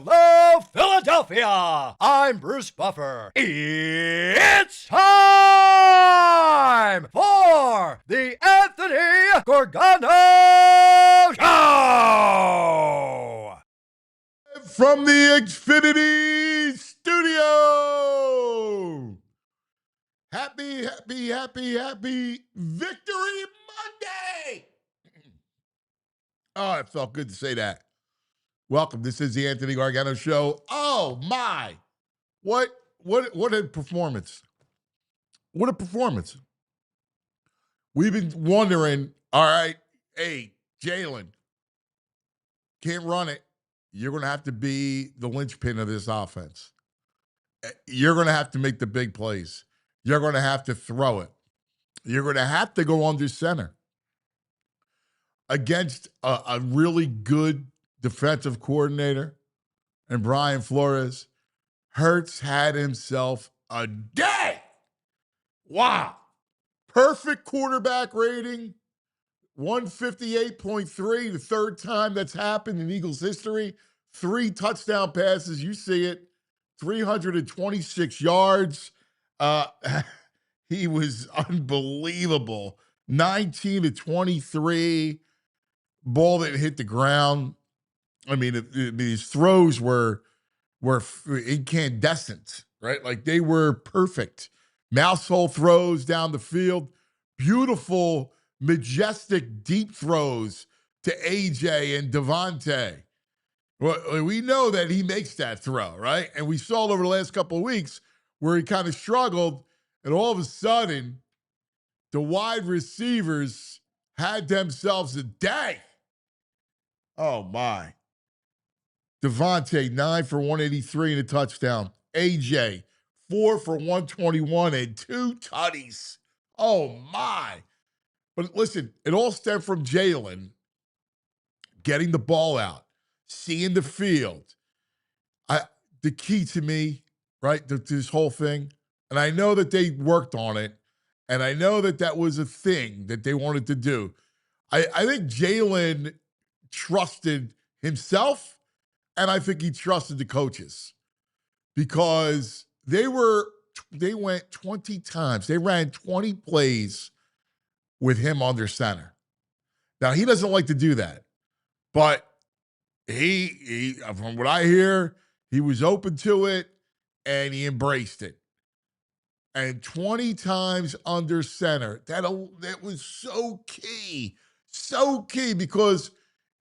Hello, Philadelphia! I'm Bruce Buffer. It's time for the Anthony Gorgano Show! From the Xfinity Studio! Happy Victory Monday! Oh, it felt good to say that. Welcome. This is the Anthony Gargano Show. Oh, my. What a performance. What a performance. We've been wondering, all right, hey, Jalen, can't run it. You're going to have to be the linchpin of this offense. You're going to have to make the big plays. You're going to have to throw it. You're going to have to go under center against a really good defensive coordinator and Brian Flores. Hurts had himself a day. Wow. Perfect quarterback rating, 158.3, the third time that's happened in Eagles history. 3 touchdown passes, you see it, 326 yards. He was unbelievable. 19 to 23, ball that hit the ground. I mean, his throws were incandescent, right? Like they were perfect. Mouse hole throws down the field. Beautiful, majestic, deep throws to AJ and Devontae. Well, we know that he makes that throw, right? And we saw it over the last couple of weeks where he kind of struggled, and all of a sudden, the wide receivers had themselves a day. Oh, my. Devontae, 9 for 183 and a touchdown. AJ, 4 for 121 and 2 tutties. Oh, my. But listen, it all stemmed from Jalen getting the ball out, seeing the field. The key to me, right, this whole thing, and I know that they worked on it, and I know that that was a thing that they wanted to do. I think Jalen trusted himself, and I think he trusted the coaches because they went 20 times. They ran 20 plays with him under center. Now, he doesn't like to do that, but he from what I hear, he was open to it, and he embraced it. And 20 times under center, that was so key because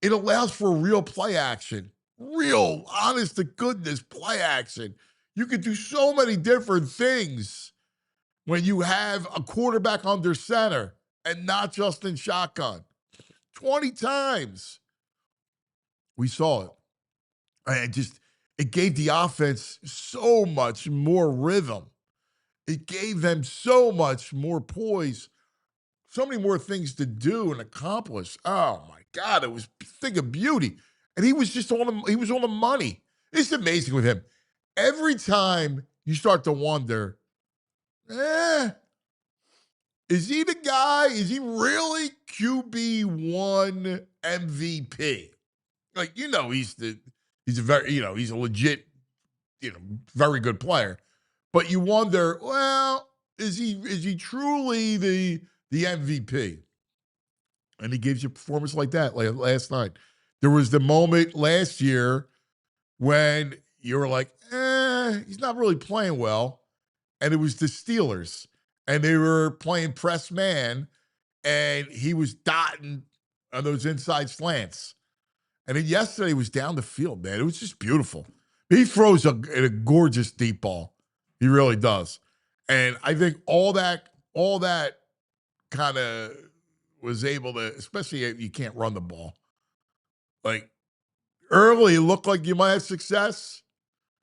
it allows for real play action, real honest to goodness play action. You can do so many different things when you have a quarterback under center and not just in shotgun. 20 times. We saw it. And it gave the offense so much more rhythm. It gave them so much more poise, so many more things to do and accomplish. Oh my God, it was a thing of beauty. And he was on the money. It's amazing with him. Every time you start to wonder, is he the guy? Is he really QB1 MVP? Like, he's a legit, very good player. But you wonder, well, is he truly the MVP? And he gives you a performance like that, like last night. There was the moment last year when you were like, he's not really playing well. And it was the Steelers. And they were playing press man, and he was dotting on those inside slants. And then yesterday was down the field, man. It was just beautiful. He throws a gorgeous deep ball. He really does. And I think all that kind of was able to, especially if you can't run the ball. Like, early, it looked like you might have success.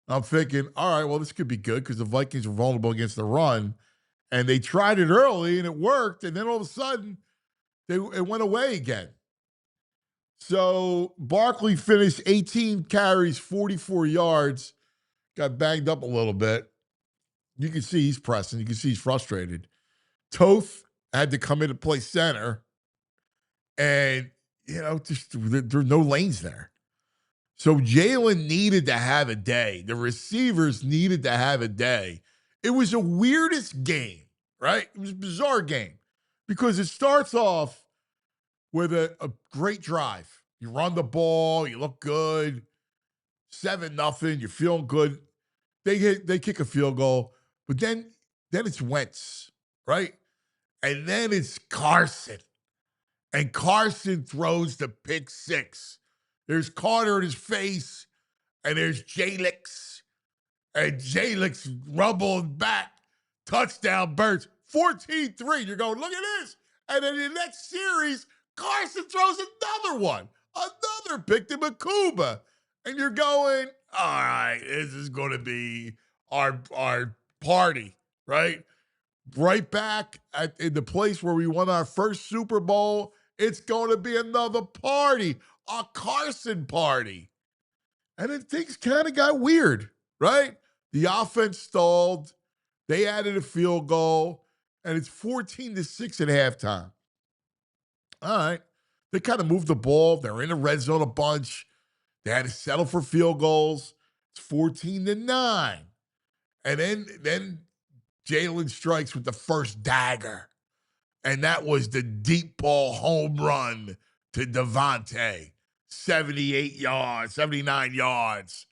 I'm thinking, all right, well, this could be good because the Vikings were vulnerable against the run. And they tried it early, and it worked. And then all of a sudden, it went away again. So Barkley finished 18 carries, 44 yards, got banged up a little bit. You can see he's pressing. You can see he's frustrated. Toth had to come in to play center, and, just there are no lanes there. So Jalen needed to have a day. The receivers needed to have a day. It was the weirdest game, right? It was a bizarre game because it starts off with a great drive. You run the ball, you look good, 7-0, you're feeling good. They kick a field goal, but then it's Wentz, right? And then it's Carson. And Carson throws the pick six. There's Carter in his face, and there's Jalix. And Jalix rumbling back. Touchdown burst. 14-3. You're going, look at this. And then in the next series, Carson throws another one. Another pick to Mukuba. And you're going, all right, this is going to be our party, right? Right back in the place where we won our first Super Bowl. It's going to be another party, a Carson party. And then things kind of got weird, right? The offense stalled. They added a field goal, and it's 14-6 at halftime. All right. They kind of moved the ball. They're in the red zone a bunch. They had to settle for field goals. It's 14-9. And then Jalen strikes with the first dagger. And that was the deep ball home run to Devontae. 79 yards,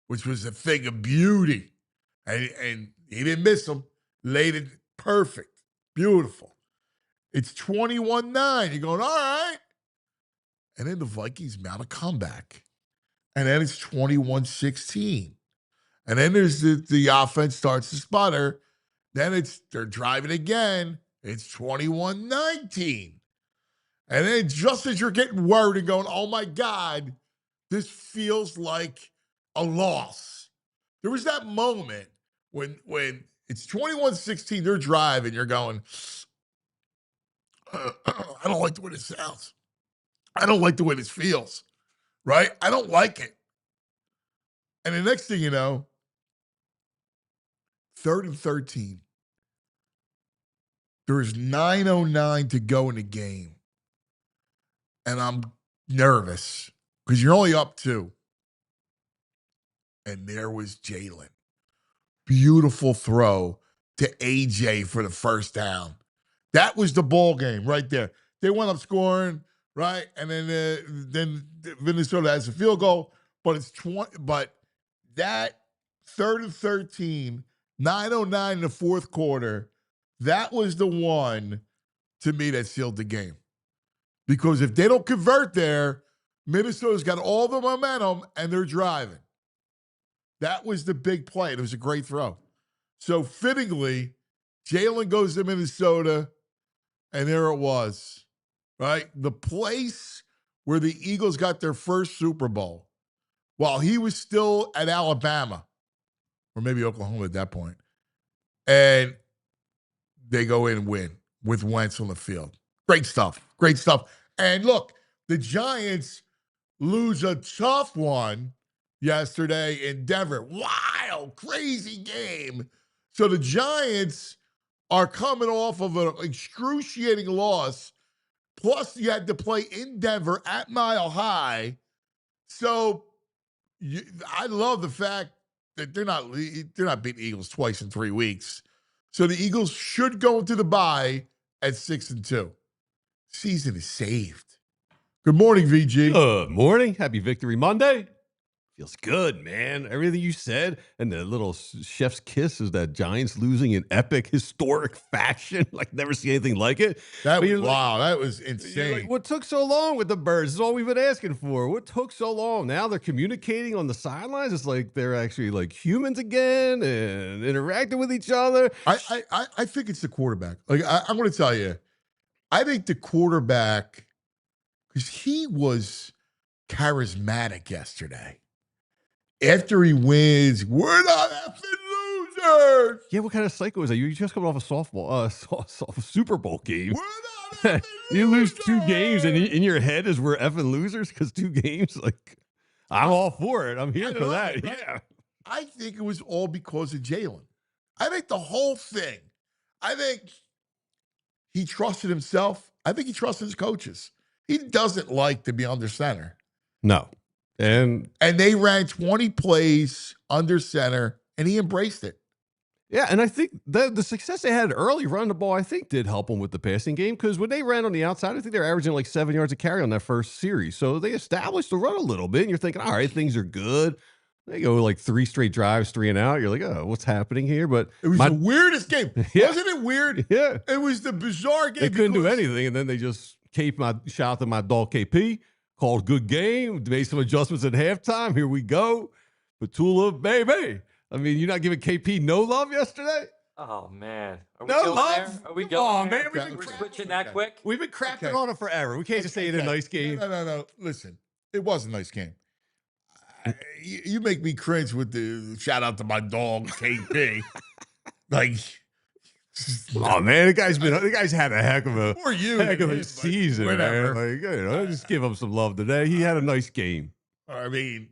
which was a thing of beauty. And he didn't miss them. Laid it perfect. Beautiful. It's 21-9. You're going, all right. And then the Vikings mount a comeback. And then it's 21-16. And then there's the offense starts to sputter. Then they're driving again. It's 21-19. And then just as you're getting worried and going, oh my God, this feels like a loss. There was that moment when it's 21-16, they're driving, you're going, I don't like the way this sounds. I don't like the way this feels, right? I don't like it. And the next thing you know, 3rd and 13. There's 9:09 to go in the game. And I'm nervous because you're only up 2. And there was Jalen. Beautiful throw to AJ for the first down. That was the ball game right there. They went up scoring, right? And then Minnesota has a field goal, but it's 20. But that 3rd and 13, 9:09 in the fourth quarter, that was the one to me that sealed the game. Because if they don't convert there, Minnesota's got all the momentum and they're driving. That was the big play. It was a great throw. So fittingly, Jalen goes to Minnesota, and there it was, right? The place where the Eagles got their first Super Bowl while he was still at Alabama, or maybe Oklahoma at that point. And they go in and win with Wentz on the field. Great stuff. Great stuff. And look, the Giants lose a tough one yesterday in Denver. Wild, crazy game. So the Giants are coming off of an excruciating loss. Plus, you had to play in Denver at Mile High. So I love the fact that they're not beating Eagles twice in 3 weeks. So the Eagles should go into the bye at 6-2. Season is saved. Good morning, VG. Good morning. Happy Victory Monday. Feels good, man. Everything you said, and the little chef's kiss is that Giants losing in epic, historic fashion. Like, never see anything like it. That was insane. Like, what took so long with the Birds? This is all we've been asking for. What took so long? Now they're communicating on the sidelines. It's like they're actually like humans again and interacting with each other. I think it's the quarterback. Like, I'm going to tell you, I think the quarterback, because he was charismatic yesterday. After he wins, we're not effing losers. Yeah, what kind of psycho is that? You just coming off a softball, Super Bowl game. We're not effing You lose losers. 2 games, and in your head is we're effing losers because 2 games. Like, I'm all for it. I'm here for that. It, right? Yeah. I think it was all because of Jalen. I think the whole thing. I think he trusted himself. I think he trusted his coaches. He doesn't like to be under center. No. And they ran 20 plays under center, and he embraced it. yeah, and I think the success they had early running the ball, I think, did help them with the passing game, because when they ran on the outside, I think they're averaging like 7 yards a carry on that first series. So they established the run a little bit, and you're thinking, all right, things are good. They go like 3 straight drives, 3 and out. You're like, oh, what's happening here? But it was the weirdest game. Yeah. Wasn't it weird? Yeah. It was the bizarre game. They couldn't do anything, and then they just shout out to my dog KP, called good game, made some adjustments at halftime. Here we go. Petula, baby. I mean, you're not giving KP no love yesterday? Oh, man. Are we No going love? there? Are we Come going on, there? man. We're switching that quick? We've been crapping on it forever. We can't just say it in a nice game. No. Listen, it was a nice game. You make me cringe with the shout out to my dog KP. Like, oh man, the guy's had a heck of a season, whatever. man. Like, just give him some love today. He had a nice game. I mean,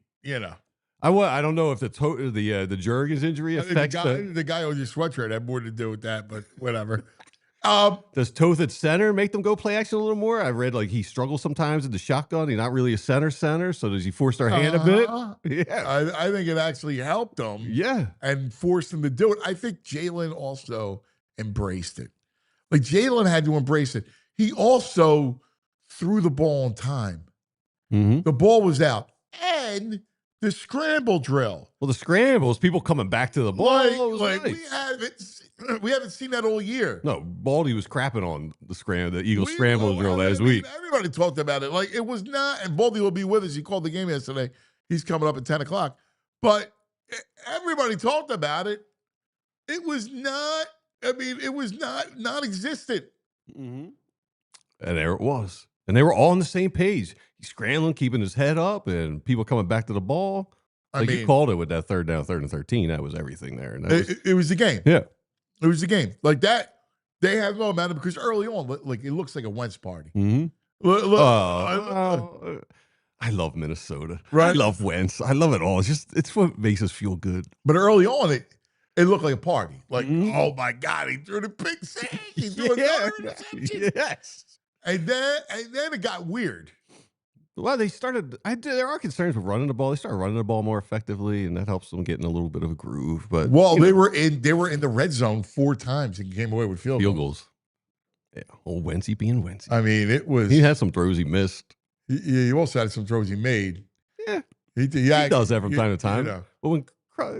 I don't know if the Jurgens injury affects the guy on your sweatshirt had more to do with that, but whatever. Does Toth at center make them go play action a little more? I read like he struggles sometimes in the shotgun. He's not really a center. So does he force their hand a bit? Yeah, I think it actually helped them. Yeah, and forced them to do it. I think Jalen also embraced it. Like Jalen had to embrace it. He also threw the ball on time. Mm-hmm. The ball was out, and the scramble drill. Well, the scrambles, people coming back to the ball. Like Nice. we haven't seen that all year. No, Baldy was crapping on the Eagles scramble drill last week. Everybody talked about it. Like it was not, and Baldy will be with us. He called the game yesterday. He's coming up at 10 o'clock. But everybody talked about it. It was not, it was not non-existent. Mm-hmm. And there it was. And they were all on the same page. He's scrambling, keeping his head up, and people coming back to the ball. Like you called it with that third down, 3rd and 13. That was everything there. And it was the game. Yeah. It was the game. Like that, they have no momentum because early on, like it looks like a Wentz party. Mm-hmm. Look, I love Minnesota. Right? I love Wentz. I love it all. It's what makes us feel good. But early on, it looked like a party. Like, oh my God, he threw the pick six. He threw another interception. Yes. And then it got weird. Well, they started. There are concerns with running the ball. They started running the ball more effectively, and that helps them get in a little bit of a groove. But they were in the red zone 4 times and came away with field goals. Yeah, old Wency being Wency. I mean, it was. He had some throws he missed. He also had some throws he made. Yeah, he does that from time to time. But when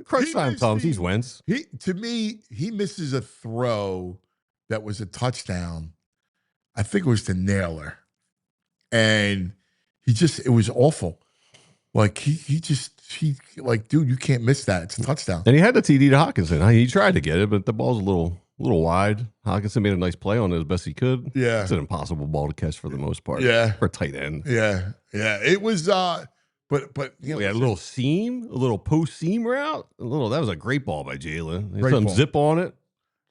crunch time comes, he's Wentz. To me, he misses a throw that was a touchdown. I think it was to Naylor, and it was awful. Like he dude, you can't miss that. It's a touchdown. And he had the TD to Hockenson. He tried to get it, but the ball's a little wide. Hockenson made a nice play on it as best he could. Yeah, it's an impossible ball to catch for the most part. Yeah, for a tight end. Yeah. It was. But we had a little seam, a little post seam route. That was a great ball by Jalen. Some ball. Zip on it.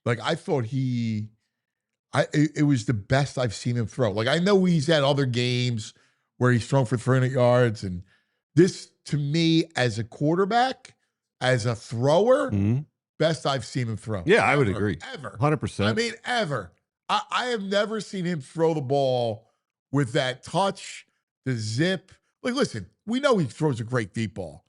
Like I thought it was the best I've seen him throw. Like I know he's had other games where he's thrown for 300 yards, and this to me as a quarterback, as a thrower, best I've seen him throw. Yeah, I would agree. Ever. 100%. I mean, ever. I have never seen him throw the ball with that touch, the zip. Like, listen, we know he throws a great deep ball,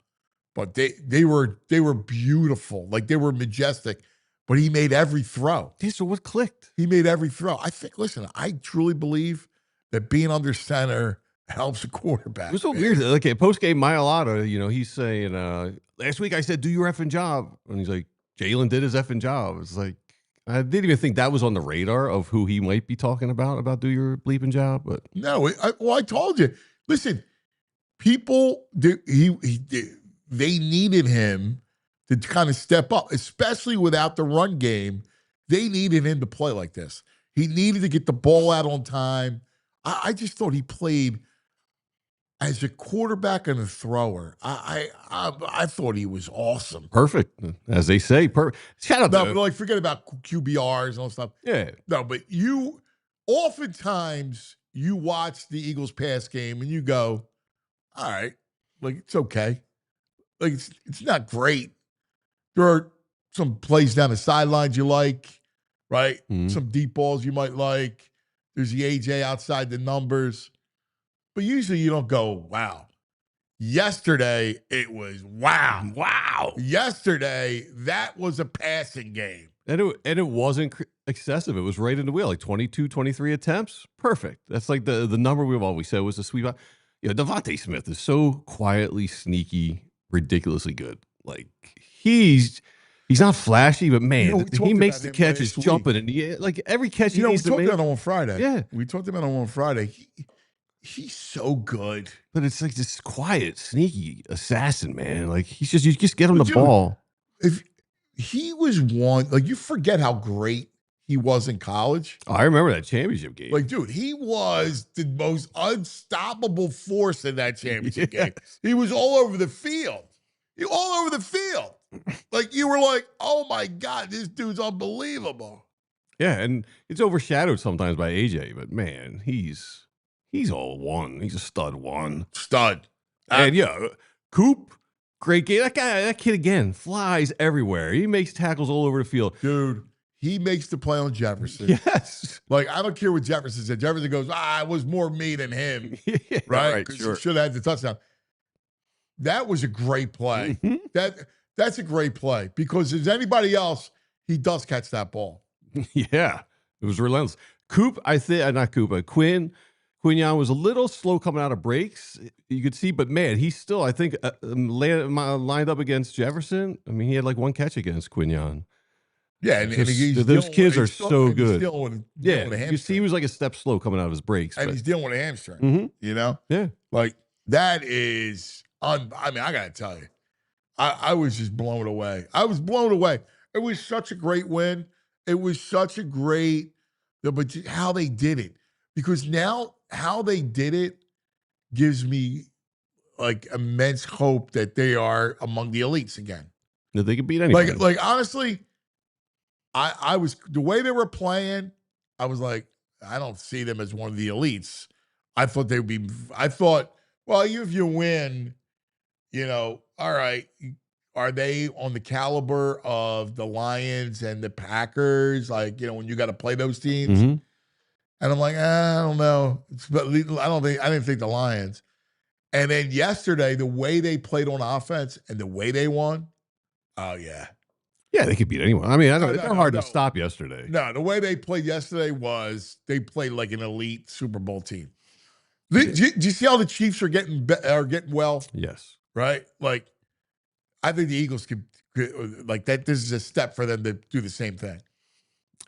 but they were beautiful. Like they were majestic, but he made every throw. Yeah, so what clicked? He made every throw. I truly believe that being under center helps a quarterback. It was so weird. Like at post-game Mailata, he's saying, last week I said, do your effing job. And he's like, Jalen did his effing job. It's like, I didn't even think that was on the radar of who he might be talking about do your bleeping job. But no, I told you. Listen, people, they needed him to kind of step up, especially without the run game. They needed him to play like this. He needed to get the ball out on time. I just thought he played as a quarterback and a thrower. I thought he was awesome. Perfect, as they say. Shout out to like forget about QBRs and all that stuff. Yeah. No, but oftentimes you watch the Eagles pass game and you go, all right, like it's okay. Like it's not great. There are some plays down the sidelines you like, right? Some deep balls you might like. There's the AJ outside the numbers. But usually you don't go, wow. Yesterday, it was wow. Wow. Yesterday, that was a passing game. And it wasn't excessive. It was right in the wheel, like 22, 23 attempts. Perfect. That's like the number we've always said was the sweet spot. Devontae Smith is so quietly sneaky, ridiculously good. Like he's not flashy, but man, he makes the catches jumping and like every catch he needs to make. We talked about it on Friday. Yeah. We talked about it on Friday. He's so good. But it's like this quiet, sneaky assassin, man. Like you just get him the ball. If he was one, like you forget how great he was in college. Oh, I remember that championship game. Like, dude, he was the most unstoppable force in that championship game. He was all over the field. Like you were like, oh my God, this dude's unbelievable. Yeah, and it's overshadowed sometimes by AJ, but man, he's all one. He's a stud one. Stud. And Coop, great game. That kid again flies everywhere. He makes tackles all over the field. Dude, he makes the play on Jefferson. Yes. Like, I don't care what Jefferson said. Jefferson goes, it was more me than him. Yeah, right? Sure. He should have had the touchdown. That was a great play. That's a great play because as anybody else, he does catch that ball. Yeah. It was relentless. Coop, not Coop, but Quinyon was a little slow coming out of breaks. You could see, but man, he's still, I think, lined up against Jefferson. I mean, he had like one catch against Quinyon. Yeah, and those kids are so good. You see, he was like a step slow coming out of his breaks. And he's dealing with a hamstring, Mm-hmm. Yeah. Like, that is, I got to tell you, I was just blown away. I was blown away. It was such a great win. It was such a great, but how they did it. Because now how they did it gives me like immense hope that they are among the elites again. That they can beat anybody. Like honestly, I was the way they were playing, I was like, I don't see them as one of the elites. I thought well, if you win, all right, are they on the caliber of the Lions and the Packers? Like, when you got to play those teams. Mm-hmm. And I'm like, I don't know. But I didn't think the Lions. And then yesterday, the way they played on offense and the way they won, oh yeah. Yeah, they could beat anyone. I mean, they're hard to stop yesterday. No, the way they played yesterday was they played like an elite Super Bowl team. Do you see how the Chiefs are getting well? Yes. Right? Like, I think the Eagles could like that. This is a step for them to do the same thing.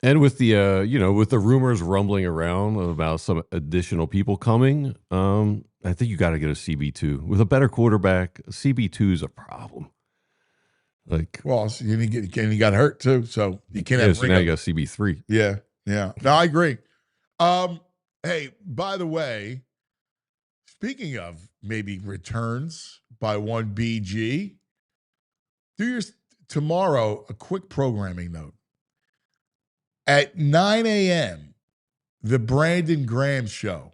And with the with the rumors rumbling around about some additional people coming, I think you got to get a CB2 with a better quarterback. CB2 is a problem. Like, well, so he got hurt too, so you can't have. So now you got CB3. Yeah. No, I agree. Hey, by the way, speaking of maybe returns by one BG, tomorrow a quick programming note. At 9 a.m., the Brandon Graham Show.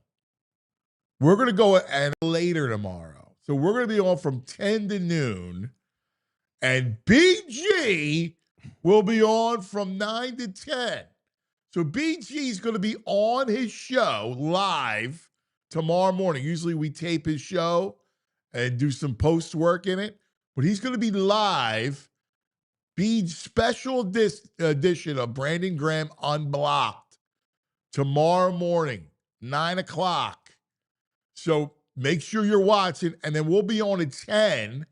We're going to go later tomorrow. So we're going to be on from 10 to noon. And BG will be on from 9 to 10. So BG is going to be on his show live tomorrow morning. Usually we tape his show and do some post work in it. But he's going to be live. Special edition of Brandon Graham Unblocked tomorrow morning, 9 o'clock. So make sure you're watching, and then we'll be on at 10.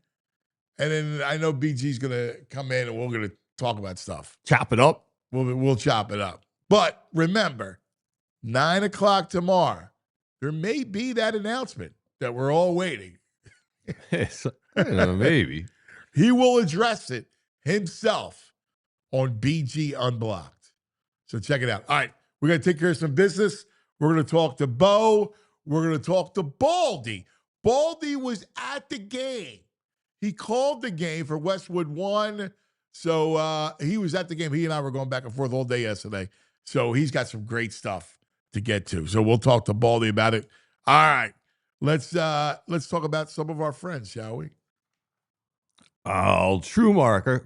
And then I know BG's going to come in, and we're going to talk about stuff. Chop it up. We'll chop it up. But remember, 9 o'clock tomorrow, there may be that announcement that we're all waiting. I don't know, maybe. He will address it himself on BG Unblocked. So check it out. All right, we're going to take care of some business. We're going to talk to Bo. We're going to talk to Baldy. Baldy was at the game. He called the game for Westwood 1. So he was at the game. He and I were going back and forth all day yesterday. So he's got some great stuff to get to. So we'll talk to Baldy about it. All right, let's talk about some of our friends, shall we? Oh, TrueMark.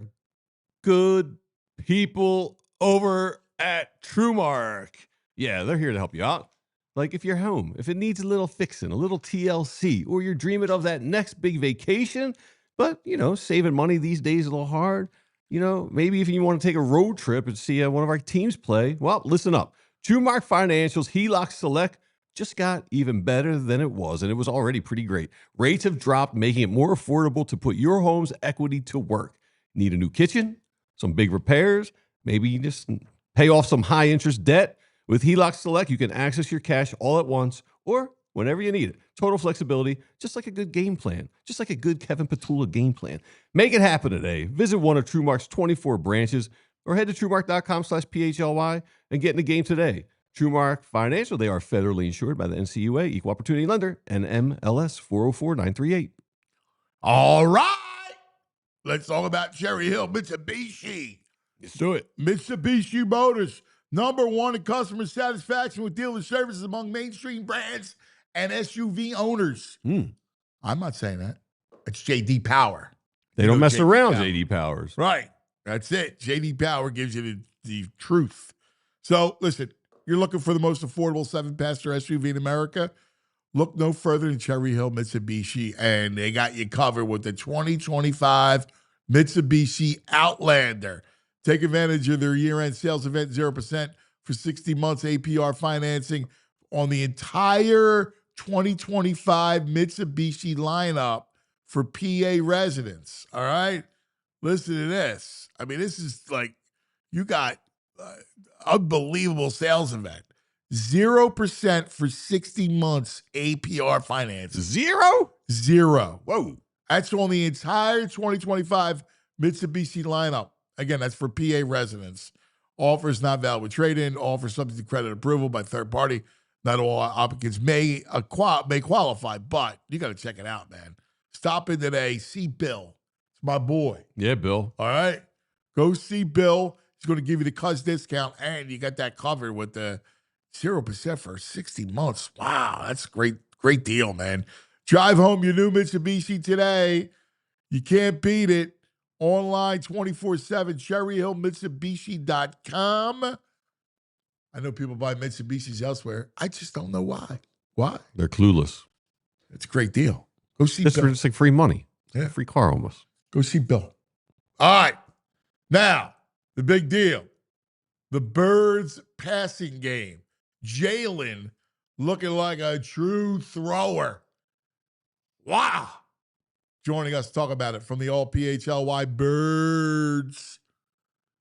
Good people over at TrueMark. Yeah, they're here to help you out. Like if you're home, if it needs a little fixing, a little TLC, or you're dreaming of that next big vacation, but, saving money these days is a little hard. Maybe if you want to take a road trip and see one of our teams play, well, listen up. TrueMark Financial's HELOC Select just got even better than it was, and it was already pretty great. Rates have dropped, making it more affordable to put your home's equity to work. Need a new kitchen? Some big repairs? Maybe you just pay off some high-interest debt? With HELOC Select, you can access your cash all at once or whenever you need it. Total flexibility, just like a good game plan, just like a good Kevin Petula game plan. Make it happen today. Visit one of TrueMark's 24 branches or head to TrueMark.com/PHLY and get in the game today. TrueMark Financial, they are federally insured by the NCUA, Equal Opportunity Lender, and MLS 404938. All right. Let's talk about Cherry Hill Mitsubishi. Let's do it. Mitsubishi Motors, #1 in customer satisfaction with dealer services among mainstream brands and SUV owners. I'm not saying that. It's J.D. Power. They don't mess around, J.D. Powers. Right. That's it. J.D. Power gives you the truth. So, listen, you're looking for the most affordable 7-passenger SUV in America? Look no further than Cherry Hill Mitsubishi, and they got you covered with the 2025 Mitsubishi Outlander. Take advantage of their year-end sales event, 0% for 60 months APR financing on the entire 2025 Mitsubishi lineup for PA residents. All right? Listen to this. I mean, this is like, you got unbelievable sales event. 0% for 60 months APR financing. Zero. Whoa. That's on the entire 2025 Mitsubishi lineup. Again, that's for PA residents. Offers not valid with trade-in. Offers subject to credit approval by third party. Not all applicants may qualify, but you got to check it out, man. Stop in today. See Bill. It's my boy. Yeah, Bill. All right? Go see Bill. He's going to give you the cuz discount, and you got that covered with the 0% for 60 months. Wow, that's a great deal, man. Drive home your new Mitsubishi today. You can't beat it. Online 24/7, cherryhillmitsubishi.com. I know people buy Mitsubishis elsewhere. I just don't know why. Why? They're clueless. It's a great deal. Go see Just Bill. for just like free money. Yeah. Free car almost. Go see Bill. All right. Now, the big deal. The Birds passing game. Jalen looking like a true thrower. Wow. Joining us to talk about it from the all PHLY Birds.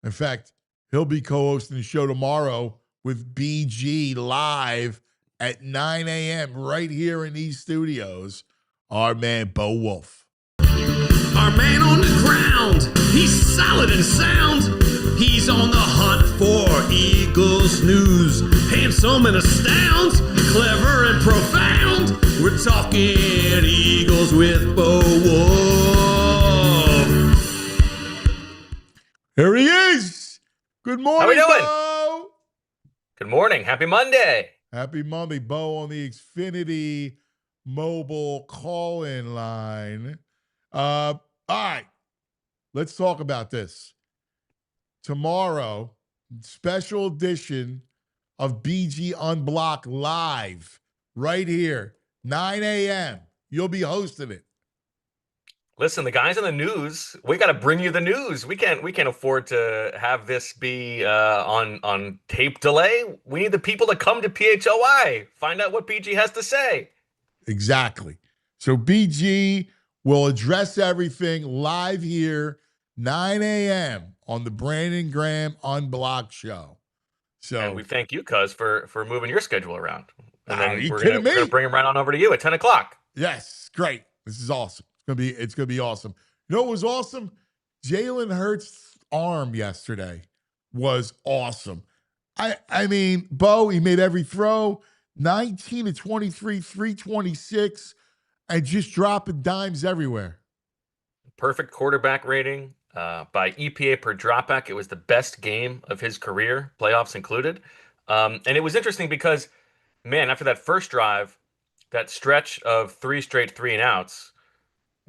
In fact, he'll be co-hosting the show tomorrow with BG live at 9 a.m. right here in these studios. Our man, Bo Wulf. Our man on the ground, he's solid and sound. He's on the hunt for Eagles news. Handsome and astounds, clever and profound. We're talking Eagles with Bo Wulf. Here he is. Good morning, How we doing? Bo. Good morning. Happy Monday. Happy Monday, Bo, on the Xfinity mobile call-in line. All right, let's talk about this. Tomorrow, special edition of BG Unblocked live right here, 9 a.m. You'll be hosting it. Listen, the guys on the news, we got to bring you the news. We can't afford to have this be on tape delay. We need the people to come to PHLY, find out what BG has to say. Exactly. So BG will address everything live here, 9 a.m. on the Brandon Graham Unblocked show. So And we thank you, cuz, for moving your schedule around. And then you we're kidding gonna me? bring him right on over to you at 10 o'clock. yes, great. This is awesome. It's gonna be awesome. You know what was awesome? Jalen Hurts' arm yesterday was awesome. I mean, Bo, he made every throw, 19 to 23, 326, and just dropping dimes everywhere. Perfect quarterback rating by EPA per dropback. It was the best game of his career, playoffs included. And it was interesting because, man, after that first drive, that stretch of 3 straight 3-and-outs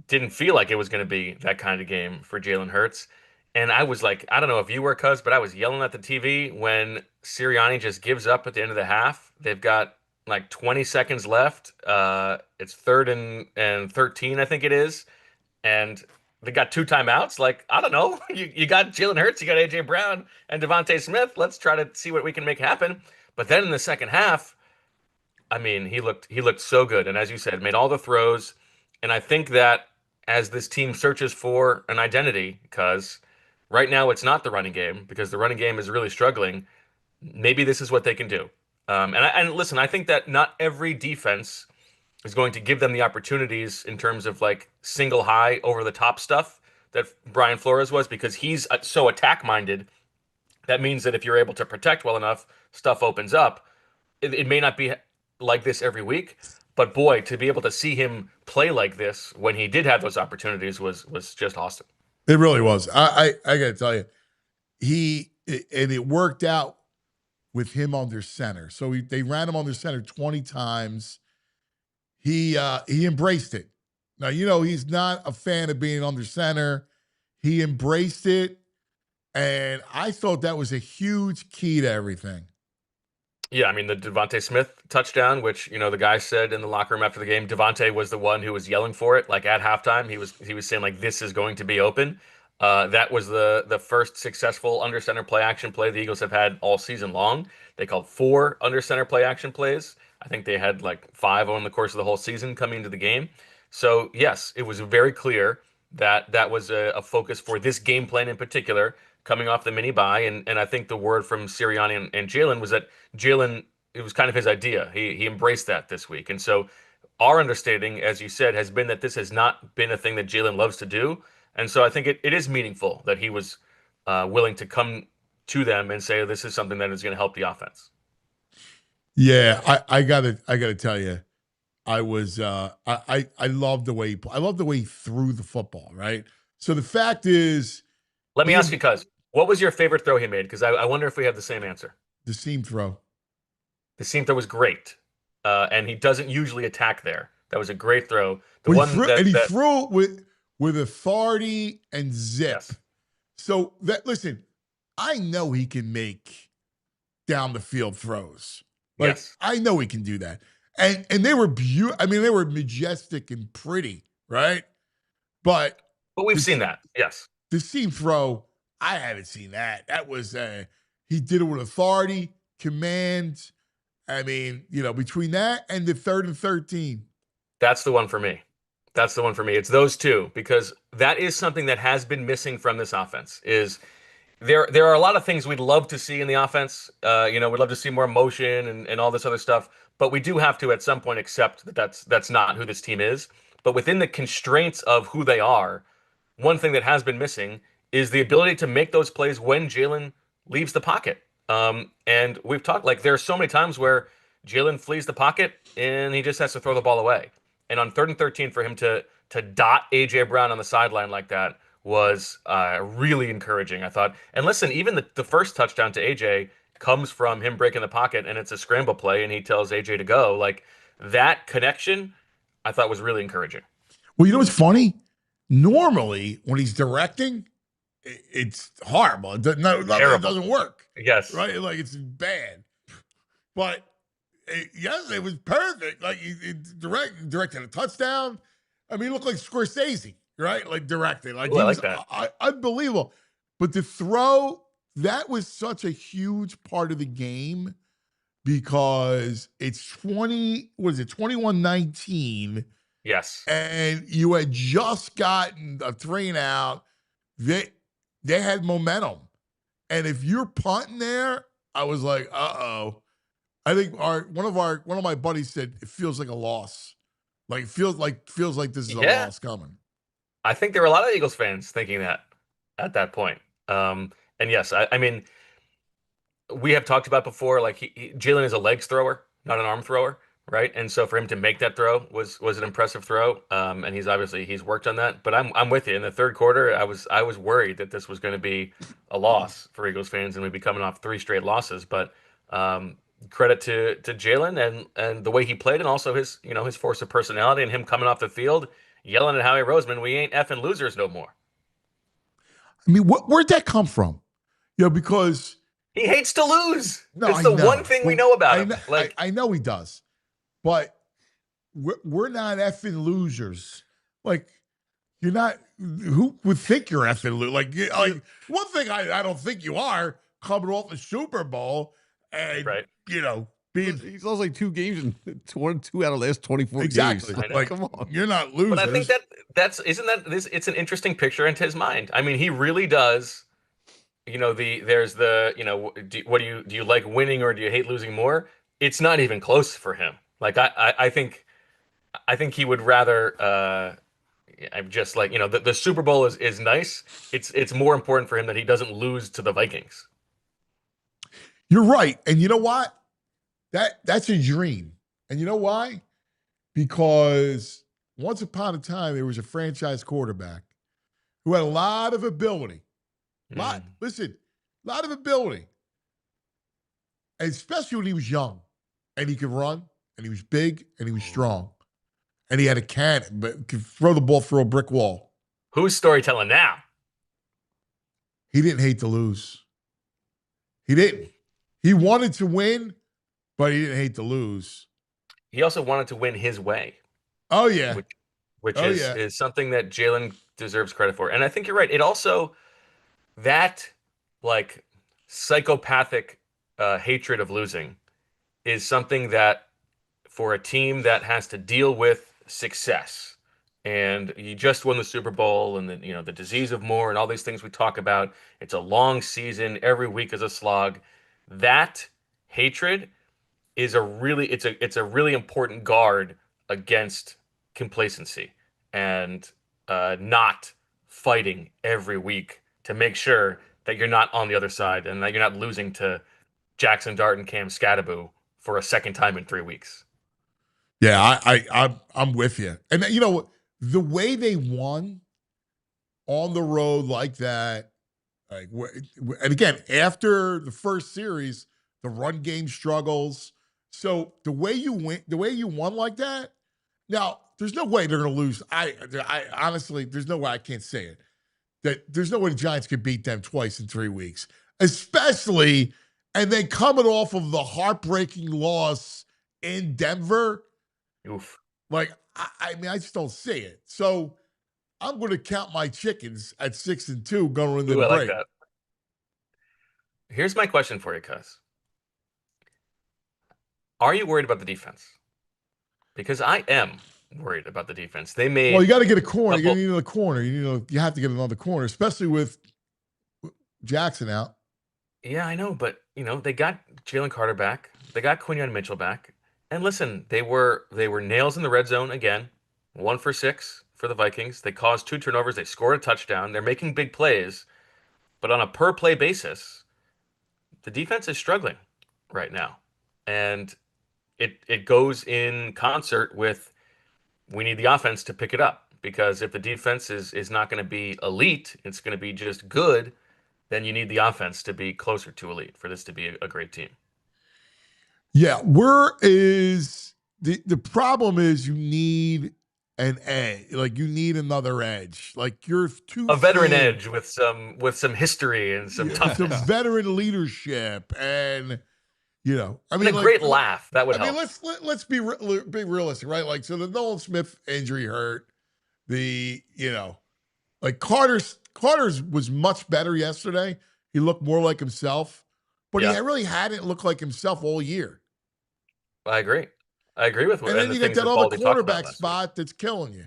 didn't feel like it was going to be that kind of game for Jalen Hurts. And I was like, I don't know if you were, cuz, but I was yelling at the TV when Sirianni just gives up at the end of the half. They've got like 20 seconds left. It's 3rd and 13, I think it is. And they got 2 timeouts. Like, I don't know. You got Jalen Hurts, you got AJ Brown and Devontae Smith. Let's try to see what we can make happen. But then in the second half, I mean, he looked so good. And as you said, made all the throws. And I think that as this team searches for an identity, because right now it's not the running game, because the running game is really struggling, maybe this is what they can do. And listen, I think that not every defense is going to give them the opportunities in terms of like single high over the top stuff that Brian Flores was, because he's so attack minded. That means that if you're able to protect well enough, stuff opens up. It may not be like this every week, but boy, to be able to see him play like this when he did have those opportunities was just awesome. It really was. I got to tell you, and it worked out with him under center. So they ran him under center 20 times. He embraced it. Now, he's not a fan of being under center. He embraced it, and I thought that was a huge key to everything. Yeah, I mean, the Devontae Smith touchdown, which, the guy said in the locker room after the game, Devontae was the one who was yelling for it. Like at halftime, he was saying like, this is going to be open. That was the first successful under center play action play the Eagles have had all season long. They called 4 under center play action plays. I think they had like 5 on the course of the whole season coming into the game. So yes, it was very clear that that was a focus for this game plan in particular, coming off the mini bye. And I think the word from Sirianni and Jalen was that Jalen, it was kind of his idea. He embraced that this week. And so our understanding, as you said, has been that this has not been a thing that Jalen loves to do. And so I think it is meaningful that he was willing to come to them and say, this is something that is going to help the offense. Yeah, I gotta tell you, I was I love the way I love the way he threw the football, right? So the fact is, let me ask you, Cuz, what was your favorite throw he made? Because I wonder if we have the same answer. The seam throw. The seam throw was great, and he doesn't usually attack there. That was a great throw. He threw it with authority and zip. Yes. So listen, I know he can make down the field throws. Like, yes, I know he can do that. And they were beautiful. I mean, they were majestic and pretty, right? But we've seen that. Yes. The seam throw, I haven't seen that. That was he did it with authority, command. I mean, between that and the 3rd and 13. That's the one for me. It's those two, because that is something that has been missing from this offense. Is there are a lot of things we'd love to see in the offense. We'd love to see more motion and all this other stuff. But we do have to at some point accept that that's not who this team is. But within the constraints of who they are, one thing that has been missing is the ability to make those plays when Jalen leaves the pocket. And we've talked, like, there are so many times where Jalen flees the pocket and he just has to throw the ball away. And on 3rd and 13, for him to dot AJ Brown on the sideline like that was really encouraging, I thought. And listen, even the first touchdown to AJ comes from him breaking the pocket, and it's a scramble play, and he tells AJ to go. Like, that connection, I thought was really encouraging. Well, you know what's funny? Normally, when he's directing, it's horrible. It doesn't work. Yes. Right? Like, it's bad. But yes, it was perfect. Like, he directed a touchdown. I mean, he looked like Scorsese, right? Like, directing. Like, Ooh, I like that. Unbelievable. But the throw, that was such a huge part of the game, because it's 21-19. Yes. And you had just gotten a 3 and out. They had momentum. And if you're punting there, I was like, uh-oh. I think one of my buddies said it feels like a loss. Like, feels like this is a loss coming. I think there were a lot of Eagles fans thinking that at that point. And yes, I mean, we have talked about before, like, Jalen is a legs thrower, not an arm thrower, right? And so for him to make that throw was an impressive throw. And he's worked on that. But I'm with you. In the 3rd quarter, I was worried that this was going to be a loss for Eagles fans, and we'd be coming off 3 straight losses. But credit to Jalen and the way he played, and also his force of personality, and him coming off the field yelling at Howie Roseman, "We ain't effing losers no more." I mean, where'd that come from? Because he hates to lose. No, it's the one thing we know about him. I know he does. but we're not effing losers. Like, you're not. Who would think you're effing like one thing I don't think you are, coming off the Super Bowl and Right. being He's lost like 2 games in 2 out of the last 24 exactly games. like Come on. you're not losers. But I think it's an interesting picture into his mind. I mean, he really does. There's do you like winning or do you hate losing more? It's not even close for him. Like I think he would rather. I'm just like, the Super Bowl is nice. It's more important for him that he doesn't lose to the Vikings. You're right, and you know what? That's a dream, and you know why? Because once upon a time there was a franchise quarterback who had a lot of ability. A lot of ability, and especially when he was young, and he could run, and he was big, and he was strong. And he had a cannon, but could throw the ball through a brick wall. Who's storytelling now? He didn't hate to lose. He didn't. He wanted to win, but he didn't hate to lose. He also wanted to win his way. Oh, yeah. Which is something that Jalen deserves credit for. And I think you're right. It also, that like psychopathic hatred of losing is something that for a team that has to deal with success, and you just won the Super Bowl, and then the disease of more and all these things we talk about. It's a long season. Every week is a slog. That hatred is a really important guard against complacency and not fighting every week to make sure that you're not on the other side and that you're not losing to Jackson Dart and Cam Scattaboo for a second time in 3 weeks. Yeah, I'm with you. And the way they won on the road like that, like, and again, after the first series, the run game struggles. So the way you won like that, now there's no way they're going to lose. I honestly, there's no way I can't say it. That there's no way the Giants could beat them twice in 3 weeks, especially, and then coming off of the heartbreaking loss in Denver. Oof. Like, I mean, I just don't see it. So I'm going to count my chickens at 6-2 going into the break. Like that. Here's my question for you, Cuz. Are you worried about the defense? Because I am worried about the defense. They made. Well, you got to get a corner. You need another corner. You have to get another corner, especially with Jackson out. Yeah, I know, but they got Jalen Carter back. They got Quinyon Mitchell back. And listen, they were nails in the red zone again. 1 for 6 for the Vikings. They caused 2 turnovers. They scored a touchdown. They're making big plays, but on a per play basis, the defense is struggling right now, and it goes in concert with we need the offense to pick it up, because if the defense is not going to be elite, it's going to be just good. Then you need the offense to be closer to elite for this to be a great team. Yeah, where is the problem is you need an edge. Like, you need another edge. Like, you're too a veteran thin. edge with some history and some toughness. Some veteran leadership, and I mean, a great laugh that would help. I mean, let's be realistic, right? Like, so the Nolan Smith injury hurt. Like Carter's was much better yesterday. He looked more like himself, but he really hadn't looked like himself all year. I agree with and then you get that other cornerback spot that's killing you.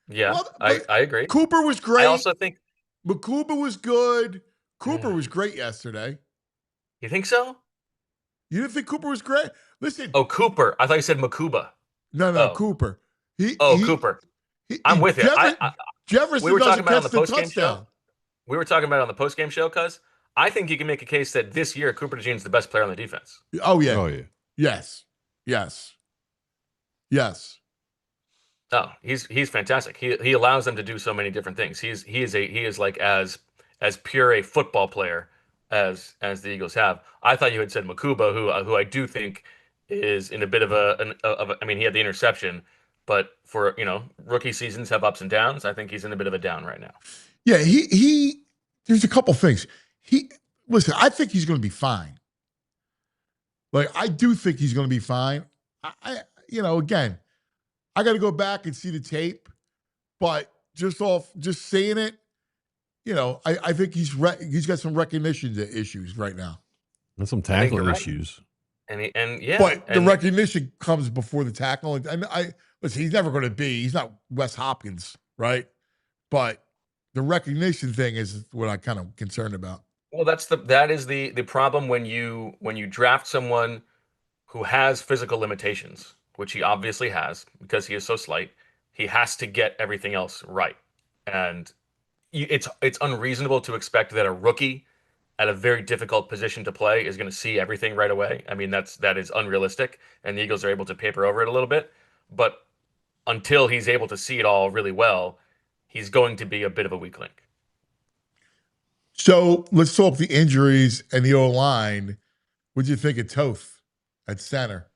Yeah, well, I agree. Cooper was great. I also think Mukuba was good. Cooper was great yesterday. You think so? You didn't think Cooper was great? Listen. Oh, Cooper. I thought you said Mukuba. No, Cooper. Cooper. I'm with you. Jefferson we were talking doesn't about catch on the the post-game touchdown. show. We were talking about it on the post-game show, cuz I think you can make a case that this year Cooper DeJean is the best player on the defense. Oh yeah. Oh yeah. Yes. Oh, he's fantastic. He allows them to do so many different things. He is like as pure a football player as the Eagles have. I thought you had said Mukuba, who I do think is in a bit of I mean, he had the interception, but for rookie seasons have ups and downs. I think he's in a bit of a down right now. Yeah, he there's a couple things. Listen, I think he's going to be fine. Like, I do think he's going to be fine. Again, I got to go back and see the tape, but just saying it, I think he's got some recognition issues right now. And some I think you're tackling right. issues. But the recognition comes before the tackle. And listen, he's never going to be. He's not Wes Hopkins, right? But the recognition thing is what I'm kind of concerned about. Well, that is the problem when you draft someone who has physical limitations, which he obviously has because he is so slight. He has to get everything else right, and it's unreasonable to expect that a rookie at a very difficult position to play is going to see everything right away. I mean, that is unrealistic, and the Eagles are able to paper over it a little bit. But until he's able to see it all really well, he's going to be a bit of a weak link. So let's talk the injuries and the O-line. What do you think of Toth at center?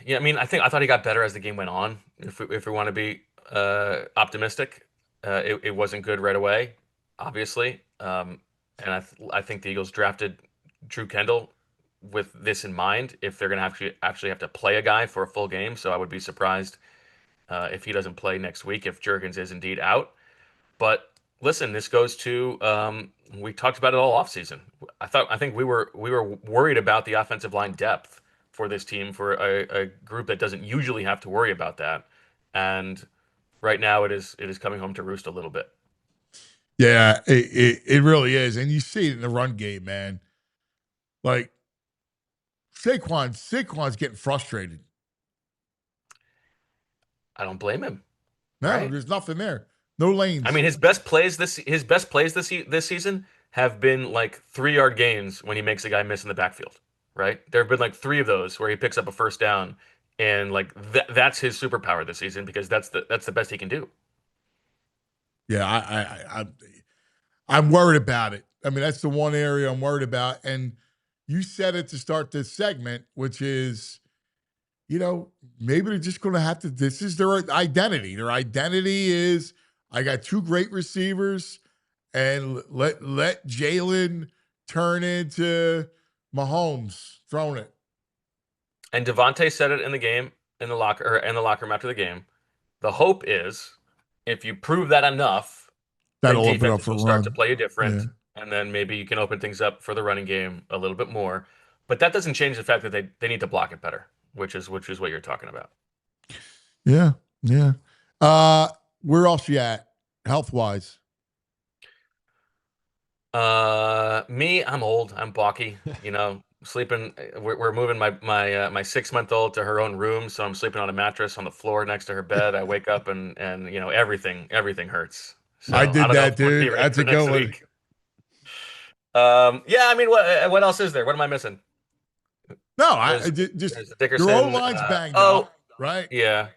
Yeah, I mean, I thought he got better as the game went on. If we want to be optimistic, it wasn't good right away, obviously. And I think the Eagles drafted Drew Kendall with this in mind. If they're going to actually have to play a guy for a full game, so I would be surprised if he doesn't play next week if Juergens is indeed out. But listen, this goes to we talked about it all offseason. I think we were worried about the offensive line depth for this team, for a group that doesn't usually have to worry about that. And right now it is coming home to roost a little bit. Yeah, it really is. And you see it in the run game, man. Like Saquon's getting frustrated. I don't blame him. No, right? There's nothing there. No lanes. I mean, his best plays this season have been like 3-yard gains when he makes a guy miss in the backfield. Right? There have been like 3 of those where he picks up a first down, and like that's his superpower this season because that's the best he can do. Yeah, I'm worried about it. I mean, that's the one area I'm worried about. And you said it to start this segment, which is, maybe they're just going to have to. This is their identity. Their identity is, I got 2 great receivers, and let Jalen turn into Mahomes throwing it. And Devontae said it in the locker room after the game. The hope is if you prove that enough, that'll then open up defenses will start to play you different, and then maybe you can open things up for the running game a little bit more. But that doesn't change the fact that they need to block it better, which is what you're talking about. Yeah. Where else you at health wise? Me, I'm old. I'm balky. Sleeping. We're moving my 6-month-old to her own room, so I'm sleeping on a mattress on the floor next to her bed. I wake up and everything hurts. So, I did that, dude. That's a good one. Yeah, I mean, what else is there? What am I missing? No, I just your own line's banged up, right? Yeah.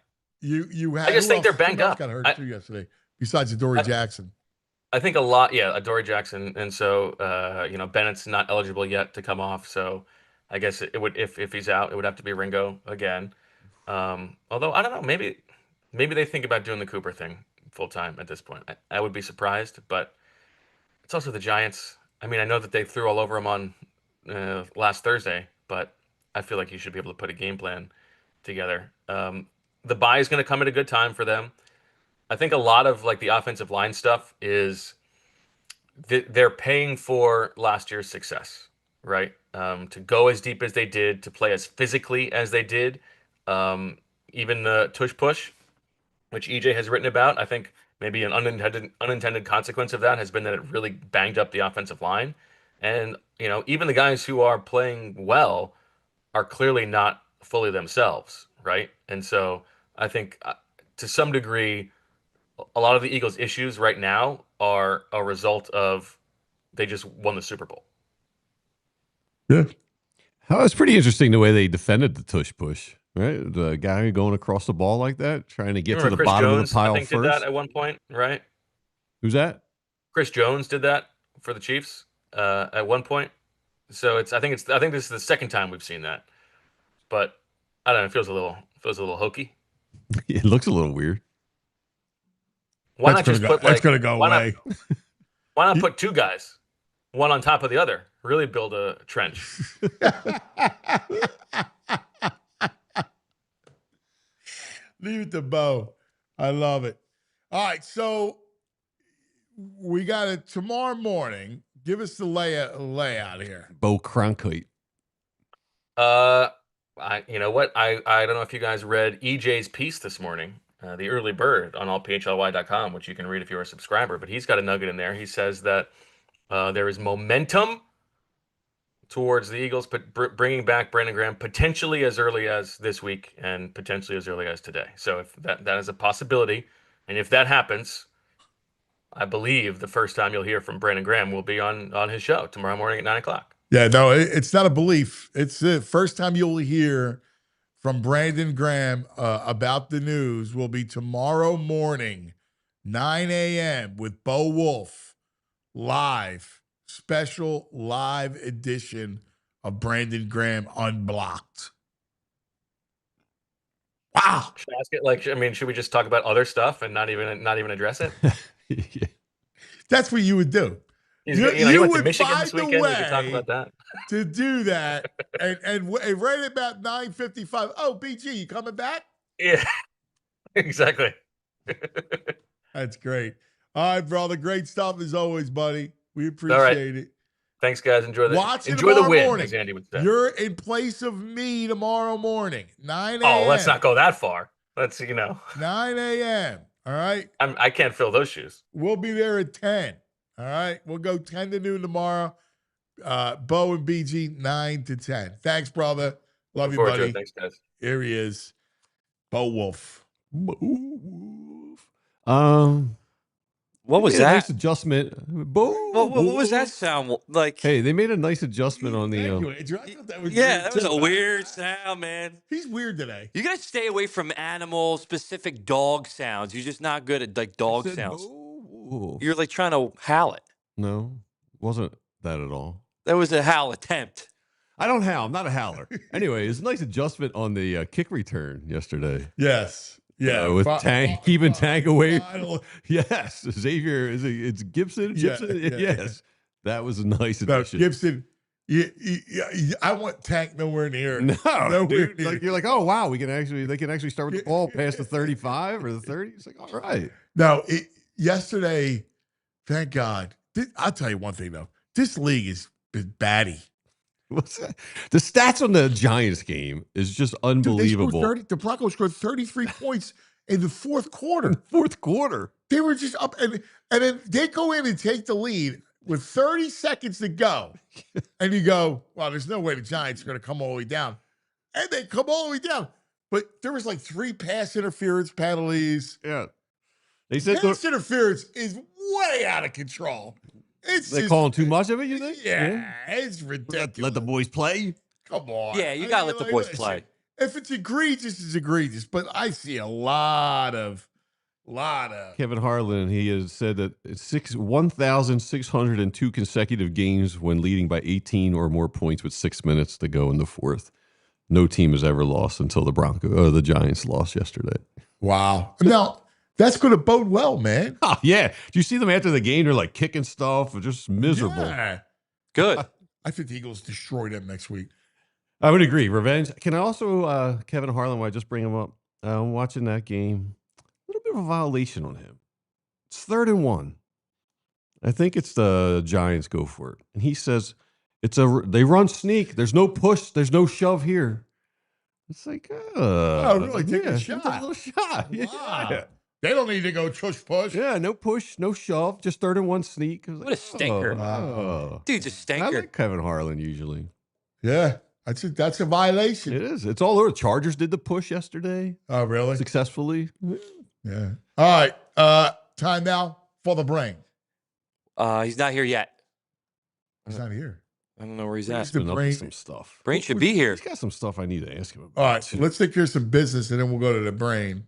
You had. I just think they're banged up. Got hurt too yesterday. Besides Adoree Jackson. I think a lot, Adoree Jackson, and so Bennett's not eligible yet to come off, so I guess it would if he's out, it would have to be Ringo again. Although I don't know, maybe they think about doing the Cooper thing full time at this point. I would be surprised, but it's also the Giants. I mean, I know that they threw all over him on last Thursday, but I feel like he should be able to put a game plan together. The bye is going to come at a good time for them. I think a lot of like the offensive line stuff is they're paying for last year's success, right? To go as deep as they did, to play as physically as they did, even the tush push, which EJ has written about. I think maybe an unintended consequence of that has been that it really banged up the offensive line. And, even the guys who are playing well are clearly not fully themselves, right? And so I think to some degree, a lot of the Eagles' issues right now are a result of they just won the Super Bowl. Yeah. It's pretty interesting the way they defended the tush push, right? The guy going across the ball like that, trying to get to the Chris bottom Jones, of the pile I think first. Did that at one point, right? Who's that? Chris Jones did that for the Chiefs at one point. So I think this is the second time we've seen that. But I don't know, it feels a little hokey. It looks a little weird. Why not just put that's gonna go away. Why not put 2 guys, one on top of the other? Really build a trench. Leave it to Bo. I love it. All right, so we got it tomorrow morning. Give us the layout here. Bo Cronkite. You know what? I don't know if you guys read EJ's piece this morning, the early bird on allphly.com, which you can read if you're a subscriber. But he's got a nugget in there. He says that there is momentum towards the Eagles, but bringing back Brandon Graham potentially as early as this week and potentially as early as today. So if that is a possibility, and if that happens, I believe the first time you'll hear from Brandon Graham will be on his show tomorrow morning at 9 o'clock. Yeah, no, it's not a belief. It's the first time you'll hear from Brandon Graham about the news will be tomorrow morning, 9 a.m. with Bo Wulf, live, special live edition of Brandon Graham Unblocked. Wow. Should I ask it should we just talk about other stuff and not even address it? Yeah. That's what you would do. You went to Michigan this weekend. We could talk about that. To do that, and right about 9:55. Oh, BG, you coming back? Yeah, exactly. That's great. All right, brother. Great stuff as always, buddy. We appreciate it. Thanks, guys. Enjoy the win, morning. as Andy would say. You're in place of me tomorrow morning, 9 a.m. Oh, let's not go that far. 9 a.m. All right. I can't fill those shoes. We'll be there at 10. All right. We'll go 10 to noon tomorrow. Bo and BG, 9 to 10. Thanks, brother. Love you, buddy. Thanks, guys. Here he is, Bo Wulf. What was that? Nice adjustment. What was that sound like? Hey, they made a nice adjustment on the. Thank you, Andrew. I thought that was That was a weird sound, man. He's weird today. You gotta stay away from animal-specific dog sounds. You're just not good at like dog sounds. You're like trying to howl it. No, wasn't that at all. That was a howl attempt. I don't howl. I'm not a howler. Anyway, it's a nice adjustment on the kick return yesterday. Yes. Yeah. With Tank, keeping Tank away. Yes. Xavier, it's Gibson? Gibson? Yes. That was a nice addition. Gibson, I want Tank nowhere near. No, dude. Like, you're like, oh, wow, they can actually start with the ball past the 35 or the 30. It's like, all right. No, yesterday, thank God. I'll tell you one thing, though. This league is batty. What's that? The stats on the Giants game is just unbelievable. Dude, the Broncos scored 33 points in the fourth quarter. They were just up, and then they go in and take the lead with 30 seconds to go. And you go, well, there's no way the Giants are going to come all the way down. And they come all the way down. But there was like 3 pass interference penalties. Yeah. They said pass interference is way out of control. They calling too much of it, you think? Yeah, it's ridiculous. Let the boys play? Come on. Yeah, you got to let the boys play. If it's egregious, it's egregious. But I see a lot of. Kevin Harlan, he has said that it's 1,602 consecutive games when leading by 18 or more points with 6 minutes to go in the fourth. No team has ever lost until the Giants lost yesterday. Wow. Now, that's going to bode well, man. Oh, yeah. Do you see them after the game? They're like kicking stuff, just miserable. Yeah. Good. I think the Eagles destroy them next week. I would agree. Revenge. Can I also, Kevin Harlan, why I just bring him up? I'm watching that game. A little bit of a violation on him. It's 3rd and 1. I think it's the Giants go for it. And he says, they run sneak. There's no push. There's no shove here. It's like, really? Take a shot. A little shot. Wow. Yeah. They don't need to go push. Yeah, no push, no shove, just 3rd and 1 sneak. What a stinker. Dude's a stinker. I like Kevin Harlan usually. Yeah, that's a violation. It is. It's all over. Chargers did the push yesterday. Oh, really? Successfully. Yeah. All right. Time now for the brain. He's not here yet. He's not here. I don't know where he's at. He's been up to some stuff. Brain should be here. He's got some stuff I need to ask him about. All right. Let's take care of some business, and then we'll go to the brain.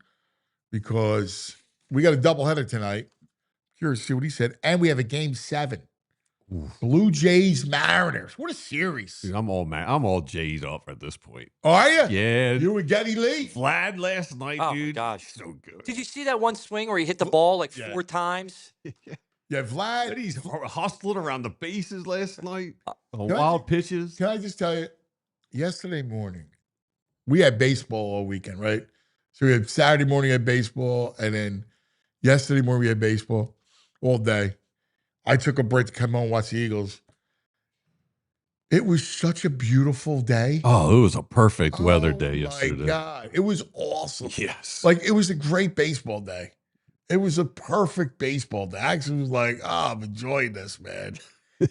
Because we got a doubleheader tonight. Curious to see what he said. And we have a game 7. Ooh. Blue Jays Mariners. What a series. Dude, I'm all Jay'd up at this point. Are you? Yeah. You and Getty Lee? Vlad last night, dude. Oh, gosh. So good. Did you see that one swing where he hit the ball like 4 times? Yeah, Vlad. And he's hustling around the bases last night on wild pitches. Can I just tell you, yesterday morning, we had baseball all weekend, right? So we had Saturday morning we had baseball, and then yesterday morning we had baseball all day. I took a break to come home and watch the Eagles. It was such a beautiful day. Oh, it was a perfect weather day Oh, my yesterday. God. It was awesome. Yes. Like, it was a great baseball day. It was a perfect baseball day. I actually was like, I'm enjoying this, man.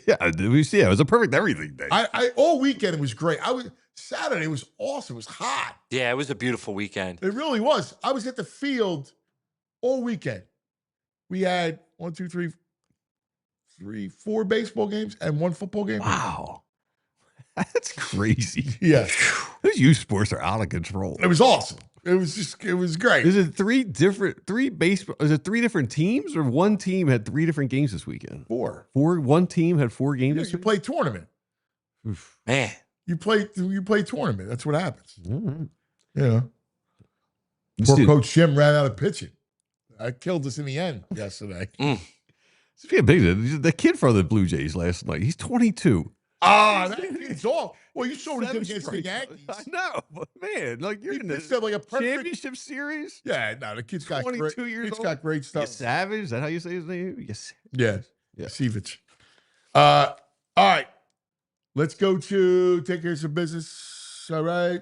Yeah, it was a perfect everything day. I all weekend it was great. Saturday was awesome. It was hot. Yeah, it was a beautiful weekend. It really was. I was at the field all weekend. We had 4 baseball games and 1 football game. Wow. That's crazy. Yeah. Those youth sports are out of control. It was awesome. It was great. Is it 3 different teams, or one team had 3 different games this weekend? 4. One team had 4 games Yeah, this you week? play tournament. Oof. Man. You play tournament. That's what happens. All right. You know. You Poor see- Coach Jim ran out of pitching. I killed us in the end yesterday. The kid from the Blue Jays last night, he's 22. That kid's off. Well, you saw what he did against the Yankees. I know, but man, like you're He in the pitched like a perfect championship series. Yeah, no, the kid's got 22 great. years He's old. got great stuff. Savage, is that how you say his name? Yes. Yeah, Yeah. Savage. All right. Let's go to take care of some business. All right.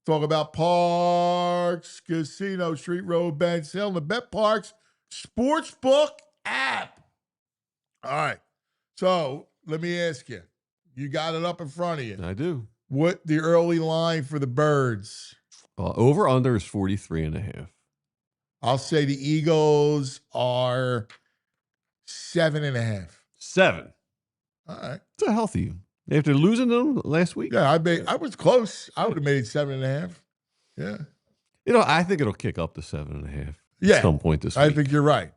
Talk about Parks, Casino, Street Road, Ben Sale, and the Bet Parks Sportsbook app. All right. So let me ask you. You got it up in front of you. I do. What the early line for the Birds? Over under is 43.5. I'll say the Eagles are 7.5. 7. All right. It's a healthy. After losing them last week. Yeah, I was close. I would have made it 7.5. Yeah. I think it'll kick up to 7.5 Yeah. at some point this week. I think you're right.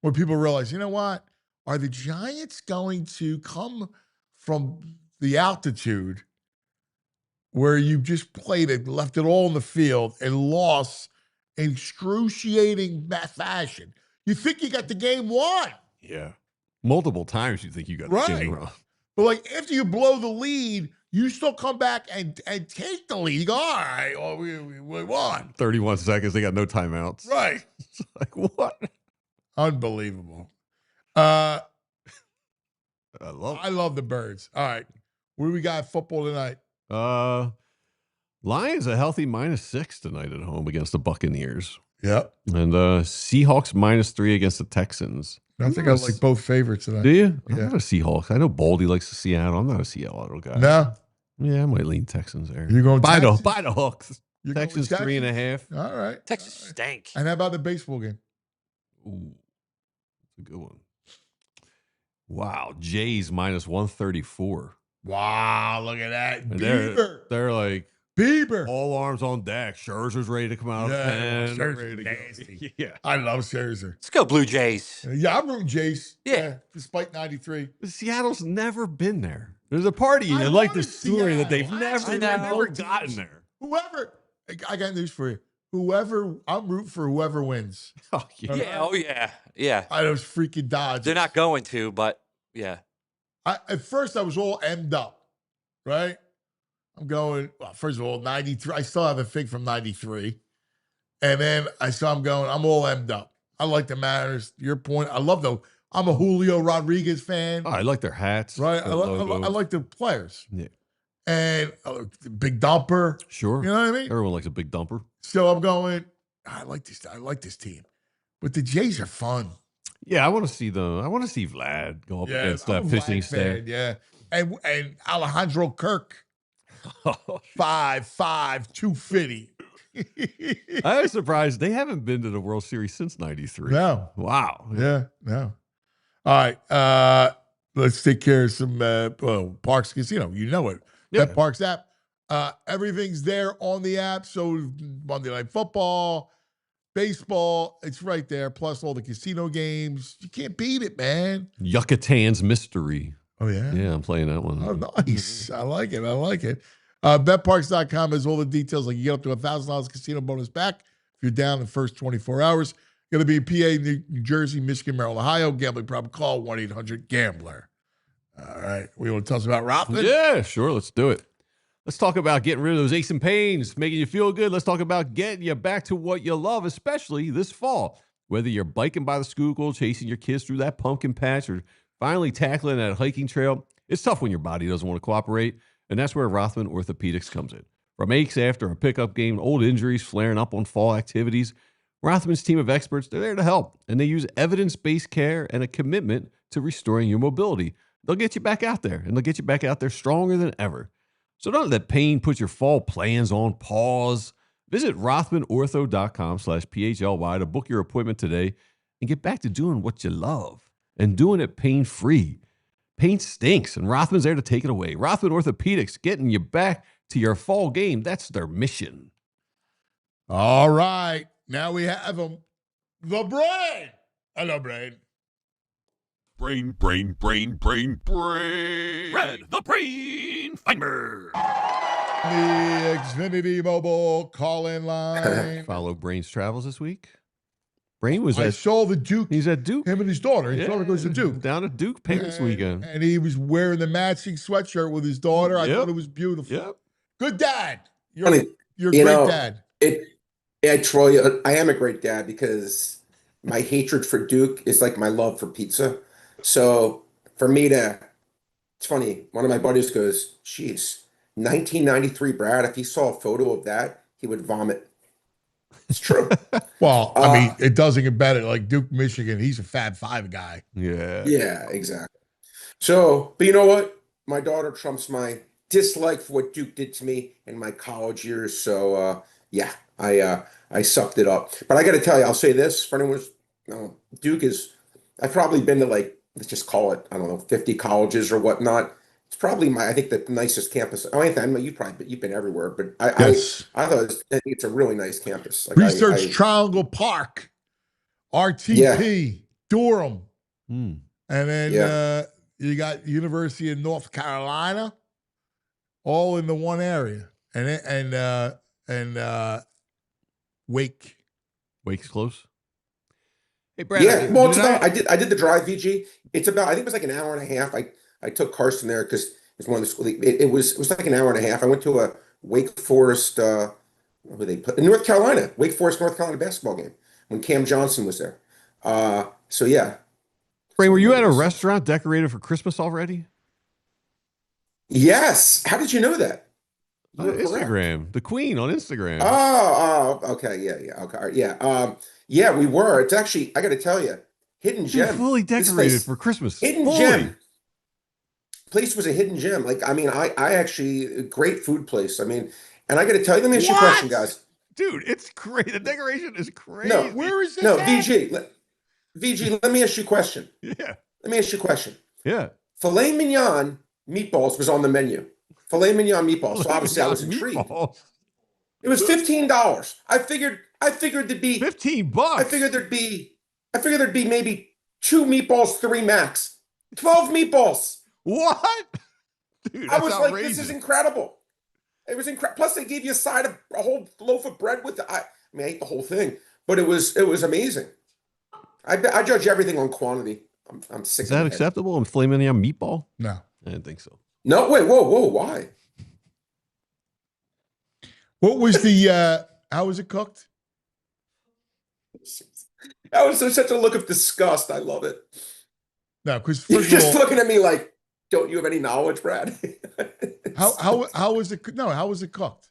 When people realize, you know what? Are the Giants going to come from the altitude where you just played it, left it all in the field, and lost in excruciating fashion? You think you got the game won. Yeah. Multiple times you think you got the game wrong. But like after you blow the lead, you still come back and take the lead. You go, all right, well, we won. 31 seconds. They got no timeouts. Right. It's like, what? Unbelievable. I love the Birds. All right. What do we got football tonight? Lions a healthy -6 tonight at home against the Buccaneers. Yep. And Seahawks -3 against the Texans. I think I like both favorites tonight. Do you? I'm Yeah. not a Seahawks. I know Baldy likes the Seattle. I'm not a Seattle guy. No. Yeah, I might lean Texans there. You're going Buy the Texans? Hawks. You're going Texans Texans? 3.5. All right. Texas stank. And how about the baseball game? Ooh, that's a good one. Wow, Jays -134. Wow, look at that. And Bieber. they're like Bieber. all arms on deck. Scherzer's ready to come out of the pen. Scherzer's Ready to go. nasty. Yeah. I love Scherzer. Let's go Blue Jays. Yeah, I'm rooting Jace. Yeah. Despite 93. Seattle's never been there. There's a party I and like wanted the story that they've Seattle. never, I know. never gotten there. Whoever, I got news for you. I'm rooting for whoever wins. Oh, yeah. Yeah. Oh yeah. Yeah. Those freaking Dodgers. They're not going to, but yeah. At first, I was all emmed up, right? I'm going, well, first of all, 93. I still have a fig from 93. And then I'm all emmed up. I like the Mariners. Your point, I'm a Julio Rodriguez fan, Oh, I like their hats. right? I their logos. like the players. Yeah. And the big dumper. Sure. You know what I mean? Everyone likes a big dumper. So I'm going, I like this team. But the Jays are fun. Yeah, I want to see Vlad go up against I'm that a fishing Vlad staff. fan, yeah. And Alejandro Kirk, 5'5", 250. I was surprised they haven't been to the World Series since '93. No. Wow. Yeah, no. All right. Let's take care of some Parks Casino. You know it. Yeah. That Parks app. Everything's there on the app. So Monday Night Football, baseball, it's right there. Plus all the casino games. You can't beat it, man. Yucatan's Mystery. Oh, yeah? Yeah, I'm playing that one. Oh, nice. I like it. BetParks.com has all the details. Like you get up to $1,000 casino bonus back if you're down in the first 24 hours. Going to be PA, New Jersey, Michigan, Maryland, Ohio. Gambling problem, call 1-800-GAMBLER. All right. We want to tell us about Rothman? Yeah, sure. Let's do it. Let's talk about getting rid of those aches and pains, making you feel good. Let's talk about getting you back to what you love, especially this fall. Whether you're biking by the Schuylkill, chasing your kids through that pumpkin patch, or finally tackling that hiking trail, it's tough when your body doesn't want to cooperate, and that's where Rothman Orthopedics comes in. From aches after a pickup game, old injuries flaring up on fall activities, Rothman's team of experts, they're there to help, and they use evidence-based care and a commitment to restoring your mobility. They'll get you back out there, and they'll get you back out there stronger than ever. So don't let pain put your fall plans on pause. Visit rothmanortho.com/PHLY to book your appointment today and get back to doing what you love and doing it pain-free. Pain stinks, and Rothman's there to take it away. Rothman Orthopedics, getting you back to your fall game. That's their mission. All right. Now we have him. The Brain. Hello, Brain. Brain. Red, the Brain Finder. The Xfinity Mobile call-in line. Follow Brain's travels this week. Brain was I at saw the Duke. He's at Duke. Him and his daughter. His daughter goes to Duke. Down at Duke Parents Weekend. And he was wearing the matching sweatshirt with his daughter. I thought it was beautiful. Yep. Good dad. You're Funny, a great dad. I tell you, I am a great dad because my hatred for Duke is like my love for pizza. So for me to, it's funny, one of my buddies goes, geez, 1993 Brad, if he saw a photo of that, he would vomit. It's true. Well, I mean, it doesn't get better. Like Duke, Michigan, he's a Fab Five guy. Yeah. Yeah, exactly. So, but you know what? My daughter trumps my dislike for what Duke did to me in my college years. So, yeah, I sucked it up. But I got to tell you, I'll say this for anyone who's, Duke is, I've probably been to like, let's just call it, I don't know, 50 colleges or whatnot. It's probably I think the nicest campus. Oh, I know you've been everywhere, but I thought I think it's a really nice campus. Like Research Triangle Park, RTP, Durham, and then you got University of North Carolina, all in the one area, and Wake. Wake's close. Hey, Brad. Yeah, well, it's about, I did the drive, VG. It's about, I think it was like an hour and a half. I took Carson there because it's one of the school. It was like an hour and a half. I went to a Wake Forest, where they put in North Carolina, Wake Forest, North Carolina basketball game when Cam Johnson was there. So yeah. Ray, were you at a restaurant decorated for Christmas already? Yes. How did you know that? On Instagram, the Queen on Instagram. Oh, okay, yeah, okay, yeah, yeah, we were. It's actually, I got to tell you, hidden gem, fully decorated for Christmas. Hidden gem. Place was a hidden gem. Like, I mean, I actually great food place. I mean, and I got to tell you, let me ask you a question, guys. Dude, it's great. The decoration is crazy. No, where is this? No, VG. Let me ask you a question. Yeah. Let me ask you a question. Yeah. Filet mignon meatballs was on the menu. Filet mignon meatballs. So obviously I was intrigued. It was $15. I figured there'd be $15. I figured there'd be maybe 2 meatballs, 3 max. 12 meatballs. What? Dude, I was outrageous. like, this is incredible. It was incredible. Plus, they gave you a whole loaf of bread with it. I ate the whole thing, but it was amazing. I judge everything on quantity. I'm sick. Is that acceptable in filet mignon meatball? No, I didn't think so. No, wait, whoa, why? What was the? How was it cooked? That was such a look of disgust. I love it. No, because you're just looking at me like, don't you have any knowledge, Brad? how was it? No, how was it cooked?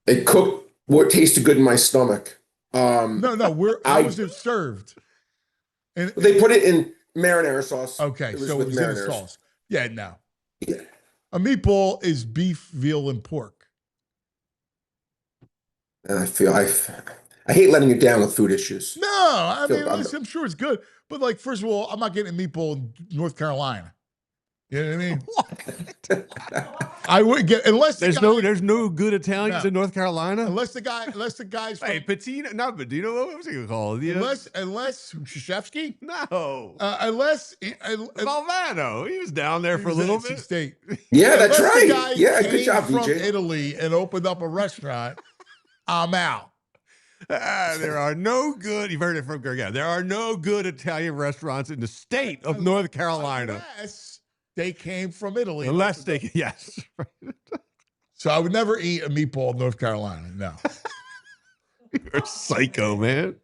It cooked what tasted good in my stomach. No. How was it served? And they put it in marinara sauce. Okay, so it was in a sauce. Yeah, no. Yeah. A meatball is beef, veal, and pork. And I hate letting you down with food issues. No, I mean, listen, I'm sure it's good. But like, first of all, I'm not getting a meatball in North Carolina. You know what I mean? What? I wouldn't get unless there's no good Italians in North Carolina. Unless the guy's from Patina, not Patino. What was he gonna call it? Unless Krzyzewski? No. Unless Valvano, he was down there for a little bit. State. Yeah, that's right. Yeah, good job, from VJ. Italy and opened up a restaurant. I'm out. There are no good. You've heard it from Greg. There are no good Italian restaurants in the state of North Carolina. Unless they came from Italy. Unless they, yes. So I would never eat a meatball in North Carolina. No. You're a psycho, man.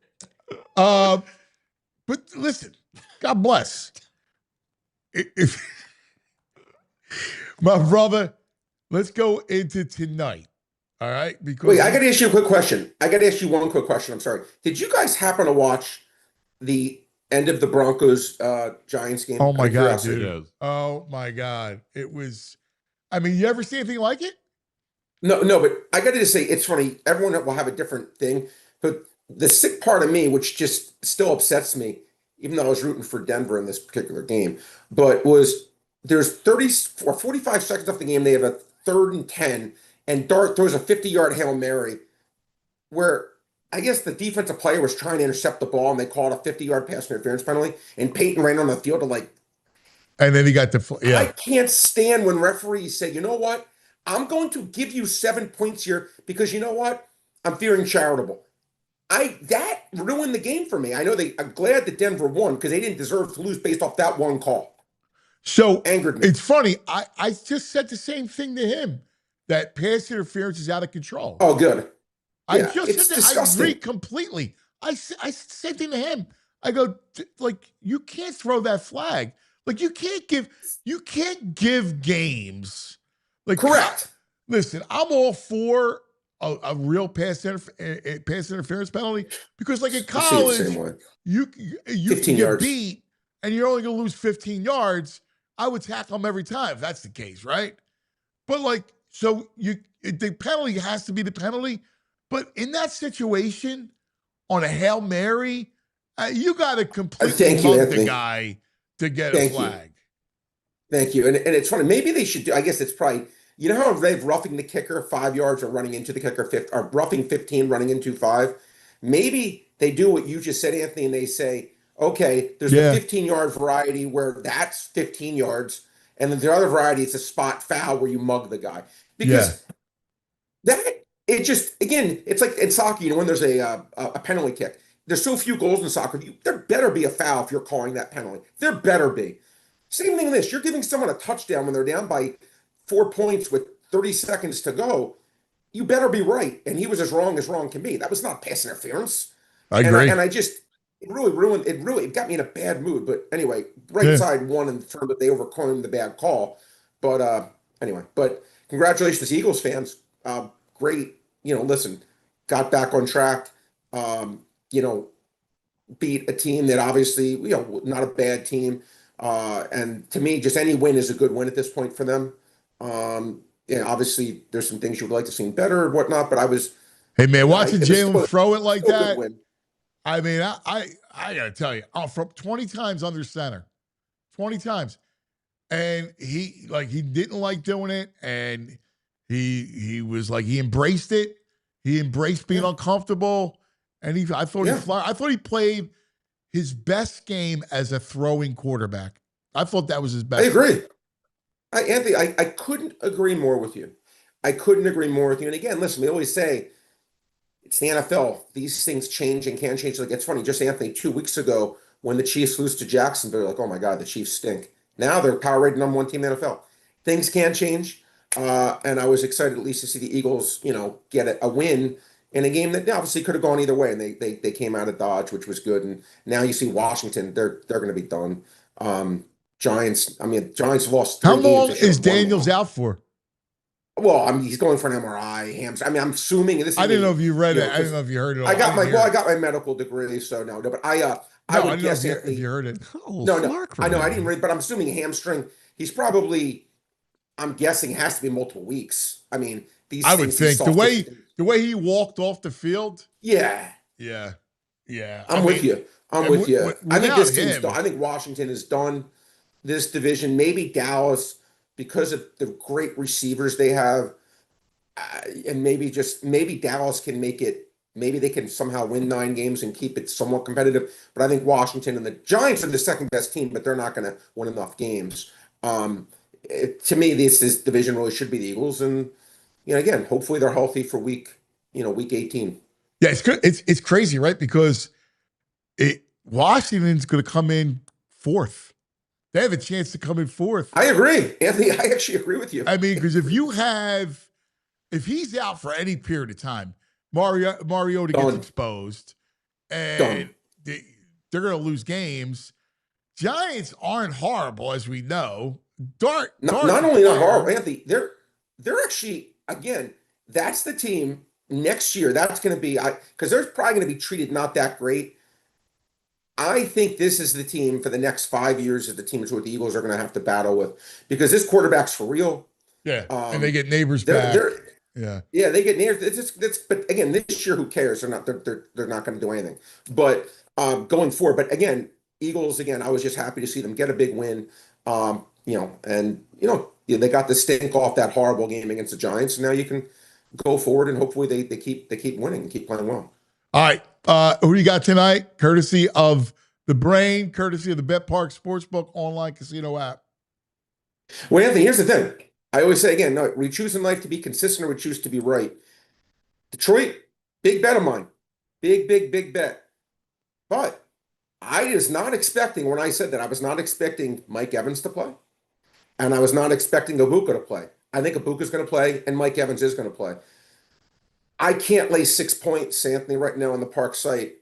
But listen, God bless. If my brother, let's go into tonight. All right. Because wait, I got to ask you a quick question. I got to ask you one quick question. I'm sorry. Did you guys happen to watch the end of the Broncos Giants game? Oh my God, dude. Oh my God. It was, I mean, you ever see anything like it? No, but I got to just say, it's funny. Everyone will have a different thing. But the sick part of me, which just still upsets me, even though I was rooting for Denver in this particular game, but was there's 30 or 45 seconds of the game. They have a 3rd and 10, and Dart throws a 50-yard Hail Mary where I guess the defensive player was trying to intercept the ball, and they called a 50-yard pass interference penalty, and Peyton ran on the field to and then he got the, I can't stand when referees say, you know what? I'm going to give you 7 points here because you know what? I'm feeling charitable. That ruined the game for me. I know I'm glad that Denver won because they didn't deserve to lose based off that one call. So angered me. It's funny. I just said the same thing to him, that pass interference is out of control. Oh, good. I Yeah, just it's said that. disgusting. I agree completely. I said thing to him. I go, like, you can't throw that flag. Like, you can't give games. Like, correct. Listen, I'm all for a real pass interference penalty because, like, in college, you 15 get yards. beat and you're only going to lose 15 yards. I would tackle them every time if that's the case, right? But, like, so the penalty has to be the penalty. But in that situation, on a Hail Mary, you got to completely mug the guy to get a flag. Thank you. And it's funny. Maybe they should do, I guess it's probably, you know how they've roughing the kicker 5 yards or running into the kicker, or roughing 15, running into 5? Maybe they do what you just said, Anthony, and they say, okay, there's the 15-yard variety where that's 15 yards, and then the other variety is a spot foul where you mug the guy. Because it just, again, it's like in soccer, you know, when there's a penalty kick, there's so few goals in soccer, there better be a foul if you're calling that penalty. There better be. Same thing in this. You're giving someone a touchdown when they're down by 4 points with 30 seconds to go. You better be right. And he was as wrong can be. That was not pass interference. I agree. And I just, it really ruined, it got me in a bad mood. But anyway, right side won in terms that they overcame the bad call. But anyway, but congratulations to Eagles fans. Great. You know, listen, got back on track. You know, beat a team that obviously, you know, not a bad team. And to me, just any win is a good win at this point for them. Yeah, obviously there's some things you would like to see better or whatnot, but I was. Hey man, watching Jalen throw it like that. I mean, I gotta tell you, from 20 times under center, 20 times, and he didn't like doing it, and he was like, he embraced it. He embraced being uncomfortable, and I thought he played his best game as a throwing quarterback. I thought that was his best. I agree. Anthony, I couldn't agree more with you. I couldn't agree more with you. And again, listen, we always say it's the NFL. These things change and can change. Like, it's funny, just Anthony, 2 weeks ago when the Chiefs lose to Jacksonville, they're like, oh my God, the Chiefs stink. Now they're power rated #1 team in the NFL. Things can change. And I was excited at least to see the Eagles, you know, get a win in a game that obviously could have gone either way. And they came out of Dodge, which was good. And now you see Washington, they're going to be done. Giants lost 3 How long games is Daniels out for? Well, I mean, he's going for an MRI. I mean, I'm assuming this. I didn't know if you read it. I didn't know if you heard it. I got my medical degree, so no. But I would guess if you heard it. No, I know I didn't read, but I'm assuming hamstring. He's probably, I'm guessing, has to be multiple weeks. I mean, I would think the way he walked off the field. Yeah. I'm with you. I think this team's done. I think Washington is done. This division, maybe Dallas, because of the great receivers they have, and maybe Dallas can make it. Maybe they can somehow win 9 games and keep it somewhat competitive. But I think Washington and the Giants are the second best team, but they're not going to win enough games. To me, this division really should be the Eagles, and again, hopefully they're healthy for week 18. Yeah, it's good. It's crazy, right? Because Washington's going to come in 4th. they have a chance to come in fourth. I agree, Anthony. I actually agree with you. I mean, because if he's out for any period of time, Mariota gets exposed, and they're going to lose games. Giants aren't horrible, as we know. Not only not horrible, Anthony. They're actually, again, that's the team next year. That's going to be, because they're probably going to be treated not that great. I think this is the team for the next 5 years of the teams what the Eagles are going to have to battle with, because this quarterback's for real. Yeah, and they get neighbors back. Yeah, they get neighbors. But again, this year, who cares? They're not going to do anything. But going forward, but again, Eagles, again, I was just happy to see them get a big win. They got the stink off that horrible game against the Giants. And now you can go forward and hopefully they keep winning and keep playing well. All right. Who do you got tonight? Courtesy of the Brain, courtesy of the Bet Park Sportsbook online casino app. Well, Anthony, here's the thing. I always say again, no, we choose in life to be consistent or we choose to be right. Detroit, big bet of mine. Big bet. But I was not expecting, when I said that, I was not expecting Mike Evans to play. And I was not expecting Ibuka to play. I think Ibuka's going to play and Mike Evans is going to play. I can't lay 6 points, Anthony, right now on the Park site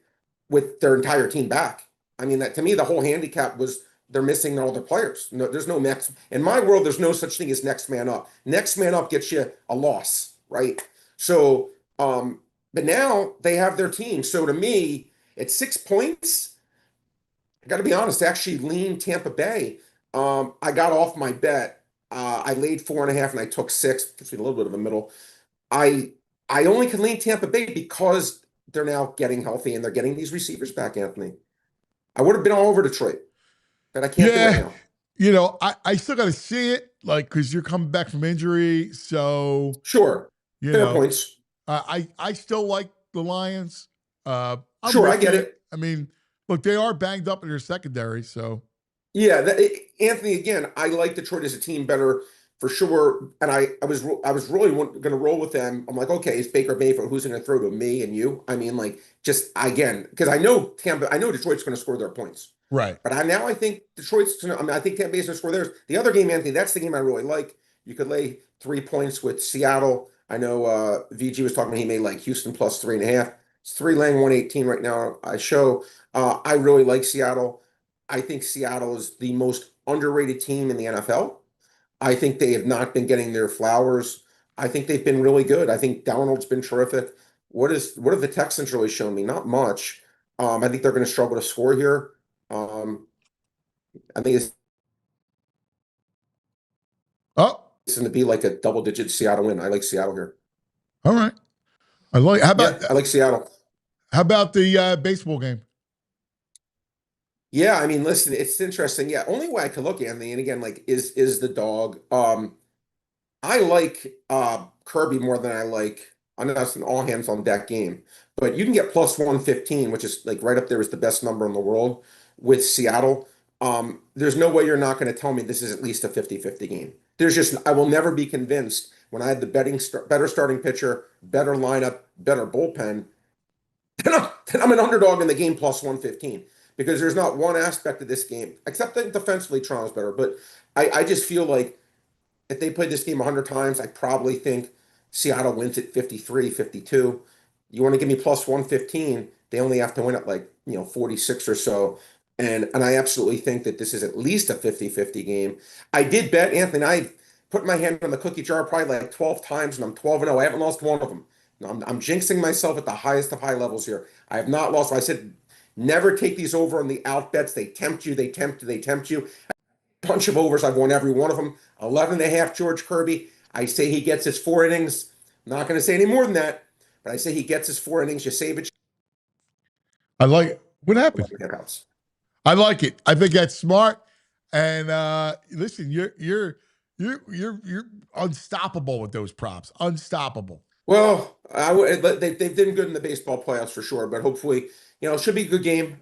with their entire team back. I mean, that to me, the whole handicap was they're missing all their players. No, there's no next. In my world, there's no such thing as next man up. Next man up gets you a loss, right? So, but now they have their team. So to me, at 6 points, I got to be honest, actually lean Tampa Bay. I got off my bet. I laid 4.5 and I took 6. Gives me a little bit of a middle. I only can lean Tampa Bay because they're now getting healthy and they're getting these receivers back, Anthony. I would have been all over Detroit, but I can't do it now. You know, I still got to see it, like, because you're coming back from injury. So sure, fair points. I still like the Lions. Sure, I get it. I mean, look, they are banged up in their secondary, so. Yeah, Anthony. Again, I like Detroit as a team better for sure, and I was really going to roll with them. I'm like, okay, it's Baker Mayfield. Who's going to throw to me and you? I mean, like, just again, because I know Detroit's going to score their points, right? But I think Detroit's going to. I mean, I think Tampa Bay's going to score theirs. The other game, Anthony, that's the game I really like. You could lay 3 points with Seattle. I know VG was talking about he made like Houston plus 3.5. It's 3 laying 118 right now. I really like Seattle. I think Seattle is the most underrated team in the NFL. I think they have not been getting their flowers. I think they've been really good. I think Donald's been terrific. What have the Texans really shown me? Not much. I think they're going to struggle to score here. I think it's going to be like a double-digit Seattle win. I like Seattle here. All right. I like Seattle. How about the baseball game? Yeah, I mean, listen, it's interesting. Yeah, only way I could look, Anthony, and again, like, is the dog. I like Kirby more than I like. I know that's an all hands on deck game, but you can get plus 115, which is like right up there as the best number in the world with Seattle. There's no way you're not going to tell me this is at least a 50-50 game. I will never be convinced when I had the better starting pitcher, better lineup, better bullpen, then I'm an underdog in the game plus 115. Because there's not one aspect of this game, except that defensively Toronto's better. But I just feel like if they played this game 100 times, I probably think Seattle wins at 53, 52. You want to give me plus 115, they only have to win at 46 or so. And I absolutely think that this is at least a 50-50 game. I did bet, Anthony, I put my hand on the cookie jar probably like 12 times, and I'm 12-0. I haven't lost one of them. I'm jinxing myself at the highest of high levels here. I have not lost. I said, never take these over on the out bets. They tempt you. A bunch of overs. I've won every one of them. 11.5 George Kirby. I say he gets his 4 innings. I'm not going to say any more than that, but I say he gets his 4 innings. You save it. I like it. What happened? I like it. I think that's smart. And listen, you're unstoppable with those props. Unstoppable. Well, they've been good in the baseball playoffs for sure, but hopefully, it should be a good game.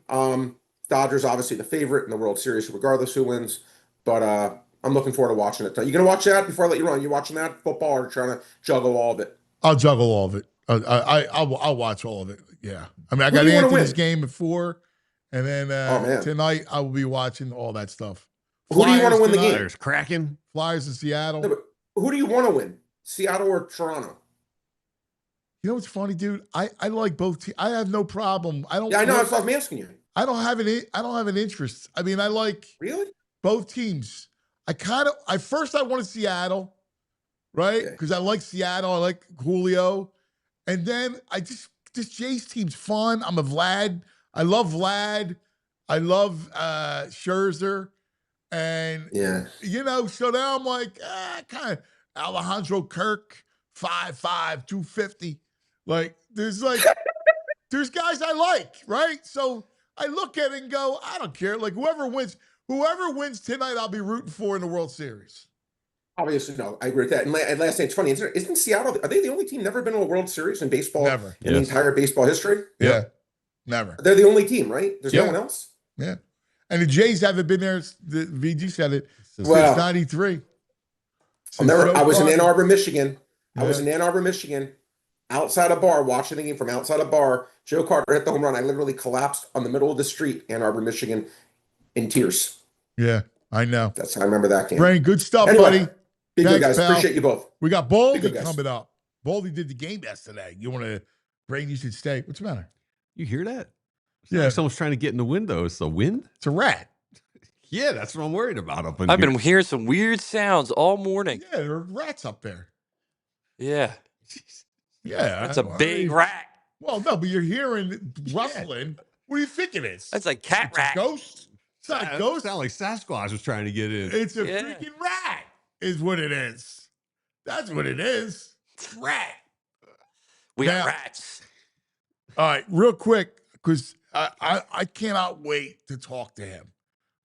Dodgers obviously the favorite in the World Series, regardless who wins. But I'm looking forward to watching it. You gonna watch that before I let you run? You watching that football or trying to juggle all of it? I'll juggle all of it. I'll watch all of it. Yeah. I mean, I got Anthony's game at 4, and then tonight I will be watching all that stuff. Who do you want to win the game? There's Kraken. Flyers in Seattle. No, but who do you want to win? Seattle or Toronto? You know what's funny, dude? I like both teams. I have no problem. I don't. Yeah, I know. That's what I'm asking you. I don't have an interest. I mean, I like Really both teams. I first I wanted Seattle, right? Because I like Seattle. I like Julio. And then this Jays team's fun. I'm a Vlad. I love Vlad. I love Scherzer. And, so now I'm like, kind of Alejandro Kirk, 5'5", 250. Like, there's guys I like, right? So I look at it and go, I don't care. Like, whoever wins tonight, I'll be rooting for in the World Series. Obviously, no. I agree with that. And last thing, it's funny. Isn't Seattle, are they the only team never been to a World Series in baseball? Never. In the entire baseball history? Yeah. Never. They're the only team, right? There's no one else? Yeah. And the Jays haven't been there, the VG said it, since 93. I was in Ann Arbor, Michigan. Outside a bar, watching the game from outside a bar. Joe Carter hit the home run. I literally collapsed on the middle of the street, Ann Arbor, Michigan, in tears. Yeah, I know. That's how I remember that game. Brain, good stuff, buddy. Be Thanks, good, guys. pal. Appreciate you both. We got Baldy coming up. Baldy did the game yesterday. You want to, Brain, you should stay. What's the matter? You hear that? Yeah. Like someone's trying to get in the window. It's the wind? It's a rat. Yeah, that's what I'm worried about up in I've here. been hearing some weird sounds all morning. Yeah, there are rats up there. Yeah. Yeah. That's a big rat. Well, no, but you're hearing rustling. What do you think it is? That's a cat rat. A ghost? It's not a ghost. Sound like Sasquatch was trying to get in. It's a freaking rat, is what it is. That's what it is. Rat. We got rats. All right, real quick, because I cannot wait to talk to him.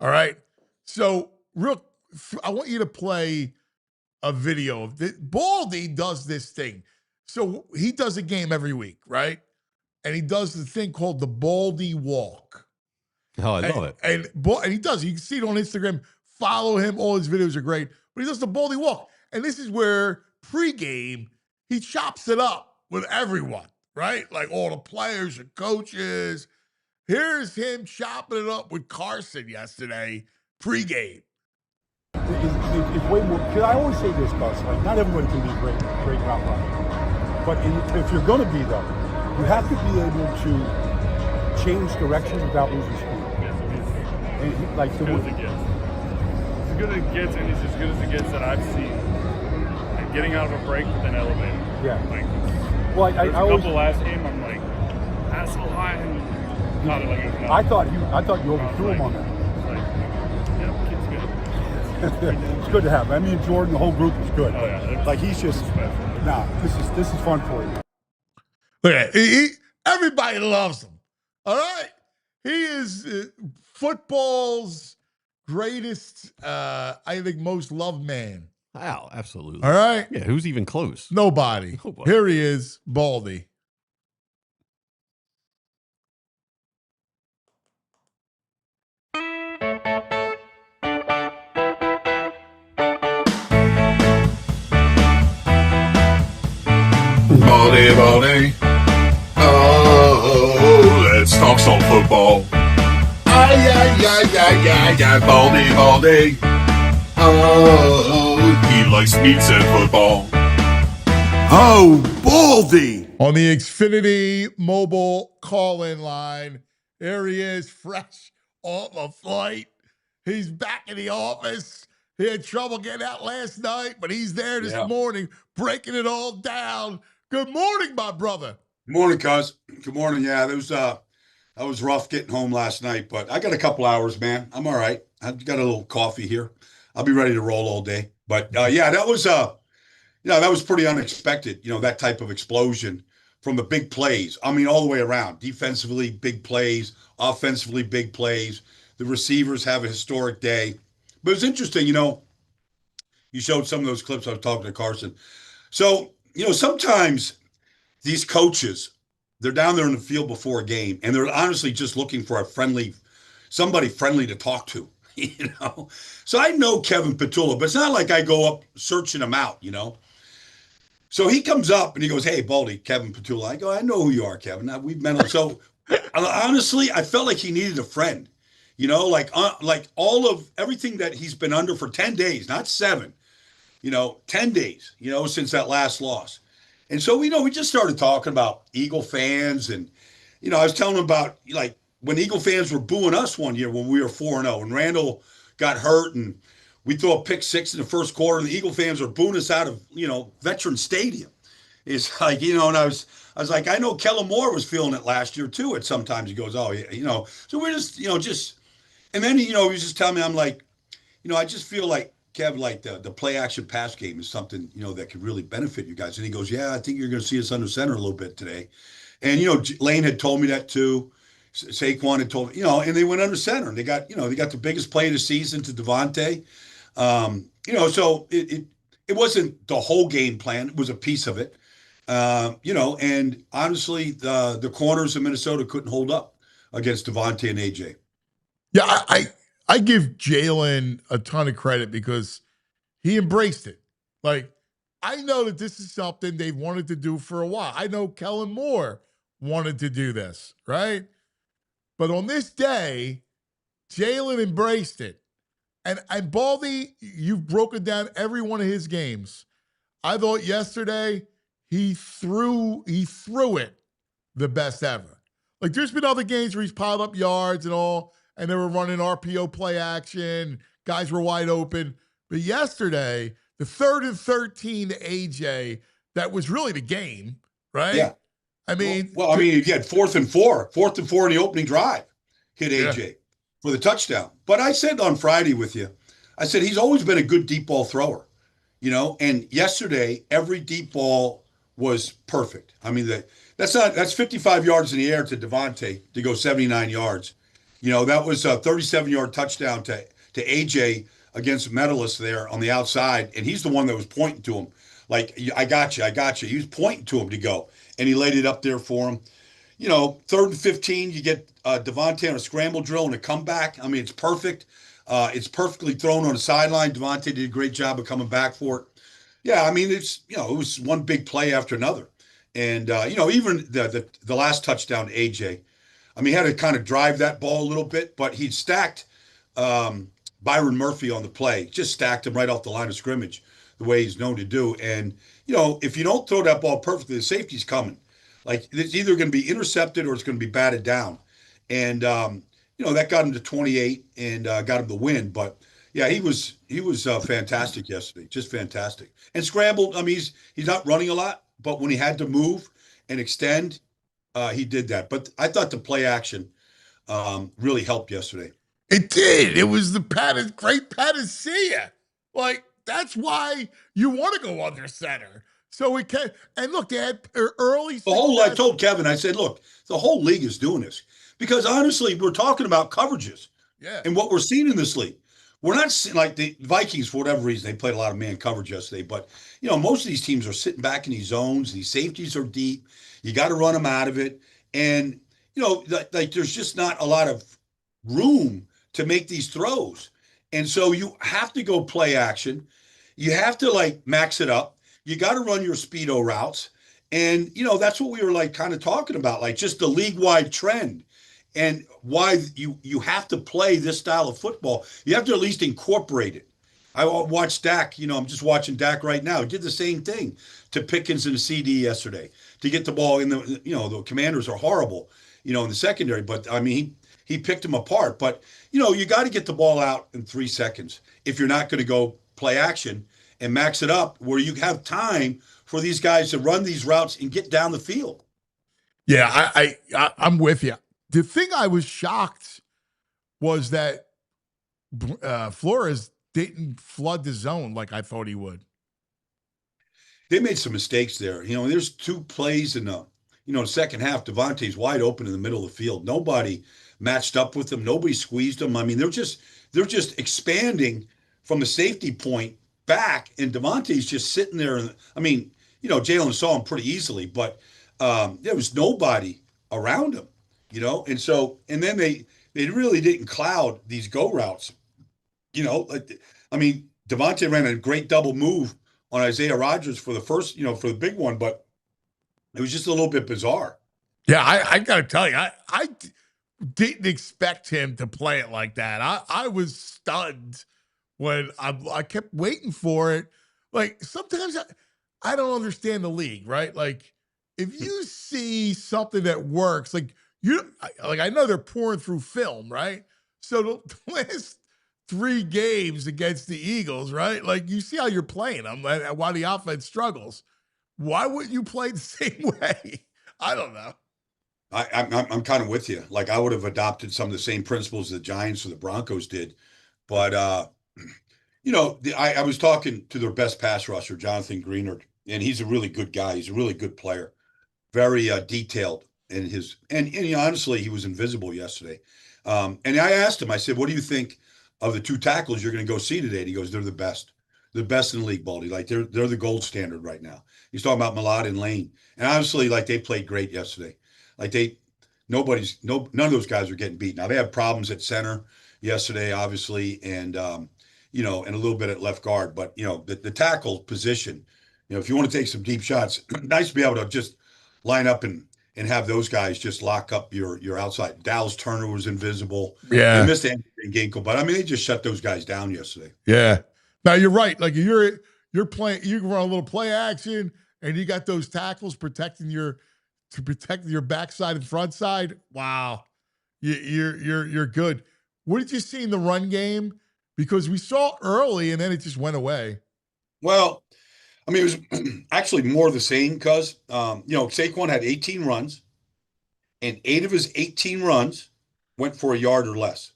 All right. So, I want you to play a video of this. Baldy does this thing. So he does a game every week, right? And he does the thing called the Baldy Walk. Oh, I love it. And he does. You can see it on Instagram. Follow him. All his videos are great. But he does the Baldy Walk. And this is where pregame, he chops it up with everyone, right? Like all the players and coaches. Here's him chopping it up with Carson yesterday, pregame. It's way more, because I always say this, Gus, like not everyone can be a great route runner. But if you're going to be, though, you have to be able to change directions without losing speed. And like, as good as it gets. As good as it gets, and he's as good as it gets that I've seen. And getting out of a break with an elevator. Yeah. Like, well, I always, couple last game, I'm like, that's so high. And not like it was not. I thought you overthrew him on that. It's good to have. I mean, Jordan, the whole group is good. Oh, yeah. Like he's just, this is fun for you. Look at it. Everybody loves him. All right. He is football's greatest, I think, most loved man. Wow, absolutely. All right. Yeah, who's even close? Nobody. Here he is, Baldy. Baldy. Oh, let's talk some football. Baldy. Oh, he likes pizza and football. Oh, Baldy. On the Xfinity mobile call-in line, here he is, fresh off a flight. He's back in the office. He had trouble getting out last night, but he's there this morning, breaking it all down. Good morning, my brother. Good morning, cuz. Good morning. Yeah, that was rough getting home last night, but I got a couple hours, man. I'm all right. I've got a little coffee here. I'll be ready to roll all day. But that was pretty unexpected. That type of explosion from the big plays. I mean, all the way around. Defensively, big plays. Offensively, big plays. The receivers have a historic day. But it's interesting, you showed some of those clips. I was talking to Carson. So, sometimes these coaches, they're down there in the field before a game, and they're honestly just looking for somebody friendly to talk to, So I know Kevin Petula, but it's not like I go up searching him out, So he comes up and he goes, "Hey, Baldy, Kevin Petula." I go, "I know who you are, Kevin. We've met him." So honestly, I felt like he needed a friend. like all of everything that he's been under for 10 days, not 7, 10 days, since that last loss. And so, we just started talking about Eagle fans. And, I was telling him about like when Eagle fans were booing us one year when we were 4-0 and Randall got hurt and we throw a pick 6 in the first quarter and the Eagle fans are booing us out of, Veterans Stadium. It's like, and I was like, I know Kellen Moore was feeling it last year too. At sometimes he goes, oh, yeah, so we're just, and then, he was just telling me, I'm like, I just feel like, Kev, like the play action pass game is something, that could really benefit you guys. And he goes, yeah, I think you're going to see us under center a little bit today. And, Lane had told me that too. Saquon had told me, and they went under center and they got the biggest play of the season to Devontae. So it wasn't the whole game plan. It was a piece of it. And honestly, the corners of Minnesota couldn't hold up against Devontae and AJ. Yeah, I give Jalen a ton of credit because he embraced it. Like, I know that this is something they've wanted to do for a while. I know Kellen Moore wanted to do this, right? But on this day, Jalen embraced it. And Baldy, you've broken down every one of his games. I thought yesterday he threw it the best ever. Like, there's been other games where he's piled up yards and all, and they were running RPO play action. Guys were wide open. But yesterday, the 3rd and 13 to AJ, that was really the game, right? Yeah. I mean, you had 4th and 4 in the opening drive, hit AJ for the touchdown. But I said on Friday with you, I said he's always been a good deep ball thrower, and yesterday every deep ball was perfect. I mean, that's 55 yards in the air to Devontae to go 79 yards. That was a 37-yard touchdown to AJ against Medalist there on the outside, and he's the one that was pointing to him. Like, I got you. He was pointing to him to go, and he laid it up there for him. 3rd and 15, you get Devontae on a scramble drill and a comeback. I mean, it's perfect. It's perfectly thrown on the sideline. Devontae did a great job of coming back for it. Yeah, I mean, it's, it was one big play after another. And, even the last touchdown to AJ, I mean, he had to kind of drive that ball a little bit, but he'd stacked Byron Murphy on the play, just stacked him right off the line of scrimmage the way he's known to do. And, if you don't throw that ball perfectly, the safety's coming. Like, it's either going to be intercepted or it's going to be batted down. And, that got him to 28 and got him the win. But, yeah, he was fantastic yesterday, just fantastic. And scrambled, I mean, he's not running a lot, but when he had to move and extend, he did that. But I thought the play action really helped yesterday. It did. It was the great panacea. Like, that's why you want to go under center. So we can, and look, they had early. I told Kevin, I said, look, the whole league is doing this because honestly, we're talking about coverages. Yeah. And what we're seeing in this league. We're not seeing, like the Vikings, for whatever reason, they played a lot of man coverage yesterday. But, most of these teams are sitting back in these zones. These safeties are deep. You got to run them out of it. And, like there's just not a lot of room to make these throws. And so you have to go play action. You have to, like, max it up. You got to run your speedo routes. And, that's what we were, like, kind of talking about, like just the league-wide trend. And why you have to play this style of football. You have to at least incorporate it. I watched Dak, I'm just watching Dak right now. He did the same thing to Pickens and the CD yesterday to get the ball in the Commanders are horrible, in the secondary. But, I mean, he picked them apart. But, you got to get the ball out in 3 seconds if you're not going to go play action and max it up where you have time for these guys to run these routes and get down the field. Yeah, I'm with you. The thing I was shocked was that Flores didn't flood the zone like I thought he would. They made some mistakes there. There's 2 plays in the second half. Devontae's wide open in the middle of the field. Nobody matched up with him. Nobody squeezed him. I mean, they're just expanding from the safety point back, and Devontae's just sitting there. I mean, Jalen saw him pretty easily, but there was nobody around him. And then they really didn't cloud these go routes. I mean, Devontae ran a great double move on Isaiah Rodgers for the first, for the big one, but it was just a little bit bizarre. Yeah, I got to tell you, didn't expect him to play it like that. I was stunned when I kept waiting for it. Like sometimes I don't understand the league, right? Like if you see something that works, like I know they're pouring through film, right? So the last 3 games against the Eagles, right? Like you see how you're playing them, and why the offense struggles. Why wouldn't you play the same way? I don't know. I'm kind of with you. Like I would have adopted some of the same principles the Giants or the Broncos did, but I was talking to their best pass rusher, Jonathan Greenard, and he's a really good guy. He's a really good player, very detailed in his and honestly, he was invisible yesterday. And I asked him, I said, "What do you think of the 2 tackles you're going to go see today?" And he goes, "They're the best. They're the best in the league, Baldy. Like they're the gold standard right now." He's talking about Millard and Lane, and honestly, like they played great yesterday. Like none of those guys are getting beat. Now they have problems at center yesterday, obviously, and and a little bit at left guard. But the tackle position, if you want to take some deep shots, nice to be able to just line up and have those guys just lock up your outside. Dallas Turner was invisible. Yeah. They missed Anthony Ginkle, but I mean they just shut those guys down yesterday. Yeah. Now you're right. Like you're playing, you can run a little play action, and you got those tackles protecting your backside and front side. Wow, you're good. What did you see in the run game? Because we saw early, and then it just went away. Well, I mean, it was actually more of the same because Saquon had 18 runs, and 8 of his 18 runs went for a yard or less.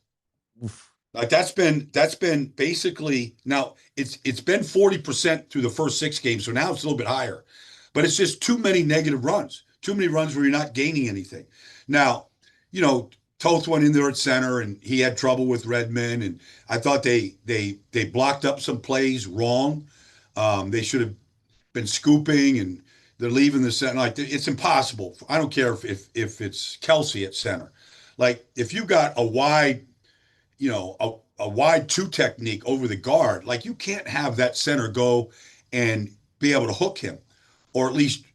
Oof. Like that's been basically now it's been 40% through the first 6 games, so now it's a little bit higher, but it's just too many negative runs. Too many runs where you're not gaining anything. Now, Toth went in there at center and he had trouble with Redmond, and I thought they blocked up some plays wrong. They should have been scooping, and they're leaving the center. Like it's impossible. I don't care if it's Kelsey at center. Like if you got a wide, a wide 2 technique over the guard, like you can't have that center go and be able to hook him, or at least.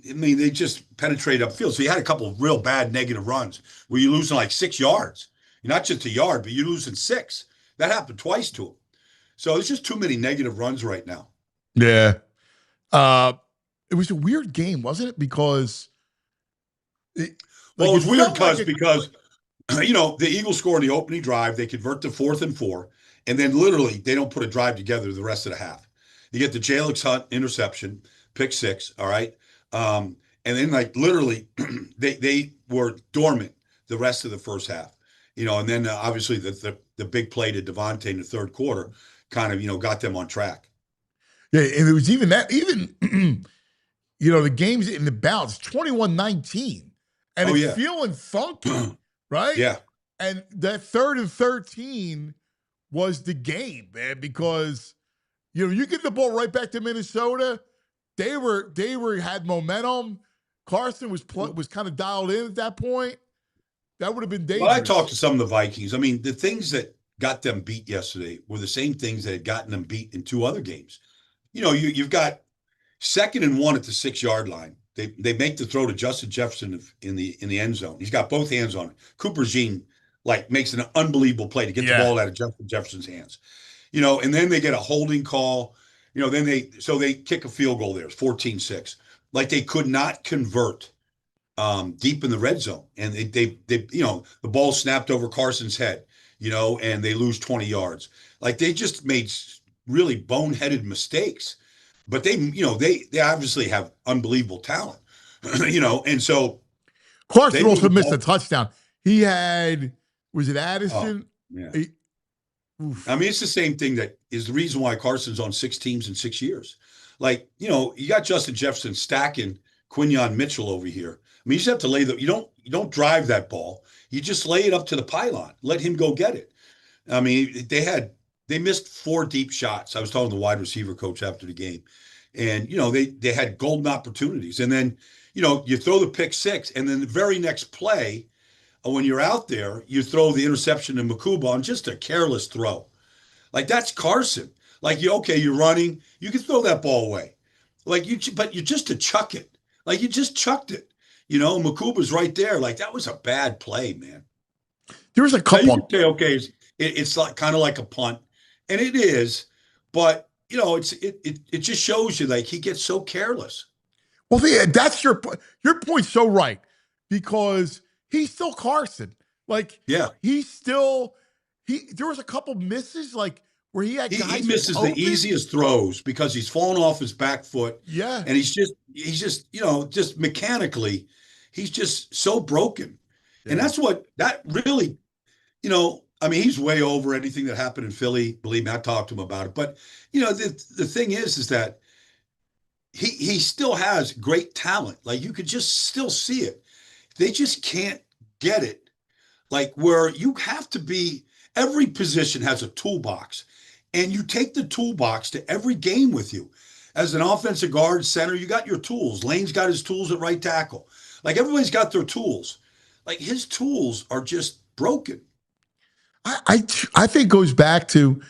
They just penetrate upfield. So you had a couple of real bad negative runs where you're losing like 6 yards. You're not just a yard, but you're losing 6. That happened twice to him. So it's just too many negative runs right now. Yeah. It was a weird game, wasn't it? Because it was weird because the Eagles score in the opening drive, they convert to 4th and 4, and then literally they don't put a drive together the rest of the half. You get the Jalen Hurts interception, pick 6, all right? And then like literally they were dormant the rest of the first half, and then obviously the big play to Devontae in the 3rd quarter kind of, got them on track. Yeah. And it was even the games in the bounce 21-19 and it's feeling funky, right? Yeah. And that 3rd and 13 was the game, man, because, you get the ball right back to Minnesota. They had momentum. Carson was kind of dialed in at that point. That would have been dangerous. Well, I talked to some of the Vikings. I mean, the things that got them beat yesterday were the same things that had gotten them beat in 2 other games. You've got 2nd and 1 at the 6-yard line. They make the throw to Justin Jefferson in the end zone. He's got both hands on it. Cooper Jean makes an unbelievable play to get the ball out of Justin Jefferson's hands. And then they get a holding call. Then they kick a field goal there. It's 14-6. Like they could not convert deep in the red zone. And they the ball snapped over Carson's head, and they lose 20 yards. Like they just made really boneheaded mistakes. But they obviously have unbelievable talent, and so Carson also missed a touchdown. He had, was it Addison? Yeah. I mean, it's the same thing that is the reason why Carson's on 6 teams in 6 years. Like, you got Justin Jefferson stacking Quinyon Mitchell over here. I mean, you just have to lay you don't drive that ball. You just lay it up to the pylon. Let him go get it. I mean, they missed 4 deep shots. I was talking to the wide receiver coach after the game. And, they had golden opportunities. And then, you throw the pick 6, and then the very next play, when you're out there, you throw the interception to Mukuba on just a careless throw. Like that's Carson. Like you're running, you can throw that ball away. But you just to chuck it. Like you just chucked it. Mukuba's right there. Like that was a bad play, man. There's a Now couple. you could say, okay, it's like kind of like a punt, and it is, but it just shows you like he gets so careless. Well, that's your point. Your point's so right because he's still Carson. Like, Yeah, there was a couple misses like where he had guys he misses the open. easiest throws because he's fallen off his back foot. Yeah, and he's just just mechanically, he's just so broken, and that really, I mean, he's way over anything that happened in Philly. Believe me, I talked to him about it. But the thing is that he still has great talent. Like you could just still see it. They just can't get it. Like where you have to be. Every position has a toolbox, and you take the toolbox to every game with you. As an offensive guard, center, you got your tools. Lane's got his tools at right tackle. Like everybody's got their tools. Like his tools are just broken. I think it goes back to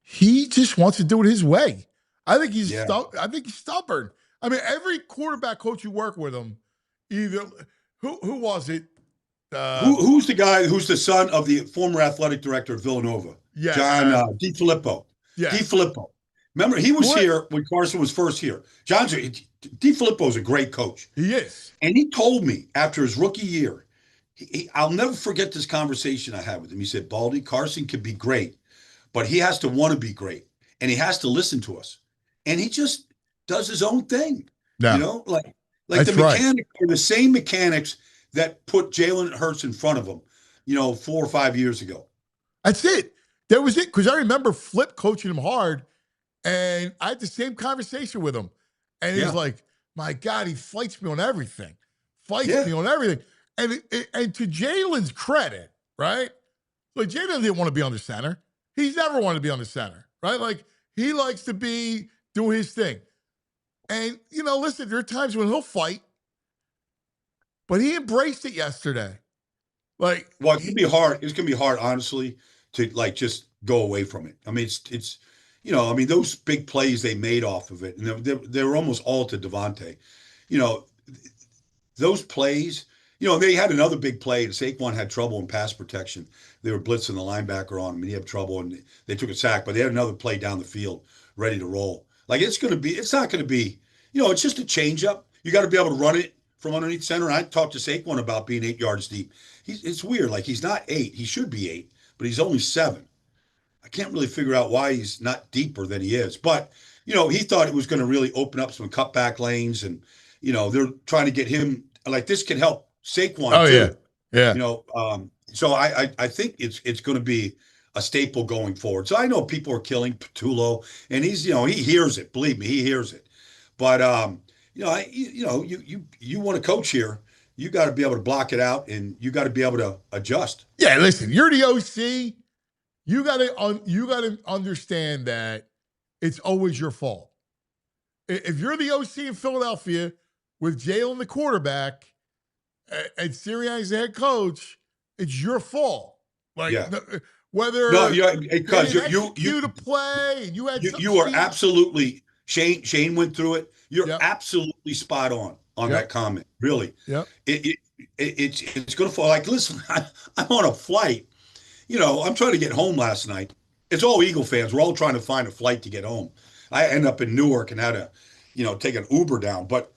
he just wants to do it his way. I think he's stubborn. I mean, every quarterback coach you work with him, either who was it? Who's the guy who's the son of the former athletic director of Villanova? Yeah, John DiFilippo. Yeah, DiFilippo. Remember, he was here when Carson was first here. DiFilippo is a great coach. He is, and he told me after his rookie year, I'll never forget this conversation I had with him. He said, "Baldy, Carson can be great, but he has to want to be great, and he has to listen to us, and he just does his own thing." Yeah. Like That's the mechanics are the same mechanics that put Jalen Hurts in front of him, 4 or 5 years ago. That's it. That was it. Because I remember Flip coaching him hard, and I had the same conversation with him. And he's like, my God, he fights me on everything. And to Jalen's credit, right? Like, Jalen didn't want to be on the center. He's never wanted to be on the center, right? Like, he likes to be doing his thing. And, listen, there are times when he'll fight, but he embraced it yesterday. Like, well, it's gonna be hard, honestly, to like just go away from it. I mean, it's those big plays they made off of it, and they were almost all to Devontae. Those plays. They had another big play, and Saquon had trouble in pass protection. They were blitzing the linebacker on him, and he had trouble, and they took a sack. But they had another play down the field, ready to roll. Like it's not going to be, it's just a changeup. You got to be able to run it from underneath center. And I talked to Saquon about being 8 yards deep. It's weird. Like he's not 8. He should be 8, but he's only 7. I can't really figure out why he's not deeper than he is. But, he thought it was going to really open up some cutback lanes, and, they're trying to get him like this can help Saquon too. Yeah. So I think it's going to be a staple going forward. So I know people are killing Petulo, and he's he hears it. Believe me, he hears it. But you want to coach here, you got to be able to block it out, and you got to be able to adjust. Yeah, listen, you're the OC. You got to understand that it's always your fault. If you're the OC in Philadelphia with Jalen the quarterback and Sirianni's the head coach, it's your fault. Like whether because you to play and you are absolutely Shane went through it. You're absolutely spot on that comment. Really. Yep. It's going to fall. Like, listen, I'm on a flight. I'm trying to get home last night. It's all Eagle fans. We're all trying to find a flight to get home. I end up in Newark and had to, take an Uber down. But,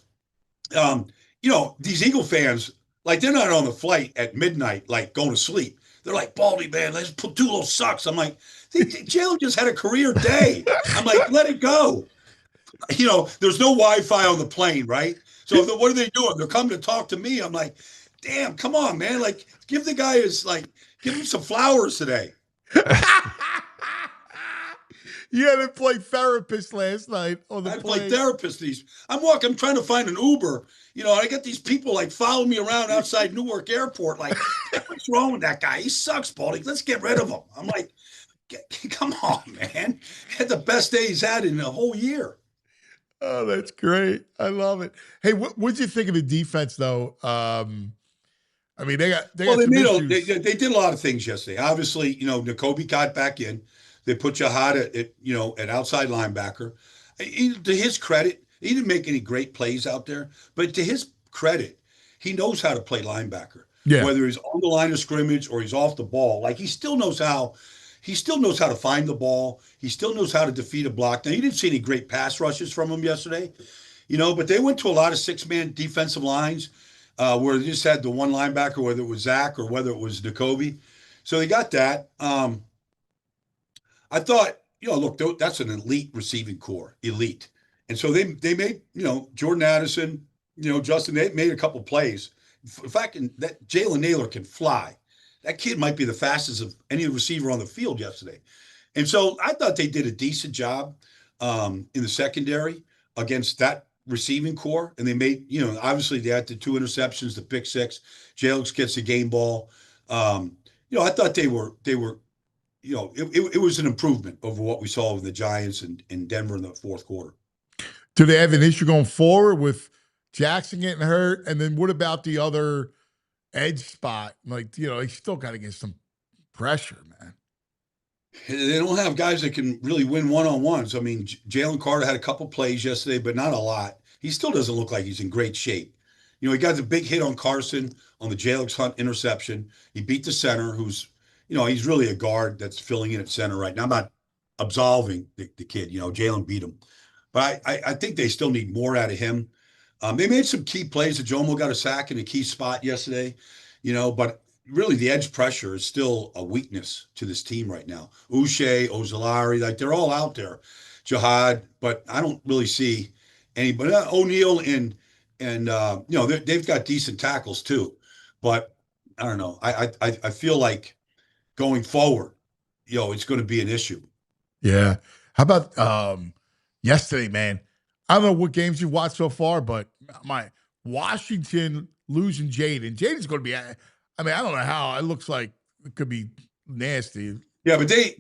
these Eagle fans, like, they're not on the flight at midnight, like going to sleep. They're like, Baldy, man, let's put Petulo sucks. I'm like, Jalen just had a career day. I'm like, let it go. There's no Wi-Fi on the plane, right? So what are they doing? They're coming to talk to me. I'm like, damn, come on, man. Like, give him some flowers today. You had to play therapist last night on the plane. I play therapist. I'm trying to find an Uber. I get these people like following me around outside Newark Airport. Like, what's wrong with that guy? He sucks, Baldy. Let's get rid of him. I'm like, come on, man. He had the best day he's had in a whole year. Oh, that's great. I love it. Hey, what'd you think of the defense, though? I mean, they did a lot of things yesterday. Obviously, Nakobe got back in. They put Jihad at outside linebacker. To his credit, he didn't make any great plays out there, but to his credit, he knows how to play linebacker. Yeah. whether he's on the line of scrimmage or he's off the ball. Like he still knows how to find the ball. He still knows how to defeat a block. Now, you didn't see any great pass rushes from him yesterday, but they went to a lot of six-man defensive lines where they just had the one linebacker, whether it was Zach or whether it was Jacoby. So they got that. I thought, look, that's an elite receiving core, elite. And so they made, Jordan Addison, Justin, they made a couple plays. In fact, that Jalen Naylor can fly. That kid might be the fastest of any receiver on the field yesterday. And so I thought they did a decent job in the secondary against that receiving core. And they made, obviously they had the 2 interceptions, the pick 6. Jalen gets the game ball. I thought they were it was an improvement over what we saw with the Giants and Denver in the fourth quarter. Do they have an issue going forward with Jackson getting hurt? And then what about the other edge spot? Like, they still got to get some pressure, man. They don't have guys that can really win one-on-ones. I mean, Jalen Carter had a couple plays yesterday, but not a lot. He still doesn't look like he's in great shape. He got the big hit on Carson on the Jalen Hunt interception. He beat the center, who's he's really a guard that's filling in at center right now. I'm not absolving the kid. Jalen beat him. But I think they still need more out of him. They made some key plays. Jomo got a sack in a key spot yesterday, but really the edge pressure is still a weakness to this team right now. Uche, Ozolari, like they're all out there. Jihad, but I don't really see anybody. O'Neal and they've got decent tackles too. But I don't know. I feel like going forward, it's going to be an issue. Yeah. How about yesterday, man? I don't know what games you've watched so far, but my Washington losing Jaden. Jaden's going to be, I don't know how. It looks like it could be nasty. Yeah, but they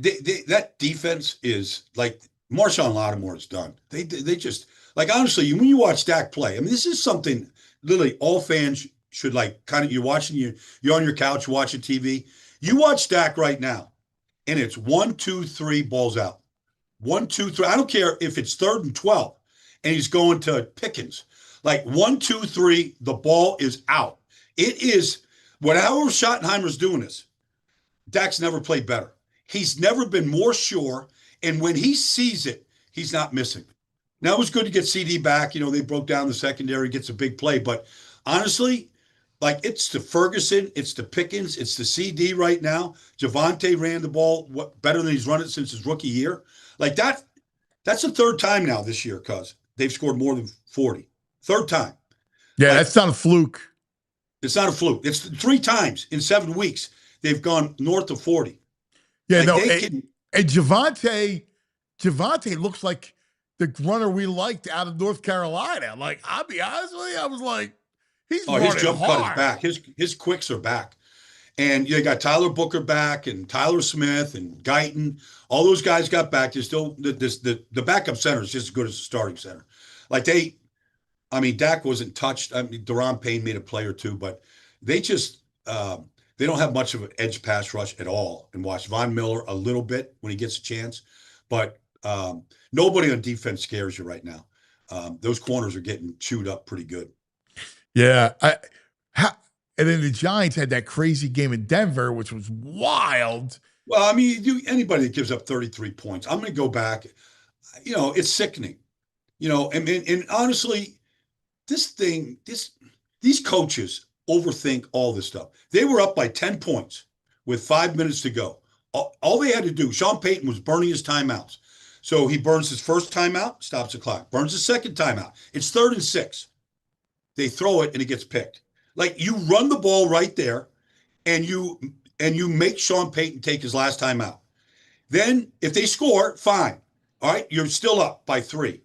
that defense is like Marshawn Lattimore is done. They just, like, honestly, when you watch Dak play, this is something literally all fans should like kind of, you're on your couch watching TV. You watch Dak right now, and it's 1, 2, 3 balls out. 1, 2, 3. I don't care if it's 3rd and 12, and he's going to Pickens. Like 1, 2, 3, the ball is out. It is, however Schottenheimer's doing this, Dak's never played better. He's never been more sure, and when he sees it, he's not missing. Now, it was good to get CD back. They broke down the secondary, gets a big play, but honestly, like, it's to Ferguson, it's to Pickens, it's to CD right now. Javonte ran the ball better than he's run it since his rookie year. Like that's the 3rd time now this year, cuz they've scored more than 40. 3rd time. Yeah, that's not a fluke. It's not a fluke. It's 3 times in 7 weeks they've gone north of 40. Yeah, and Javonte looks like the runner we liked out of North Carolina. Like, I'll be honest with you, I was like, he's running his jump hard. cut is back. His quicks are back. And you got Tyler Booker back and Tyler Smith and Guyton. All those guys got back. There's still the backup center is just as good as the starting center. Like Dak wasn't touched. Deron Payne made a play or two, but they just they don't have much of an edge pass rush at all. And watch Von Miller a little bit when he gets a chance, but nobody on defense scares you right now. Those corners are getting chewed up pretty good. Yeah. And then the Giants had that crazy game in Denver, which was wild. Well, anybody that gives up 33 points, I'm going to go back. It's sickening. And honestly, these coaches overthink all this stuff. They were up by 10 points with 5 minutes to go. All they had to do, Sean Payton was burning his timeouts. So he burns his first timeout, stops the clock. Burns his second timeout. It's 3rd and 6. They throw it and it gets picked. Like, you run the ball right there, and you make Sean Payton take his last time out. Then, if they score, fine. All right, you're still up by 3.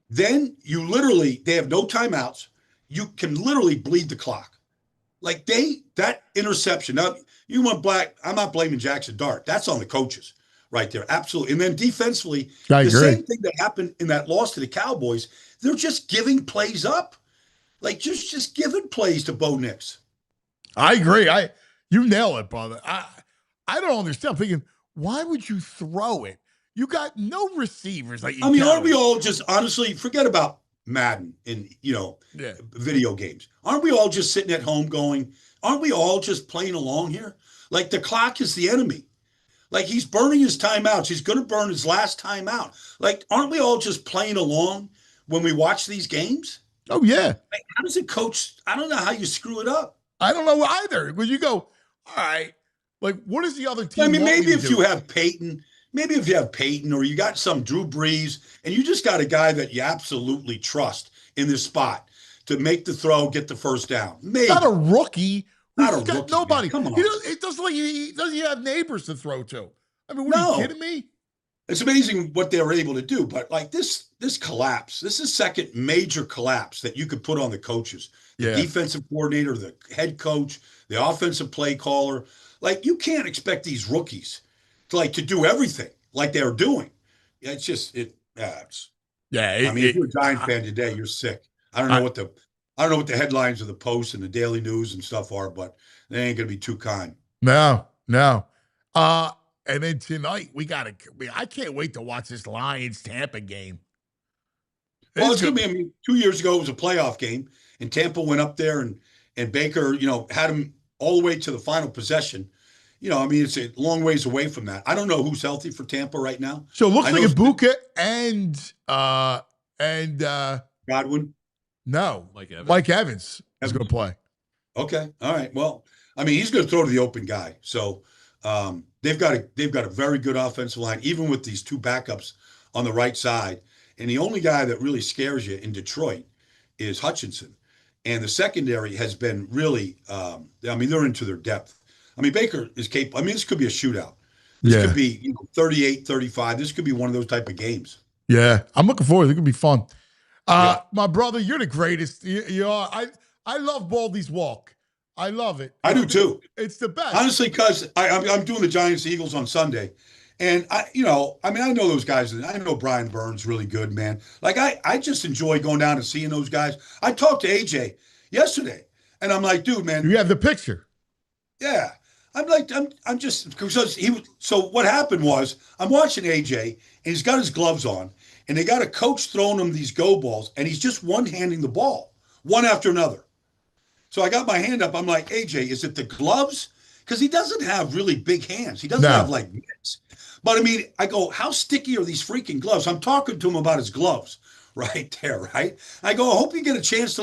Then they have no timeouts. You can literally bleed the clock. Like that interception. Now, you want black. I'm not blaming Jackson Dart. That's on the coaches right there. Absolutely. And then defensively, the same thing that happened in that loss to the Cowboys, they're just giving plays up. Like, just giving plays to Bo Nix. I agree. You nail it, brother. I don't understand. I'm thinking, why would you throw it? You got no receivers. Like, aren't we all just, honestly, forget about Madden and, video games. Aren't we all just sitting at home going, aren't we all just playing along here? Like the clock is the enemy. Like he's burning his timeouts. He's going to burn his last timeout. Like, aren't we all just playing along when we watch these games? Oh, yeah. Like, how does a coach, I don't know how you screw it up. I don't know either. When you go, all right, like, what does the other team I mean, want maybe me to if do? you have Peyton or you got some Drew Brees and you just got a guy that you absolutely trust in this spot to make the throw, get the first down. Maybe. Not a rookie. Not He's a got rookie, nobody. man. Come on. It doesn't like he doesn't have neighbors to throw to. I mean, what are No. you kidding me? It's amazing what they were able to do, but like this collapse, this is second major collapse that you could put on the coaches, the defensive coordinator, the head coach, the offensive play caller. Like you can't expect these rookies to do everything like they're doing. It's just I mean, if you're a Giant fan today, you're sick. I don't know what the headlines of the Post and the Daily News and stuff are, but they ain't gonna be too kind. No. And then tonight I can't wait to watch this Lions Tampa game. Well, it's gonna be. I mean, 2 years ago it was a playoff game, and Tampa went up there and Baker, had him all the way to the final possession. I mean, it's a long ways away from that. I don't know who's healthy for Tampa right now. So it looks like Ibuka and Godwin. No, Mike Evans is going to play. Okay, all right. Well, I mean, he's going to throw to the open guy. So they've got a very good offensive line, even with these two backups on the right side. And the only guy that really scares you in Detroit is Hutchinson. And the secondary has been really, I mean, they're into their depth. I mean, Baker is capable. I mean, this could be a shootout. This could be 38-35. This could be one of those type of games. Yeah, I'm looking forward. It could be fun. My brother, you're the greatest. You are. I love Baldy's walk. I love it. I do too. It's the best. Honestly, because I'm doing the Giants Eagles on Sunday. And I know those guys. I know Brian Burns really good, man. Like I just enjoy going down and seeing those guys. I talked to AJ yesterday, and I'm like, dude, man. You have the picture. Yeah. I'm just because so what happened was I'm watching AJ and he's got his gloves on and they got a coach throwing him these go balls and he's just one-handing the ball one after another. So I got my hand up. I'm like, AJ, is it the gloves? Because he doesn't have really big hands. He doesn't have like mitts. But I mean, I go, how sticky are these freaking gloves? I'm talking to him about his gloves right there, right? I go, I hope you get a chance to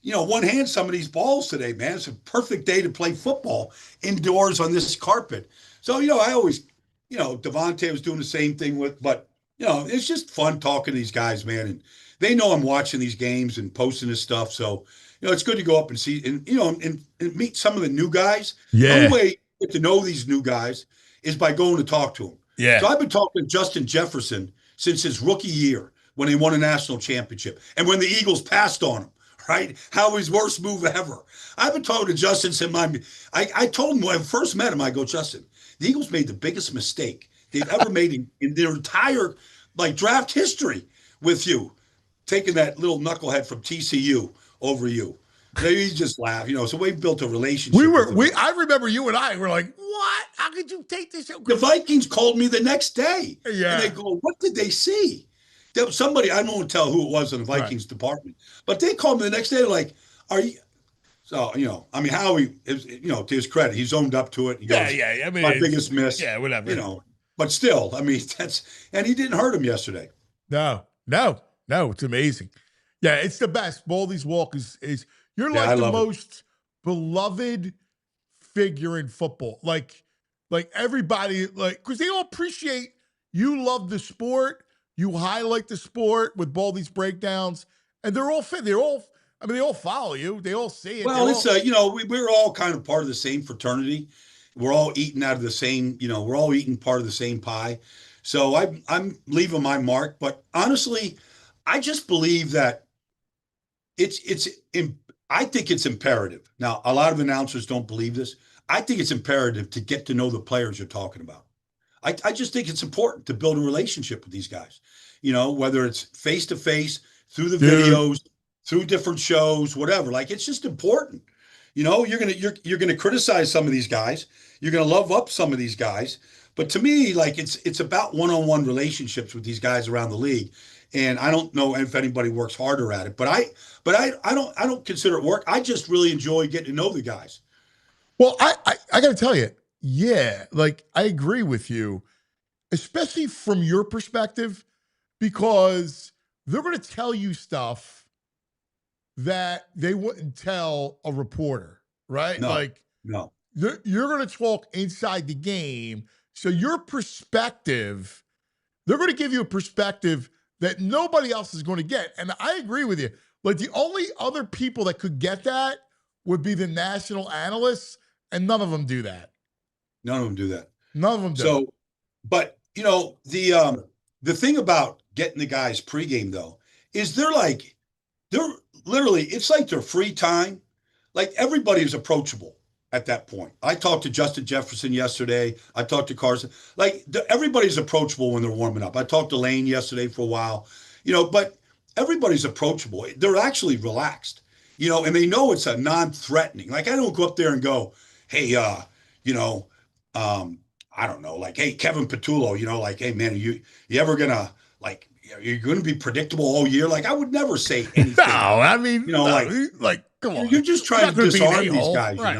one hand some of these balls today, man. It's a perfect day to play football indoors on this carpet. So, I always, Devontae was doing the same thing but it's just fun talking to these guys, man. And they know I'm watching these games and posting this stuff. So, it's good to go up and see and meet some of the new guys. Yeah. The only way you get to know these new guys is by going to talk to them. Yeah. So I've been talking to Justin Jefferson since his rookie year when he won a national championship and when the Eagles passed on him. Right? How his worst move ever. I've been talking to Justin since I told him when I first met him, I go, Justin, the Eagles made the biggest mistake they've ever made in their entire draft history with you, taking that little knucklehead from TCU over you. He just laughed, so we built a relationship. I remember you and I were like, what? How could you take this? The Vikings called me the next day. Yeah. And they go, what did they see? There was somebody, I won't tell who it was in the Vikings department, but they called me the next day like, are you? So, I mean, Howie, to his credit, he's owned up to it. He goes, I mean, my biggest miss. Yeah, whatever. But still, I mean, and he didn't hurt him yesterday. No, it's amazing. Yeah, it's the best. Baldy's walk is you're like the most beloved figure in football. Like everybody, because they all appreciate you love the sport. You highlight the sport with Baldy's breakdowns, and they're all fit. They all follow you. They all see it. Well, it's we're all kind of part of the same fraternity. We're all eating out of the same, we're all eating part of the same pie. So I'm leaving my mark. But honestly, I just believe that I think it's imperative. Now, a lot of announcers don't believe this. I think it's imperative to get to know the players you're talking about. I just think it's important to build a relationship with these guys, whether it's face to face, through the videos, through different shows, whatever. It's just important. You're gonna criticize some of these guys. You're gonna love up some of these guys. But to me, it's about one-on-one relationships with these guys around the league. And I don't know if anybody works harder at it. But I don't consider it work. I just really enjoy getting to know the guys. Well, I got to tell you, yeah, like I agree with you, especially from your perspective, because they're going to tell you stuff that they wouldn't tell a reporter, right? No, Like no. you're going to talk inside the game. So your perspective, they're going to give you a perspective that nobody else is going to get. And I agree with you. Like the only other people that could get that would be the national analysts, and none of them do that. None of them do that. None of them do. So, but you know, the thing about getting the guys pregame though is they're literally, it's like their free time. Like everybody is approachable at that point. I talked to Justin Jefferson yesterday. I talked to Carson. Like everybody's approachable when they're warming up. I talked to Lane yesterday for a while, but everybody's approachable. They're actually relaxed, and they know it's a non-threatening. Like I don't go up there and go, hey, I don't know, like, hey, Kevin Patullo, like, hey, man, you ever gonna like, you're going to be predictable all year? Like, I would never say anything. No, I mean, like, come on. You're just trying to disarm these guys, right.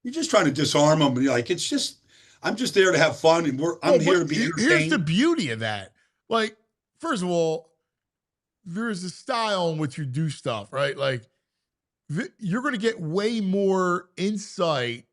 You're just trying to disarm them. And like, it's just, I'm just there to have fun, and I'm here to be entertained. Here's the beauty of that. Like, first of all, there's a style in which you do stuff, right? Like, you're going to get way more insight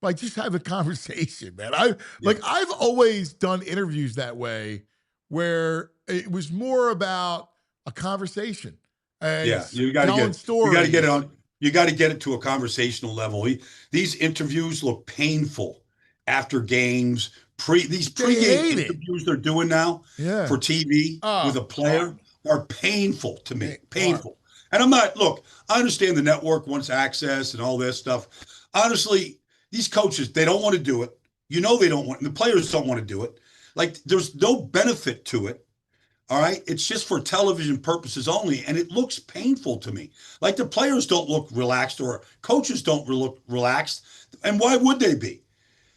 by just having a conversation, man. I've always done interviews that way, where it was more about a conversation. And you got to get it on. You got to get it to a conversational level. These interviews look painful after games. These pregame interviews they're doing now for TV with a player are painful to me. Painful. And I'm not. Look, I understand the network wants access and all this stuff. Honestly, these coaches, they don't want to do it. They don't want. And the players don't want to do it. Like, there's no benefit to it. All right. It's just for television purposes only. And it looks painful to me. Like, the players don't look relaxed, or coaches don't look relaxed. And why would they be?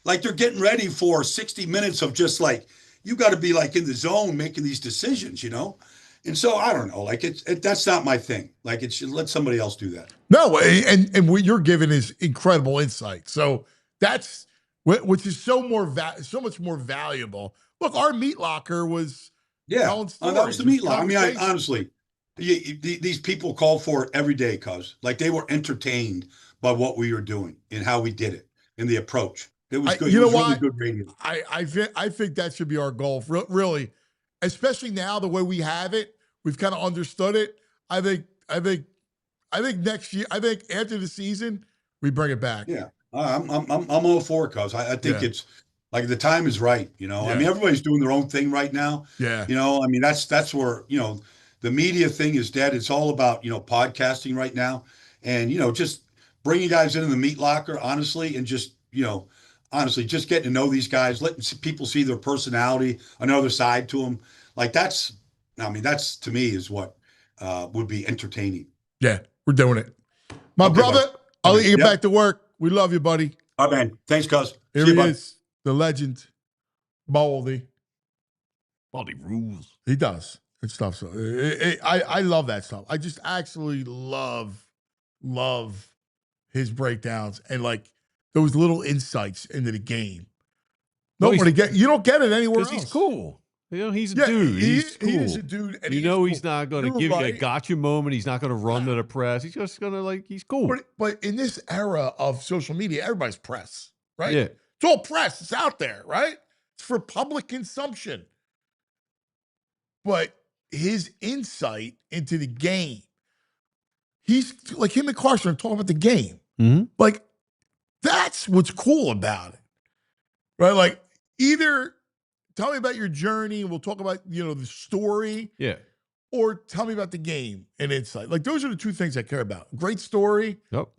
Like, they're getting ready for 60 minutes of just like, you got to be like in the zone making these decisions, And so I don't know, like that's not my thing. Like, let somebody else do that. No. And what you're giving is incredible insight. So that's which is so much more valuable. Look, our meat locker was that was the meat locker. I mean, honestly, these people call for it every day, cuz like they were entertained by what we were doing and how we did it and the approach. It was good. Really good radio. I think that should be our goal, really, especially now the way we have it. We've kind of understood it. I think next year. I think after the season, we bring it back. Yeah, I'm all for it, cuz I think it's. Like, the time is right, I mean, everybody's doing their own thing right now. Yeah. I mean, that's where, the media thing is dead. It's all about, podcasting right now. And, just bringing guys into the meat locker, honestly, and just, just getting to know these guys, letting people see their personality, another side to them. Like, that's to me is what would be entertaining. Yeah, we're doing it. My brother, I'll let you get back to work. We love you, buddy. All right, man. Thanks, cuz. Here he is. The legend, Baldy. Baldy rules. He does. Good stuff. So I love that stuff. I just actually love his breakdowns and like those little insights into the game. You don't get it anywhere else. He's cool. He's a dude. He's cool. He is a dude. And he's not going to give you a gotcha moment. He's not going to run to the press. He's just going to he's cool. But in this era of social media, everybody's press, right? Yeah. It's all press. It's out there, right? It's for public consumption. But his insight into the game, he's like him and Carson are talking about the game. Mm-hmm. Like, that's what's cool about it, right? Like, either tell me about your journey and we'll talk about, the story. Yeah. Or tell me about the game and insight. Like, those are the two things I care about. Great story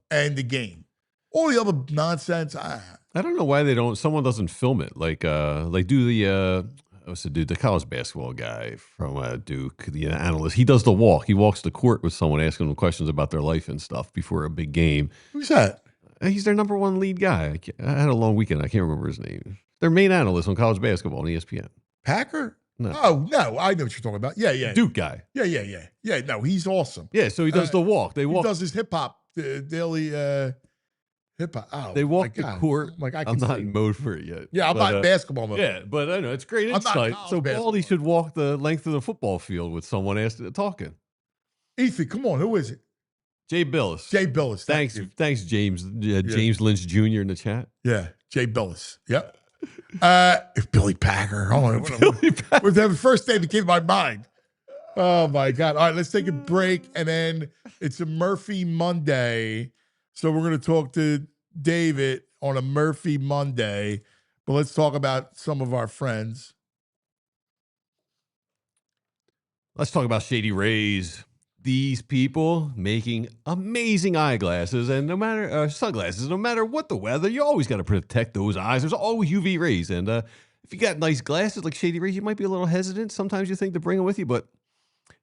and the game. All the other nonsense, I don't know why someone doesn't film it. Like do the college basketball guy from Duke, the analyst. He does the walk. He walks the court with someone asking them questions about their life and stuff before a big game. Who's that? He's their number one lead guy. I had a long weekend. I can't remember his name. Their main analyst on college basketball on ESPN. Packer? No. Oh, no. I know what you're talking about. Yeah. Duke guy. Yeah. Yeah, no, he's awesome. Yeah, so he does the walk. He does his hip-hop daily Hip hop. Oh, They walk the God. court. I'm like, I'm not in mode for it yet. Yeah, I'm but, not in basketball mode. Yeah, but I know it's great I'm not insight. college So basketball. Baldy should walk the length of the football field with someone talking. Ethan, come on. Who is it? Jay Billis. Jay Billis. Thanks, James. James Lynch Jr. in the chat. Yeah, Jay Billis. Yep. Billy Packer. Oh, Billy Packer. Was that the first name that came to my mind? Oh my God. All right, let's take a break. And then it's a Murphy Monday. So we're going to talk to David on a Murphy Monday. But let's talk about some of our friends. Let's talk about Shady Rays. These people making amazing eyeglasses and sunglasses, no matter what the weather, you always got to protect those eyes. There's always UV rays. And if you got nice glasses like Shady Rays, you might be a little hesitant. Sometimes you think to bring them with you, but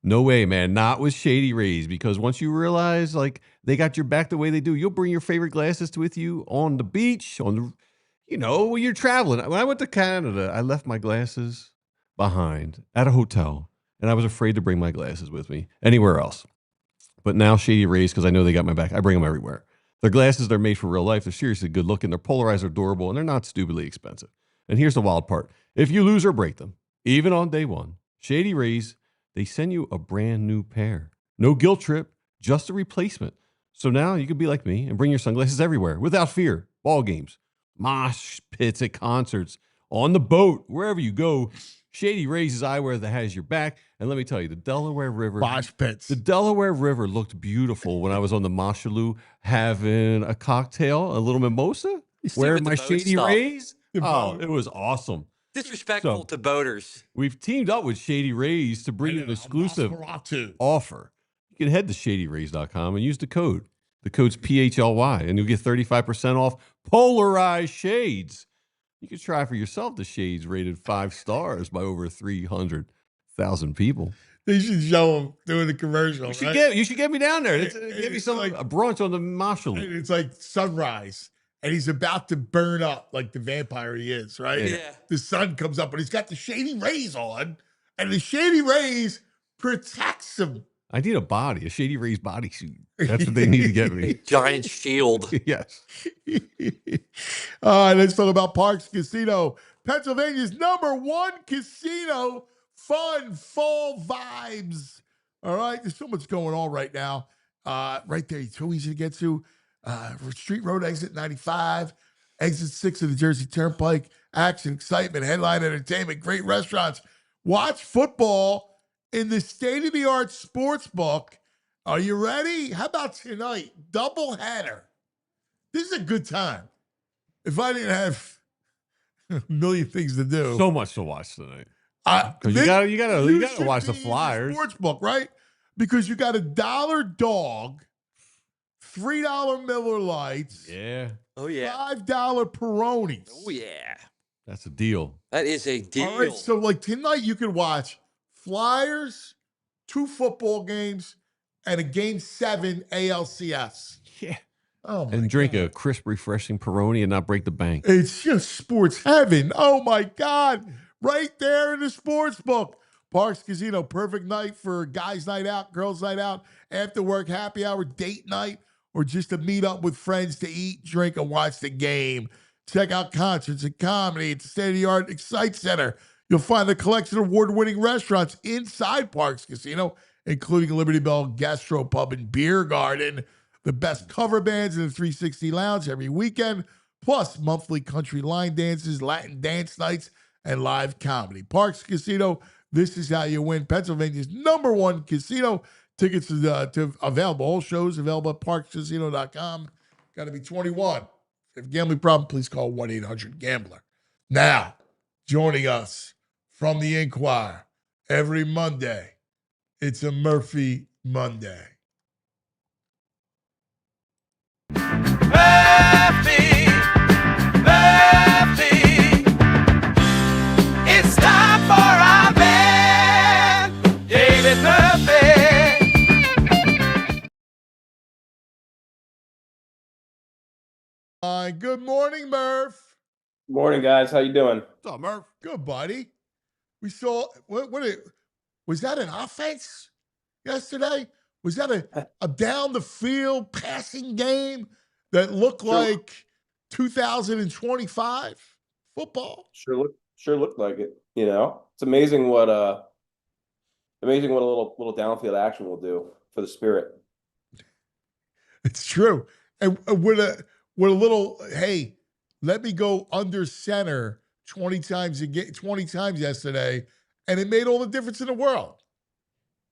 no way, man. Not with Shady Rays, because once you realize like they got your back the way they do, you'll bring your favorite glasses with you on the beach, when you're traveling. When I went to Canada, I left my glasses behind at a hotel. And I was afraid to bring my glasses with me anywhere else. But now Shady Rays, because I know they got my back, I bring them everywhere. Their glasses, they're made for real life. They're seriously good looking. They're polarized, they're durable, and they're not stupidly expensive. And here's the wild part. If you lose or break them, even on day one, Shady Rays, they send you a brand new pair. No guilt trip, just a replacement. So now you can be like me and bring your sunglasses everywhere without fear. Ball games, mosh pits at concerts, on the boat, wherever you go. Shady Rays is eyewear that has your back. And let me tell you, the Delaware River. Mosh pits. The Delaware River looked beautiful when I was on the Moshaloo having a cocktail, a little mimosa, wearing my Shady Rays. Oh, it was awesome. Disrespectful to boaters. We've teamed up with Shady Rays to bring you an exclusive offer. You can head to shadyrays.com and use the code. The code's PHLY, and you'll get 35% off polarized shades. You can try for yourself the shades rated 5 stars by over 300,000 people. They should show them doing the commercial. You should get me down there. Give me some a brunch on the Marshall. It's like sunrise, and he's about to burn up like the vampire he is, right? Yeah. The sun comes up, and he's got the Shady Rays on, and the Shady Rays protects him. I need a Shady Rays bodysuit. That's what they need to get me. Giant shield. Yes. All right, let's talk about Parks Casino, Pennsylvania's #1 casino. Fun fall vibes. All right, there's so much going on right now. Right there, it's so easy to get to. Street Road, exit 95, exit 6 of the Jersey Turnpike. Action, excitement, headline entertainment, great restaurants. Watch football in the state-of-the-art sports book. Are you ready? How about tonight? Double header. This is a good time. If I didn't have a million things to do. So much to watch tonight. Because you gotta watch the Flyers. Sports book, right? Because you got $1 dog, $3 Miller Lights. Yeah. Oh, yeah. $5 Peronis. Oh, yeah. That's a deal. That is a deal. All right, so like tonight you can watch Flyers, 2 football games, and a Game 7 ALCS. Yeah. Oh, my and drink God. a crisp, refreshing Peroni and not break the bank. It's just sports heaven. Oh, my God. Right there in the sports book. Parks Casino, perfect night for guys' night out, girls' night out, after work, happy hour, date night, or just to meet up with friends to eat, drink, and watch the game. Check out concerts and comedy at the state-of-the-art Excite Center. You'll find a collection of award-winning restaurants inside Parks Casino, including Liberty Bell Gastro Pub and Beer Garden, the best cover bands in the 360 Lounge every weekend, plus monthly country line dances, Latin dance nights, and live comedy. Parks Casino, this is how you win. Pennsylvania's #1 casino. Tickets to available. All shows available at parkscasino.com. Got to be 21. If you have a gambling problem, please call 1-800-GAMBLER. Now, joining us from the Inquirer every Monday, it's a Murphy Monday. Murphy, it's time for our man, David Murphy. Good morning, Murph. Morning, guys. How you doing? What's up, Murph? Good, buddy. We saw, was that an offense yesterday? Was that a down the field passing game that look like 2025 football. Sure looked like it. You know, it's amazing what a little downfield action will do for the spirit. It's true. And with a little, hey, let me go under center 20 times yesterday, and it made all the difference in the world.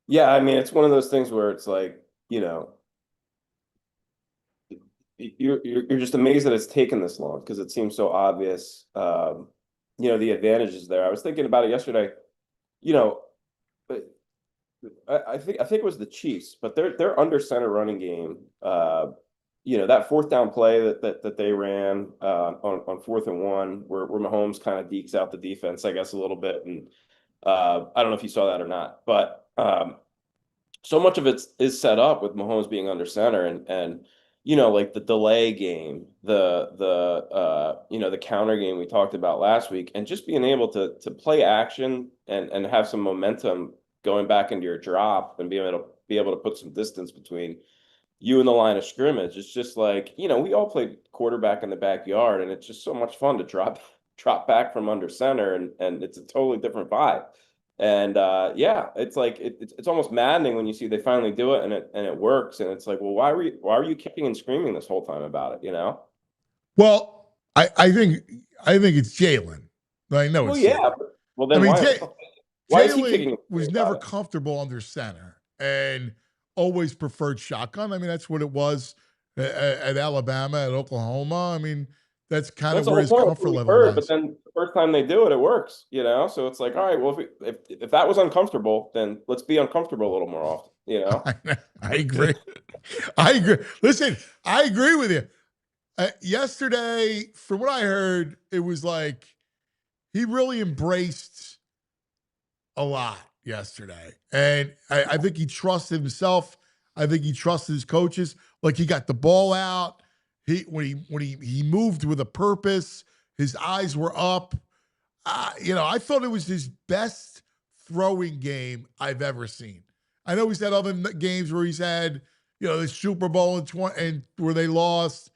Yeah, I mean, it's one of those things where it's like, you know, you're just amazed that it's taken this long because it seems so obvious. You know, the advantages there. I was thinking about it yesterday. You know, but I think it was the Chiefs, but their under center running game. You know, that fourth down play that they ran on 4th and 1, where Mahomes kind of dekes out the defense, I guess, a little bit, and I don't know if you saw that or not, but so much of it is set up with Mahomes being under center, and you know, like the delay game, the you know, the counter game we talked about last week, and just being able to play action and have some momentum going back into your drop and be able to put some distance between you and the line of scrimmage. It's just like, you know, we all played quarterback in the backyard, and it's just so much fun to drop back from under center, and it's a totally different vibe. And yeah, it's like it's almost maddening when you see they finally do it and it works, and it's like, well, why were you kicking and screaming this whole time about it, you know? Well, I think it's Jalen. I know it's yeah. Jalen. Well, then why is he kicking? Jalen was never comfortable under center and always preferred shotgun. I mean, that's what it was at Alabama, at Oklahoma. I mean, that's kind of where his comfort level was. But then the first time they do it, it works, you know? So it's like, all right, well, if that was uncomfortable, then let's be uncomfortable a little more often, you know? I agree. I agree. Listen, I agree with you. Yesterday, from what I heard, it was like he really embraced a lot yesterday. And I think he trusted himself. I think he trusted his coaches. Like, he got the ball out. When he moved with a purpose, his eyes were up. You know, I thought it was his best throwing game I've ever seen. I know he's had other games where he's had, you know, the Super Bowl and where they lost.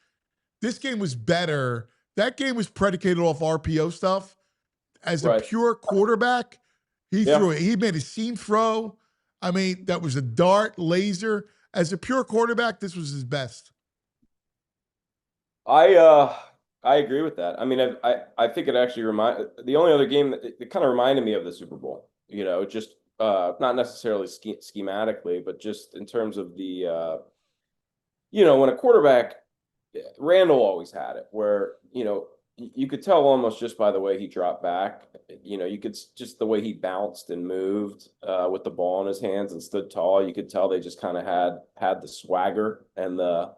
This game was better. That game was predicated off RPO stuff. As a pure quarterback, he threw it. He made a seam throw. I mean, that was a dart, laser. As a pure quarterback, this was his best. I agree with that. I mean, I think it actually the only other game that it kind of reminded me of the Super Bowl, you know, just not necessarily schematically, but just in terms of the, you know, when a quarterback, Randall always had it where, you know, you could tell almost just by the way he dropped back, you know, you could just the way he bounced and moved with the ball in his hands and stood tall. You could tell they just kind of had the swagger and the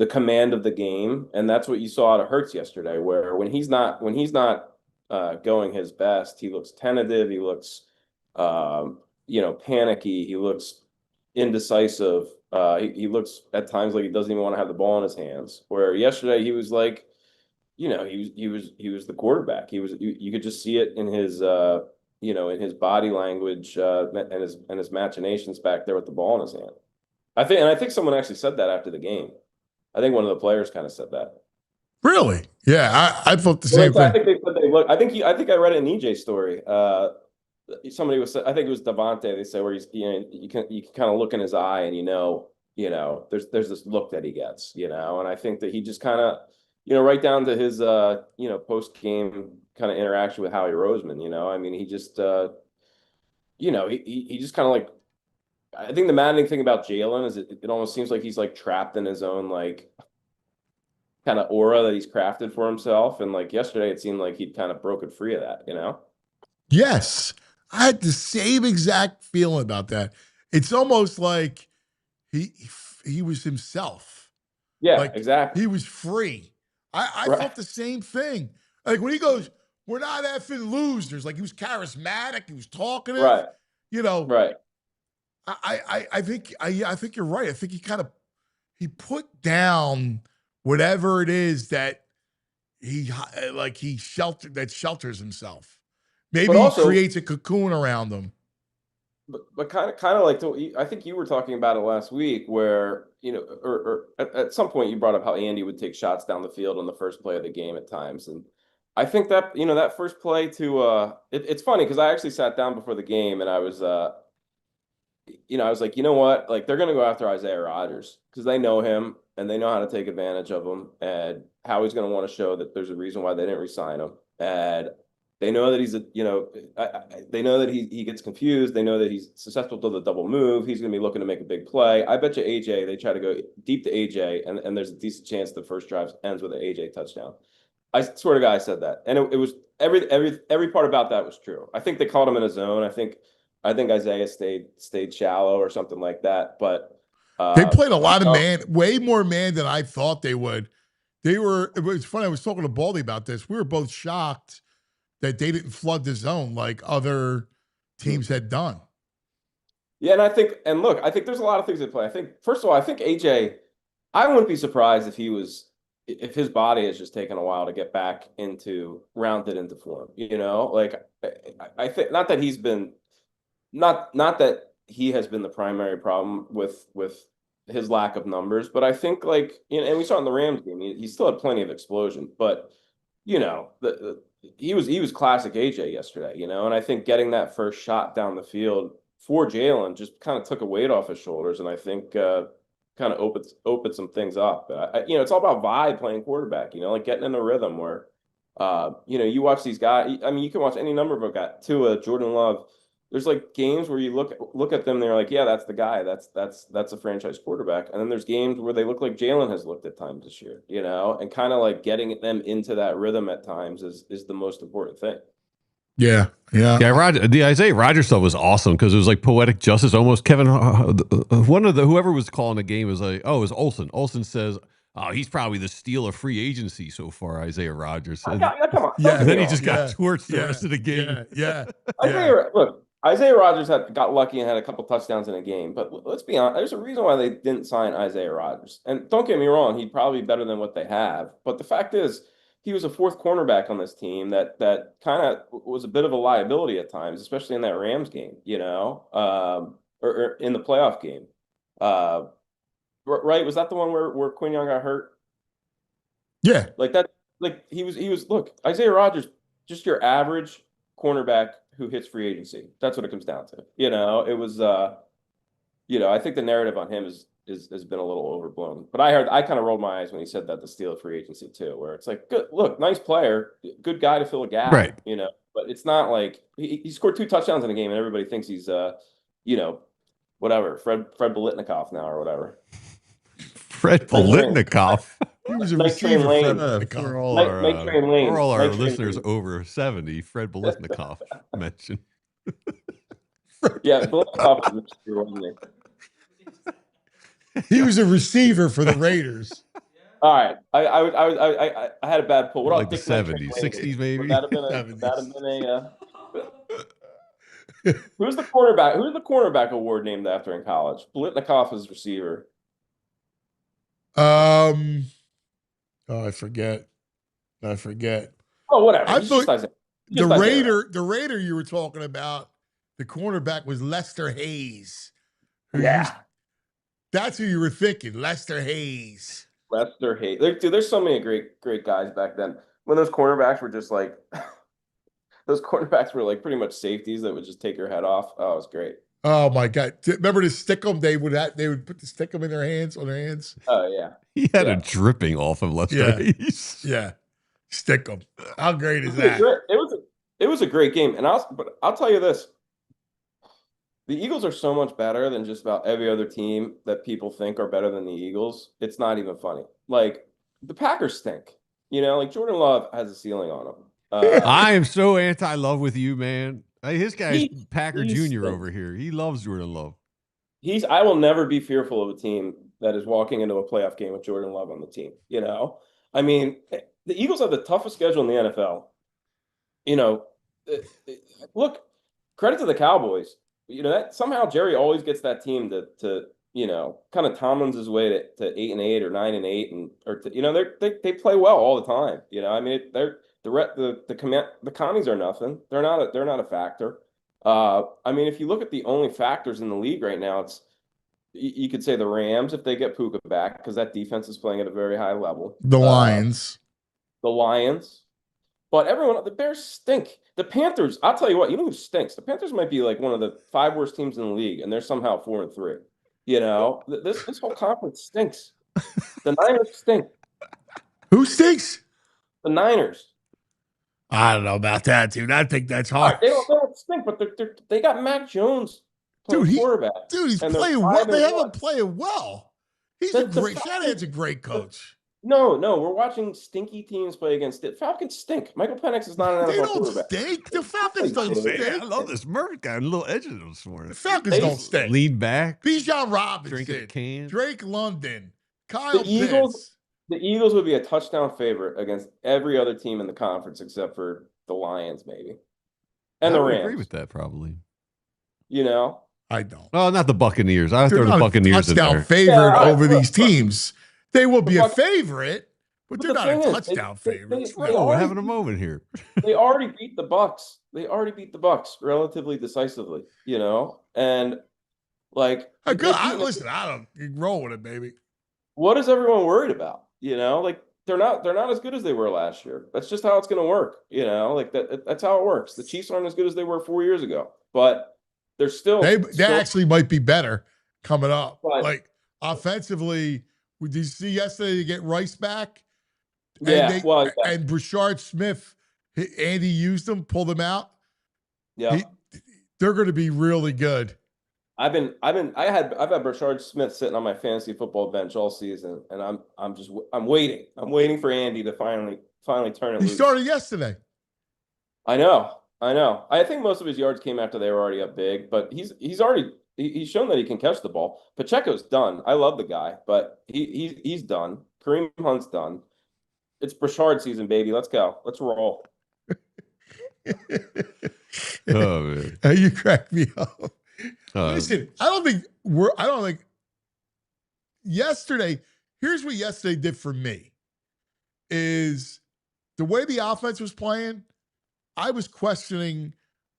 command of the game, and that's what you saw out of Hurts yesterday. Where when he's not going his best, he looks tentative. He looks, you know, panicky. He looks indecisive. He looks at times like he doesn't even want to have the ball in his hands. Where yesterday he was like, you know, he was the quarterback. He was you could just see it in his you know, in his body language and his machinations back there with the ball in his hand. I think someone actually said that after the game. I think one of the players kind of said that. Really? Yeah, I thought the same thing. I think they said they look. I think I read it in EJ's story. Somebody was. I think it was Devontae. They say where you can kind of look in his eye and you know there's this look that he gets, you know, and I think that he just kind of, you know, right down to his you know, post game kind of interaction with Howie Roseman, you know, I mean, he just you know, he just kind of like. I think the maddening thing about Jalen is it almost seems like he's like trapped in his own like kind of aura that he's crafted for himself. And like yesterday, it seemed like he'd kind of broken free of that, you know? Yes. I had the same exact feeling about that. It's almost like he was himself. Yeah, like, exactly. He was free. I felt the same thing. Like when he goes, "We're not effing losers." Like he was charismatic. He was talkative. Right. You know. Right. I think you're right. I think he put down whatever it is that shelters himself. Maybe he creates a cocoon around him. but kind of like I think you were talking about it last week, where or at some point you brought up how Andy would take shots down the field on the first play of the game at times, and I think that that first play to it's funny because I actually sat down before the game and I was I was like, you know what, like they're gonna go after Isaiah Rodgers because they know him and they know how to take advantage of him and how he's gonna want to show that there's a reason why they didn't re-sign him, and they know that he's they know that he gets confused. They know that he's susceptible to the double move. He's going to be looking to make a big play. I bet you AJ, they try to go deep to AJ, and there's a decent chance the first drive ends with an AJ touchdown. I swear to God, I said that, and it was every part about that was true. I think they caught him in a zone. I think Isaiah stayed shallow or something like that. But they played a lot of man, way more man than I thought they would. It was funny. I was talking to Baldy about this. We were both shocked that they didn't flood the zone like other teams had done. Yeah, and I think there's a lot of things at play. I think, first of all, I think AJ, I wouldn't be surprised if his body has just taken a while to get back rounded into form. Like I think not that he has been the primary problem with his lack of numbers, but I think and we saw in the Rams game, he still had plenty of explosion, but he was classic AJ yesterday, and I think getting that first shot down the field for Jalen just kind of took a weight off his shoulders, and I think kind of opened some things up. It's all about vibe playing quarterback, like getting in a rhythm where, you watch these guys. I mean, you can watch any number of guys. Tua, Jordan Love. There's like games where you look at them, and they're like, yeah, that's the guy. That's a franchise quarterback. And then there's games where they look like Jalen has looked at times this year, and kind of like getting them into that rhythm at times is the most important thing. Yeah. The Isaiah Rodgers stuff was awesome because it was like poetic justice. Almost Kevin, whoever was calling the game was like, oh, it was Olsen. Olsen says, oh, he's probably the steal of free agency so far, Isaiah Rodgers. Come on. Yeah, and then he just got torched the rest of the game. Yeah. Isaiah Rodgers got lucky and had a couple touchdowns in a game, but let's be honest, there's a reason why they didn't sign Isaiah Rodgers. And don't get me wrong, he'd probably be better than what they have. But the fact is, he was a fourth cornerback on this team that kind of was a bit of a liability at times, especially in that Rams game, or in the playoff game. Right? Was that the one where Quinn Young got hurt? Yeah. Like that. Like he was. Look, Isaiah Rodgers, just your average cornerback who hits free agency. That's what it comes down to. It was. I think the narrative on him has been a little overblown. But I kind of rolled my eyes when he said that, the steal of free agency too, where it's like, good, look, nice player, good guy to fill a gap, right? But it's not like he scored 2 touchdowns in a game, and everybody thinks he's whatever, Fred Biletnikoff now or whatever. Fred Biletnikoff. He was a receiver for all our listeners over 70. Fred Biletnikoff mentioned. Yeah, Biletnikoff was a receiver, wasn't he? He was a receiver for the Raiders. All right, I had a bad pull. What like the 70s, 60s maybe. Would that have been a Who's the cornerback award named after in college? Biletnikoff is receiver. I forget. Oh, whatever. I thought the Raider you were talking about, the cornerback was Lester Hayes. That's who you were thinking, Lester Hayes. Lester Hayes. Dude, there's so many great guys back then. When those cornerbacks were just like, those cornerbacks were like pretty much safeties that would just take your head off. Oh, it was great. Oh my God! Remember the stickum? They would put the stickum in their hands. Oh yeah. He had a dripping off of Lester Hayes. Yeah, stickum. How great is that? It was a great game, and I'll tell you this: the Eagles are so much better than just about every other team that people think are better than the Eagles. It's not even funny. Like the Packers stink. Like Jordan Love has a ceiling on him. I am so anti-Love with you, man. His guy's Packer Jr. over here. He loves Jordan Love. I will never be fearful of a team that is walking into a playoff game with Jordan Love on the team. I mean, the Eagles have the toughest schedule in the NFL. Look, credit to the Cowboys. That somehow Jerry always gets that team to kind of Tomlin's his way to 8-8 or 9-8, they play well all the time. I mean, the commies are nothing. They're not a factor. I mean, if you look at the only factors in the league right now, you could say the Rams if they get Puka back because that defense is playing at a very high level. The Lions. The Lions. But the Bears stink. The Panthers, I'll tell you what, you know who stinks? The Panthers might be like one of the 5 worst teams in the league, and they're somehow 4-3. You know, this whole conference stinks. The Niners stink. Who stinks? The Niners. I don't know about that, dude. I think that's hard. They don't stink, but they got Mac Jones playing quarterback. Dude, he's and playing well. They have him playing well. He's a great. Shanahan's a great coach. No, we're watching stinky teams play against it. Falcons stink. Michael Penix is not an NFL quarterback. They don't stink. The Falcons don't stink. I love this. Murph got a little edge of this morning. The Falcons don't stink. Lean back. Bijan Robinson. Drinking a can. Drake London. Kyle Pitts. The Eagles would be a touchdown favorite against every other team in the conference except for the Lions, maybe. And the Rams. I agree with that, probably. You know? I don't. Oh, not the Buccaneers. I throw the Buccaneers in there. Touchdown favorite over these teams. They will be a favorite, but they're not a touchdown favorite. We're having a moment here. They already beat the Bucs. They already beat the Bucs relatively decisively, you know? And like listen, I don't roll with it, baby. What is everyone worried about? You know, like they're not as good as they were last year. That's just how it's going to work. You know, like that's how it works. The Chiefs aren't as good as they were 4 years ago, but they're still. They actually might be better coming up. Right. Like offensively, did you see yesterday they get Rice back? Yeah, and Brashard Smith, Andy used them, pulled them out. Yeah, they're going to be really good. I've had Brashard Smith sitting on my fantasy football bench all season, and I'm waiting. I'm waiting for Andy to finally turn it loose. He started yesterday. I know. I think most of his yards came after they were already up big, but he's shown that he can catch the ball. Pacheco's done. I love the guy, but he's done. Kareem Hunt's done. It's Brashard season, baby. Let's go. Let's roll. Oh man, you crack me up. Listen, I don't think yesterday. Here's what yesterday did for me is the way the offense was playing. I was questioning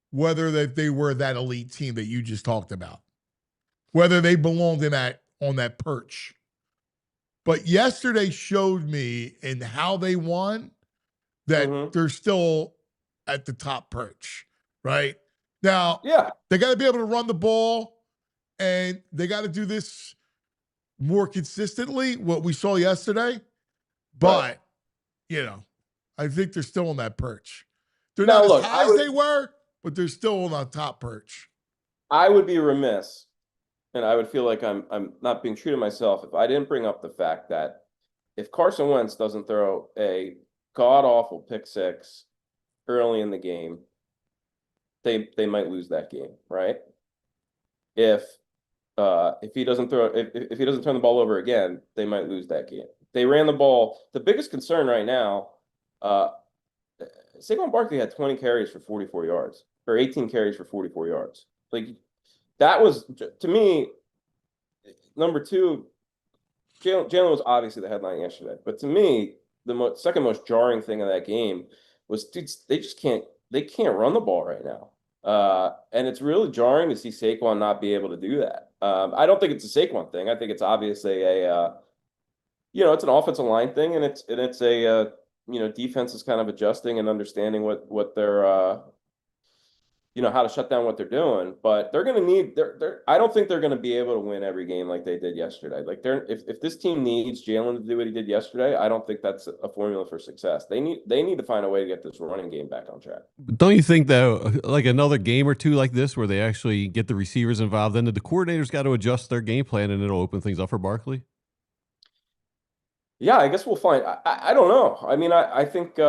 whether that they were that elite team that you just talked about, whether they belonged on that perch. But yesterday showed me in how they won that they're still at the top perch, right? Now, they got to be able to run the ball, and they got to do this more consistently, what we saw yesterday. But, I think they're still on that perch. They're not as high as they were, but they're still on the top perch. I would be remiss, and I would feel like I'm not being true to myself if I didn't bring up the fact that if Carson Wentz doesn't throw a god-awful pick six early in the game, they might lose that game, right? If he doesn't if he doesn't turn the ball over again, they might lose that game. They ran the ball. The biggest concern right now, Saquon Barkley had 20 carries for 44 yards, or 18 carries for 44 yards. Like that was, to me, number two. Jalen was obviously the headline yesterday, but to me, the second most jarring thing of that game was, dude, they can't run the ball right now. And it's really jarring to see Saquon not be able to do that. I don't think it's a Saquon thing. I think it's obviously it's an offensive line thing, and it's a defense is kind of adjusting and understanding what they're how to shut down what they're doing. But they're going to need I don't think they're going to be able to win every game like they did yesterday. Like if this team needs Jalen to do what he did yesterday, I don't think that's a formula for success. They need to find a way to get this running game back on track. But don't you think that like another game or two like this where they actually get the receivers involved, then the coordinators got to adjust their game plan and it'll open things up for Barkley? Yeah, I guess we'll find. I don't know. I mean, I think,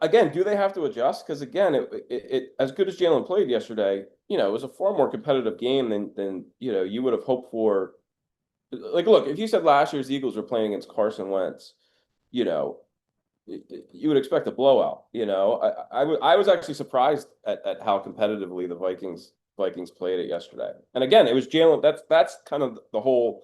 again, do they have to adjust? Because again, it as good as Jalen played yesterday, it was a far more competitive game than you would have hoped for. Like, look, if you said last year's Eagles were playing against Carson Wentz, you would expect a blowout. I was actually surprised at how competitively the Vikings played it yesterday. And again, it was Jalen. That's kind of the whole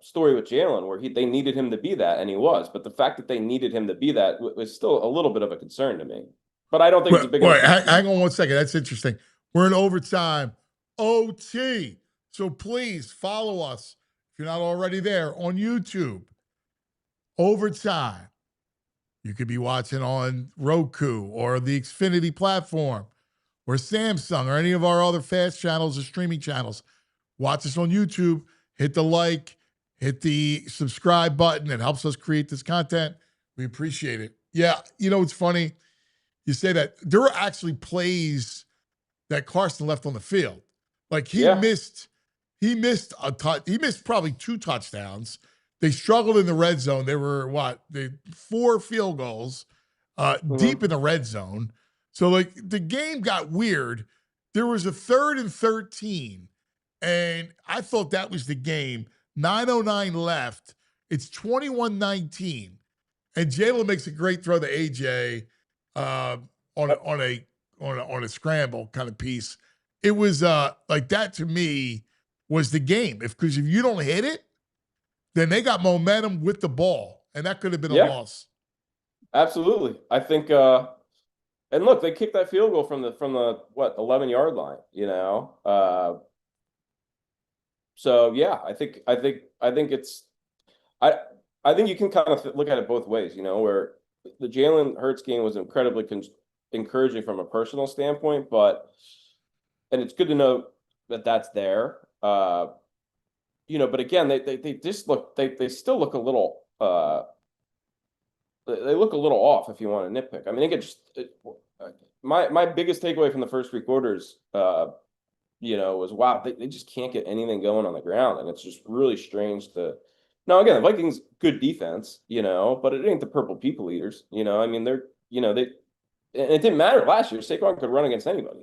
story with Jalen, where they needed him to be that, and he was. But the fact that they needed him to be that was still a little bit of a concern to me. But I don't think it's a big enough. Hang on one second. That's interesting. We're in overtime. OT. So please follow us if you're not already there on YouTube. Overtime. You could be watching on Roku or the Xfinity platform or Samsung or any of our other fast channels or streaming channels. Watch us on YouTube. Hit the like, hit the subscribe button. It helps us create this content. We appreciate it. Yeah, you know, it's funny. You say that. There were actually plays that Carson left on the field. Like he missed a touch. He missed probably 2 touchdowns. They struggled in the red zone. They were 4 field goals deep in the red zone. So like the game got weird. There was a 3rd and 13, and I thought that was the game. 9:09 left. It's 21-19, and Jalen makes a great throw to AJ on a scramble kind of piece. It was like that to me was the game. Because if you don't hit it, then they got momentum with the ball, and that could have been a loss. Absolutely. I think and look, they kicked that field goal from the 11-yard line, you know. So yeah, I think it's I think you can kind of look at it both ways, you know, where the Jalen Hurts game was incredibly encouraging from a personal standpoint, and it's good to know that that's there. You know, but again, they just look they still look a little they look a little off if you want to nitpick. I mean, my biggest takeaway from the first 3 quarters, you know, was wow, they just can't get anything going on the ground, and it's just really strange to. Now again, the Vikings good defense, you know, but it ain't the purple people eaters, you know. I mean, they're you know and it didn't matter last year. Saquon could run against anybody.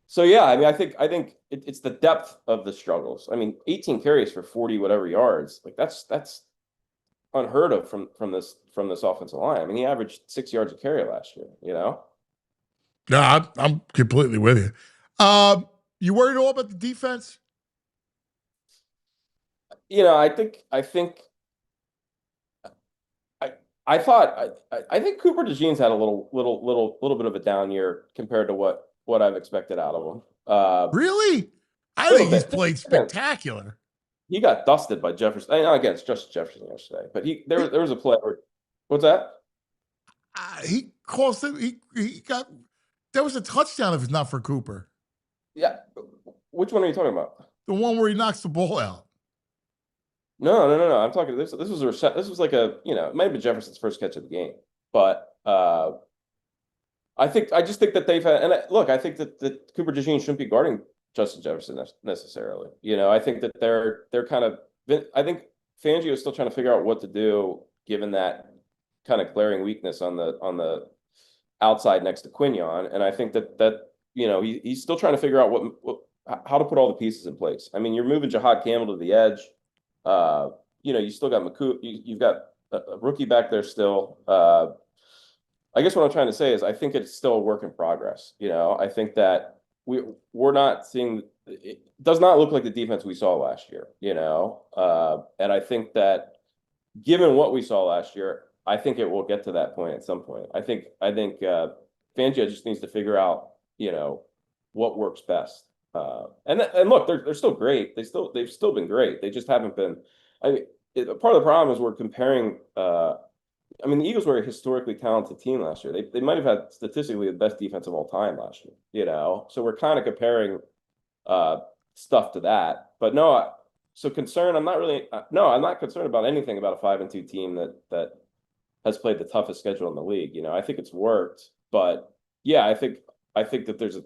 So yeah, I mean, I think it's the depth of the struggles. I mean, 18 carries for 40 whatever yards, like that's unheard of from this offensive line. I mean, he averaged 6 yards a carry last year. You know. No, I'm completely with you. You worried at all about the defense? You know, I think Cooper DeJean's had a little bit of a down year compared to what I've expected out of him. Really? I think he's played spectacular. He got dusted by Jefferson. Again, it's just Jefferson yesterday, but there was a play where, what's that? He cost him. He got. That was a touchdown if it's not for Cooper. Yeah. Which one are you talking about? The one where he knocks the ball out. No. I'm talking. This was a reset. This was like a, you know, it might have been Jefferson's first catch of the game, but I just think that they've had. And look, I think that Cooper DeJean shouldn't be guarding Justin Jefferson necessarily. You know, I think that they're kind of. I think Fangio is still trying to figure out what to do given that kind of glaring weakness on the outside next to Quignon, and I think that you know he's still trying to figure out how to put all the pieces in place. I mean, you're moving Jahad Campbell to the edge. You know, you still got Mukuba. You've got a rookie back there still. I guess what I'm trying to say is I think it's still a work in progress. You know, I think that we're not seeing. It does not look like the defense we saw last year. You know, and I think that given what we saw last year, I think it will get to that point at some point. I think Fangio just needs to figure out, you know, what works best. And look, they're still great. They've still been great. They just haven't been. Part of the problem is we're comparing. I mean, the Eagles were a historically talented team last year. They might have had statistically the best defense of all time last year. You know, so we're kind of comparing stuff to that. But no, so concerned. I'm not really. No, I'm not concerned about anything about a 5-2 team that has played the toughest schedule in the league. You know, I think it's worked, but yeah, I think that there's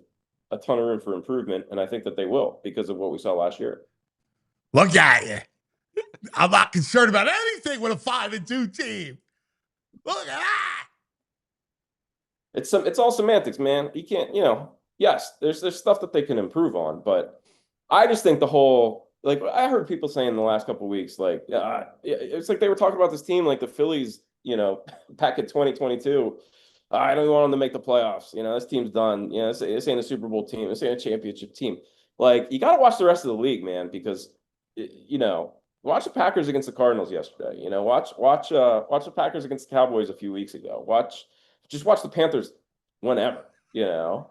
a ton of room for improvement, and I think that they will because of what we saw last year. Look at you. I'm not concerned about anything with a 5-2 team. Look at that. It's all semantics, man. You can't, you know, yes, there's stuff that they can improve on, but I just think the whole, like, I heard people saying in the last couple of weeks, like, it's like they were talking about this team like the Phillies, you know, back in 2022. I don't want them to make the playoffs. You know, this team's done. You know, this ain't a Super Bowl team. This ain't a championship team. Like, you got to watch the rest of the league, man, because, you know, watch the Packers against the Cardinals yesterday. You know, watch the Packers against the Cowboys a few weeks ago. Watch just watch the Panthers whenever, you know.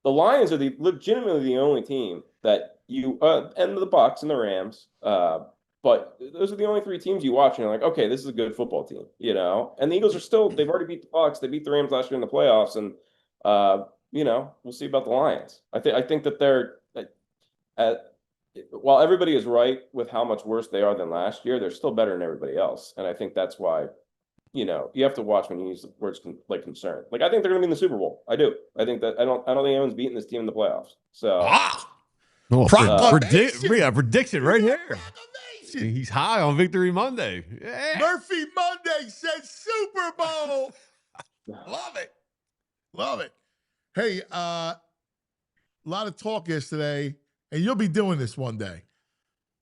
The Lions are legitimately the only team that you and the Bucks and the Rams, but those are the only three teams you watch and you're like, okay, this is a good football team, you know. And the Eagles are still, they've already beat the Bucks, they beat the Rams last year in the playoffs, and you know, we'll see about the Lions. I think that they're while everybody is right with how much worse they are than last year, they're still better than everybody else. And I think that's why, you know, you have to watch when you use the words like concern. Like, I think they're going to be in the Super Bowl. I do. I think that I don't think anyone's beating this team in the playoffs. So, prediction right here. He's high on Victory Monday. Yeah. Murphy Monday says Super Bowl. Love it. Love it. Hey, a lot of talk yesterday, and you'll be doing this one day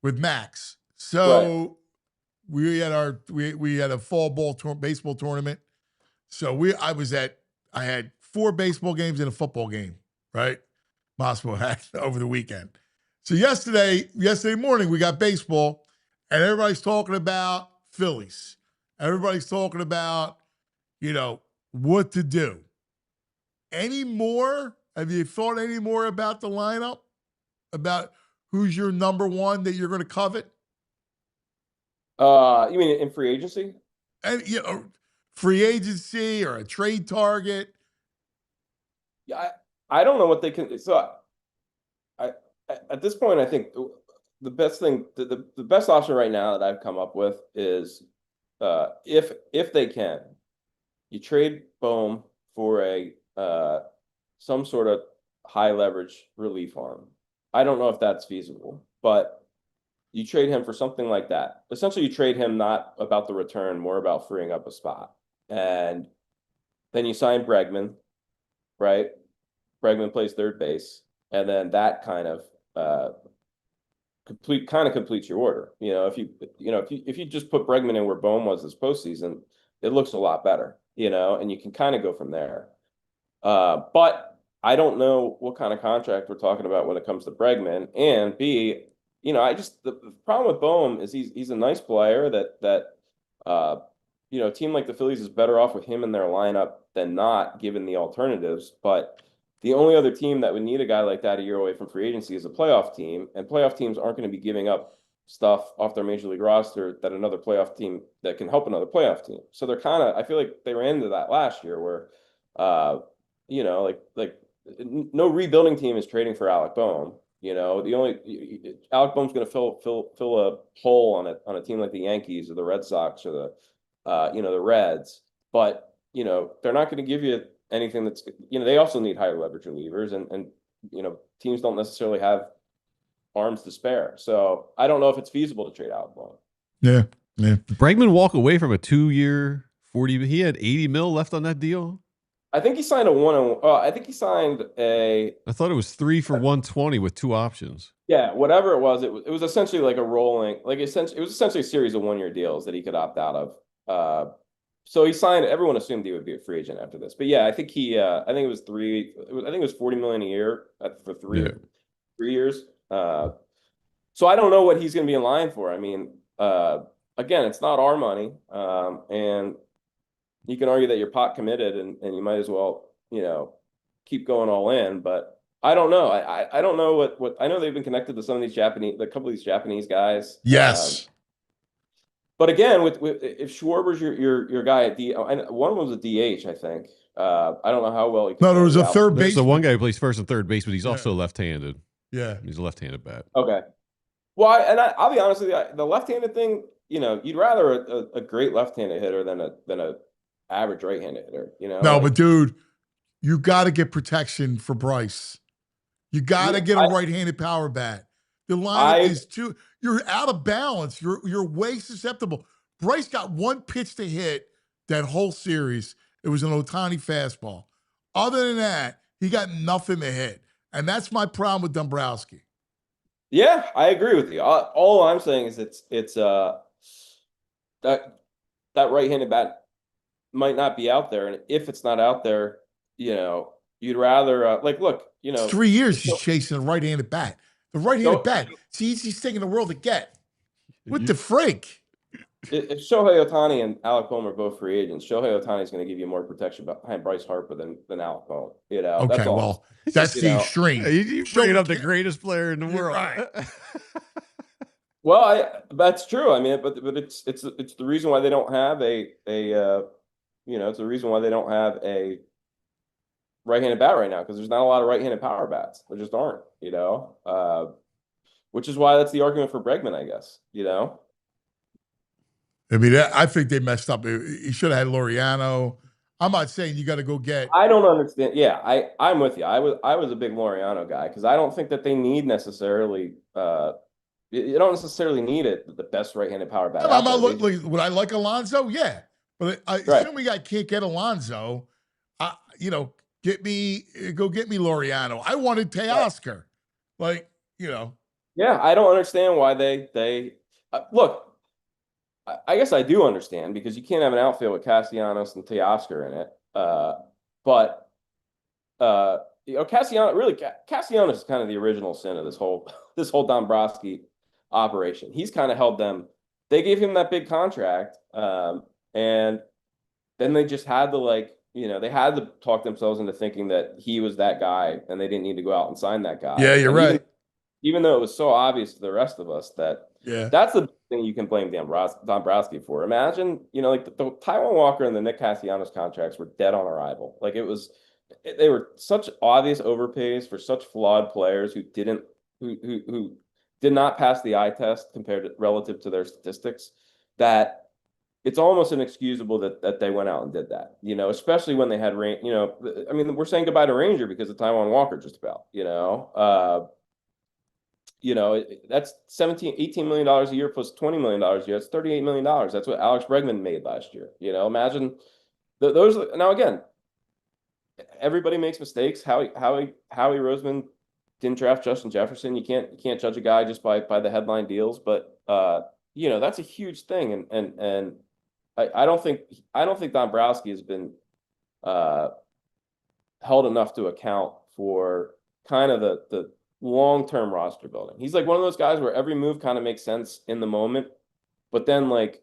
with Max. So we had a fall baseball tournament. So I had 4 baseball games and a football game, right? Moscow had over the weekend. So yesterday morning we got baseball, and everybody's talking about Phillies. Everybody's talking about, you know, what to do. Any more? Have you thought any more about the lineup? About who's your number one that you're going to covet? You mean in free agency? And you know, free agency or a trade target? Yeah, I don't know what they can. So, at this point, I think the best thing, the best option right now that I've come up with is, if they can, you trade Bohm for a some sort of high leverage relief arm. I don't know if that's feasible, but you trade him for something like that. Essentially, you trade him not about the return, more about freeing up a spot. And then you sign Bregman, right? Bregman plays third base, and then that kind of completes your order. You know, if you just put Bregman in where Bohm was this postseason, it looks a lot better. You know, and you can kind of go from there. But I don't know what kind of contract we're talking about when it comes to Bregman. And B, you know, the problem with Bohm is he's a nice player that you know, a team like the Phillies is better off with him in their lineup than not, given the alternatives. But the only other team that would need a guy like that a year away from free agency is a playoff team, and playoff teams aren't going to be giving up stuff off their major league roster that another playoff team that can help another playoff team. So they're kind of, I feel like they ran into that last year where, you know, like no rebuilding team is trading for Alec Bohm. You know, Alec Bohm's going to fill a hole on a team like the Yankees or the Red Sox or the, you know, the Reds. But, you know, they're not going to give you anything that's, you know, they also need higher leverage relievers, and you know, teams don't necessarily have arms to spare. So I don't know if it's feasible to trade Alec Bohm. Yeah. Bregman walk away from a 2-year 40. He had 80 mil left on that deal. I think he signed I think he signed a. I thought it was 3 for 120 with 2 options. Yeah, whatever it was, it was essentially like a rolling, like it was essentially a series of 1-year deals that he could opt out of. So he signed. Everyone assumed he would be a free agent after this, but yeah, I think I think it was $40 million a year for 3 years. So I don't know what he's going to be in line for. I mean, again, it's not our money, and you can argue that you're pot committed, and you might as well, you know, keep going all in. But I don't know. I don't know what I know. They've been connected to some of these a couple of these Japanese guys. Yes. But again, with if Schwarber's your guy at one was a DH, I think. I don't know how well he. No, there was a third base. There's the one guy who plays first and third base, but he's also left-handed. Yeah, he's a left-handed bat. Okay. Well, I'll be honest with you. The left-handed thing, you know, you'd rather a great left-handed hitter than a average right-handed hitter. You know. No, but dude, you got to get protection for Bryce. You got to get a right-handed power bat. The line is too. You're out of balance. You're way susceptible. Bryce got 1 pitch to hit that whole series. It was an Ohtani fastball. Other than that, he got nothing to hit, and that's my problem with Dombrowski. Yeah, I agree with you. All I'm saying is it's that right-handed bat might not be out there, and if it's not out there, you know, you'd rather look, you know, 3 years he's chasing a right-handed bat. The right-handed bat, it's the easiest thing in the world to get. What the freak? if Shohei Ohtani and Alec Bohm are both free agents, Shohei Ohtani is going to give you more protection behind Bryce Harper than Alec Bohm. You know, Okay, that's all. well, that's the extreme. You bringing up the greatest player in the world. Right. Well, that's true. I mean, but it's the reason why they don't have it's the reason why they don't have a right-handed bat right now, because there's not a lot of right-handed power bats. There just aren't, which is why that's the argument for Bregman, I guess, I mean, I think they messed up. You should have had Laureano. I'm not saying you got to go get. I don't understand. Yeah, I'm with you. I was a big Laureano guy because I don't think that they need necessarily. You don't necessarily need it. The best right-handed power bat. Would I like Alonso? Yeah, but assuming I can't get Alonso, go get me Laureano. I wanted Teoscar, Yeah, I don't understand why they look. I guess I do understand, because you can't have an outfield with Castellanos and Teoscar in it. But Castellanos is kind of the original sin of this whole Dombrowski operation. He's kind of held them. They gave him that big contract, and then they just had to they had to talk themselves into thinking that he was that guy, and they didn't need to go out and sign that guy. Yeah, you're right. Even though it was so obvious to the rest of us that that's the thing you can blame Dombrowski for. Imagine, the Taiwan Walker and the Nick Castellanos contracts were dead on arrival. They were such obvious overpays for such flawed players who did not pass the eye test relative to their statistics, that it's almost inexcusable that they went out and did that, especially when they had we're saying goodbye to Ranger because of Taiwan Walker just about, that's $18 million a year plus $20 million a year. That's $38 million. That's what Alex Bregman made last year. Imagine those. Now, again, everybody makes mistakes. Howie Roseman didn't draft Justin Jefferson. You can't judge a guy just by the headline deals, but that's a huge thing. And I don't think Dombrowski has been held enough to account for kind of the long-term roster building. He's like one of those guys where every move kind of makes sense in the moment, but then when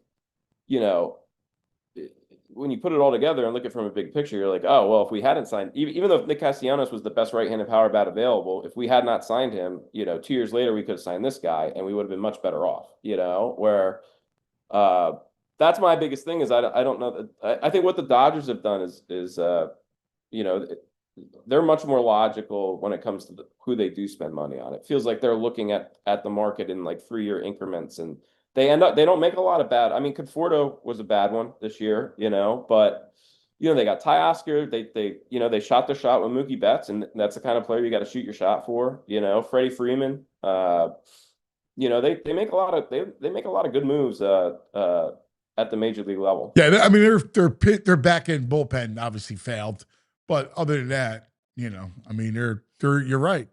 you put it all together and look at it from a big picture, you're like, oh, well, if we hadn't signed, even though Nick Castellanos was the best right-handed power bat available, if we had not signed him, 2 years later, we could have signed this guy and we would have been much better off, where that's my biggest thing is I don't know. I think what the Dodgers have done is they're much more logical when it comes to who they do spend money on. It feels like they're looking at the market in 3-year increments, and they don't make a lot of bad. I mean, Conforto was a bad one this year, but they got Teoscar. They shot their shot with Mookie Betts, and that's the kind of player you got to shoot your shot for. Freddie Freeman. They make a lot of good moves at the major league level. Yeah, I mean their back end bullpen obviously failed. But other than that, you're right.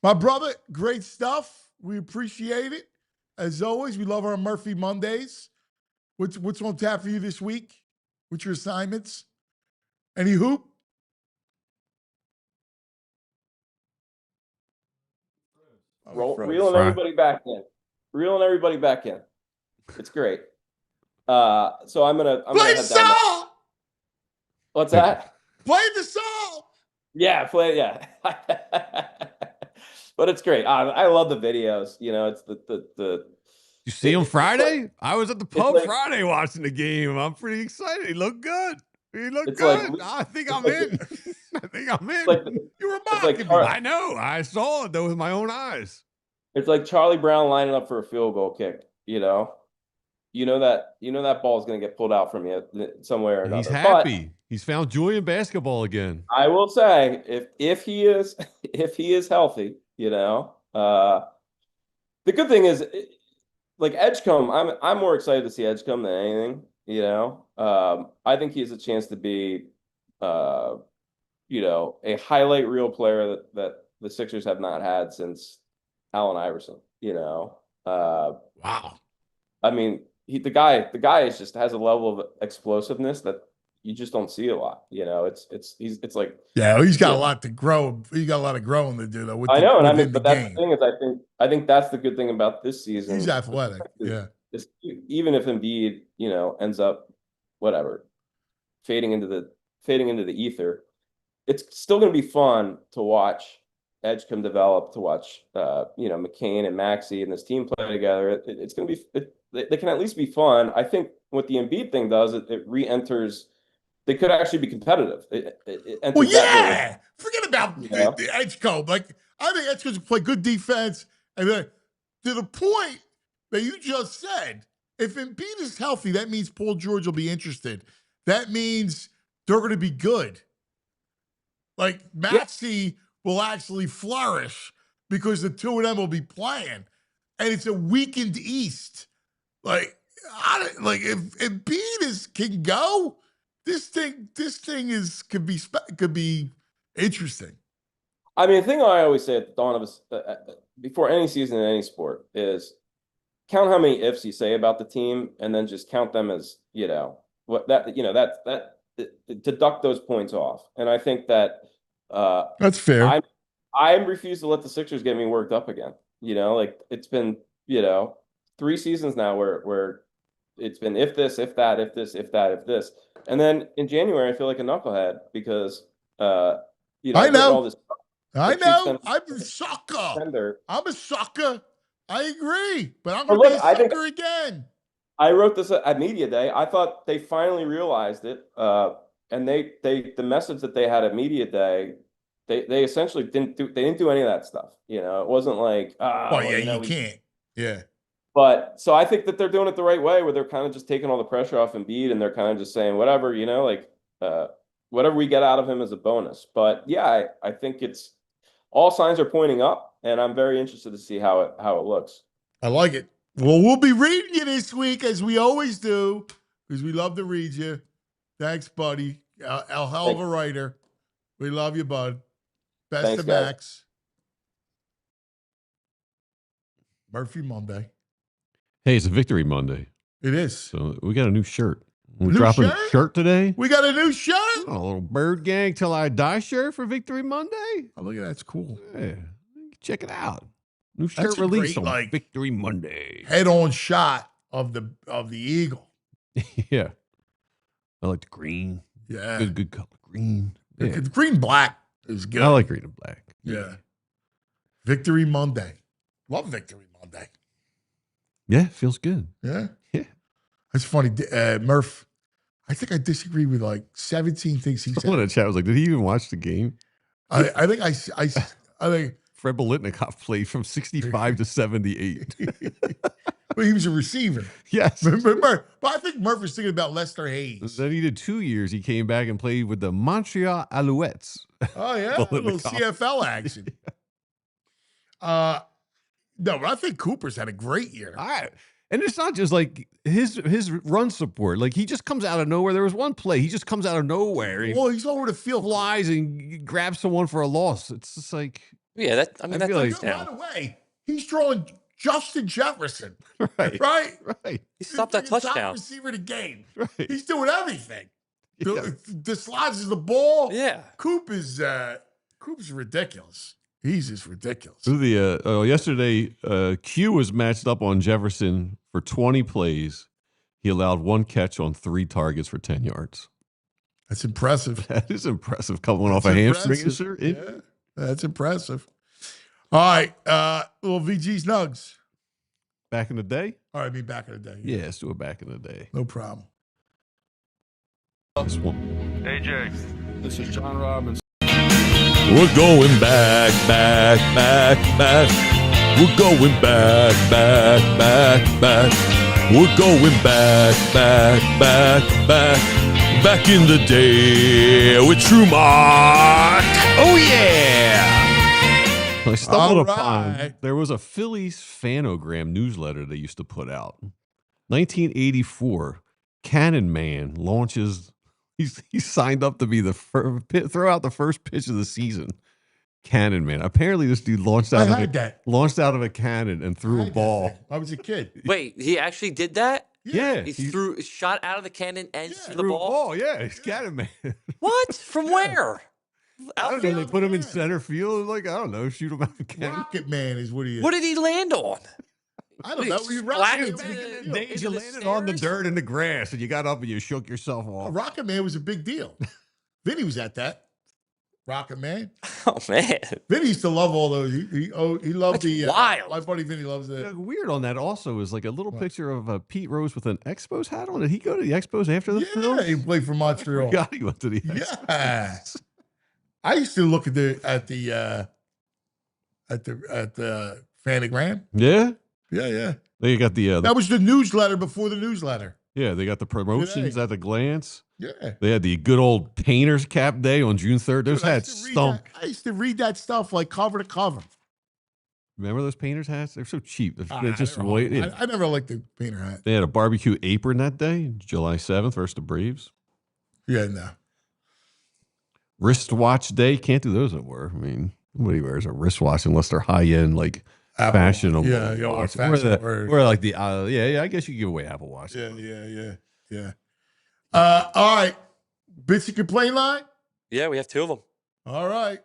My brother, great stuff. We appreciate it. As always, we love our Murphy Mondays. What's on tap for you this week? What's your assignments? Any hoop? Reeling everybody back in. It's great. So I'm gonna head down. What's that? Play the song. Yeah, play. Yeah. But it's great. I love the videos. It's the. You see him Friday? I was at the pub Friday watching the game. I'm pretty excited. He looked good. I think I'm in. You were mocking me. I know. I saw it though with my own eyes. It's like Charlie Brown lining up for a field goal kick. That ball is going to get pulled out from you somewhere or another. He's happy. He's found joy in basketball again. I will say, if he is healthy, the good thing is, Edgecombe. I'm more excited to see Edgecombe than anything. I think he has a chance to be, a highlight reel player that the Sixers have not had since Allen Iverson. Wow. I mean, the guy is just has a level of explosiveness that you just don't see a lot. It's like, yeah, he's got a lot to grow. He got a lot of growing to do though. I know, but that's the thing is, I think that's the good thing about this season. He's athletic. Is even if Embiid, ends up whatever fading into the ether, it's still going to be fun to watch Edgecombe develop, to watch McCain and Maxey and this team play together. It's going to be they can at least be fun. I think what the Embiid thing does, it re-enters. They could actually be competitive. Well, yeah. Forget about the Edgecombe. Like, I think Edgecombe play good defense, and then to the point that you just said, if Embiid is healthy, that means Paul George will be interested. That means they're going to be good. Like, Maxey will actually flourish because the two of them will be playing. And it's a weakened East. Like if Embiid can go, this thing could be interesting. I mean, the thing I always say at the dawn of before any season in any sport is count how many ifs you say about the team, and then just count them as deduct those points off. And I think that that's fair. I refuse to let the Sixers get me worked up again. It's been 3 seasons now where it's been if this, if that, if this, if that, if this, and then in January I feel like a knucklehead because I know all this. I'm a sucker. I'm a sucker. I agree, but I'm going to be a sucker again. I wrote this at Media Day. I thought they finally realized it, and the message that they had at Media Day, they essentially didn't do any of that stuff. It wasn't like, you can't. Yeah. But so I think that they're doing it the right way, where they're kind of just taking all the pressure off Embiid, and they're kind of just saying whatever, whatever we get out of him is a bonus. But yeah, I think it's all signs are pointing up, and I'm very interested to see how it looks. I like it. Well, we'll be reading you this week as we always do, because we love to read you. Thanks, buddy. A hell of a writer. We love you, bud. Best of Max. Murphy Monday. Hey, it's a Victory Monday. It is. So we got a new shirt. We're dropping a shirt today. We got a new shirt. A little Bird Gang Till I Die shirt for Victory Monday. Oh, look at that. It's cool. Yeah. Check it out. New shirt release on Victory Monday. Head-on shot of the Eagle. Yeah. I like the green. Yeah. Good color. Green. Yeah. Green-black is good. I like green and black. Yeah. Victory Monday. Love Victory Monday. Yeah, feels good. Yeah? Yeah. That's funny. Murph, I think I disagree with like 17 things he said. Someone in the chat was like, did he even watch the game? I think I think Fred Biletnikoff played from 65 to 78. Well, he was a receiver. Yes. But I think Murph was thinking about Lester Hayes. Then he did 2 years. He came back and played with the Montreal Alouettes. Oh, yeah. A little CFL action. No, but I think Cooper's had a great year. All right. And it's not just like his run support. Like, he just comes out of nowhere. There was one play. He just comes out of nowhere. He's over the field. Flies and grabs someone for a loss. It's just like... Yeah, that's by the way, he's throwing Justin Jefferson. Right. He stopped that touchdown. Top receiver of the game. Right. He's doing everything. Yeah. Dislodges the ball. Yeah. Coop's ridiculous. He's just ridiculous. Yesterday, Q was matched up on Jefferson for 20 plays. He allowed 1 catch on 3 targets for 10 yards. That's impressive. That is impressive. Coming off a hamstring injury. Yeah, that's impressive. All right. Little VG's Nugs. Back in the day? All right, be back in the day. Yeah, let's do it back in the day. No problem. This one. AJ, this is John Robbins. We're going back. We're going back. We're going back in the day with True Mark. Oh, yeah. I stumbled upon, there was a Phillies fanogram newsletter they used to put out. 1984, Cannon Man launches... He signed up to be the throw out the first pitch of the season. Cannon Man. Apparently, this dude launched out of a cannon and threw a ball. I was a kid. Wait, he actually did that? Yeah. He shot out of the cannon and threw the threw ball? a ball. Yeah, he's Cannon Man. What? From where? I don't know. They put him in center field. Like, I don't know, shoot him out of the cannon. Rocket Man is what he is. What did he land on? I don't know. We Splat. Days you landed on the dirt and the grass, and you got up and you shook yourself off. Rocket Man was a big deal. Vinny was at that. Rocket Man. Oh man, Vinny used to love all those. He loved That's the wild. my buddy Vinny loves it. Weird on that also is like a little picture of Pete Rose with an Expos hat on. Did he go to the Expos after the Phillies? He played for Montreal. I forgot he went to the Expos. Yeah. I used to look at the Fanagram. Yeah. Yeah. They got the That was the newsletter before the newsletter. yeah, they got the promotions Today. at the glance. Yeah. They had the good old painter's cap day on June 3rd. Those Dude, hats stunk. I used to read that stuff like cover to cover. Remember those painter's hats? They're so cheap. They're I just never- white. I never liked the painter hat. They had a barbecue apron that day, July 7th versus the Braves. Yeah, no. Wristwatch day. Can't do those anymore. I mean, nobody wears a wristwatch unless they're high end, like Apple. fashionable. Yeah, yeah, watch. fashionable. Or like the yeah. I guess you could give away Apple Watch. Yeah. All right. Bitsy complaint line? Yeah, we have two of them. All right.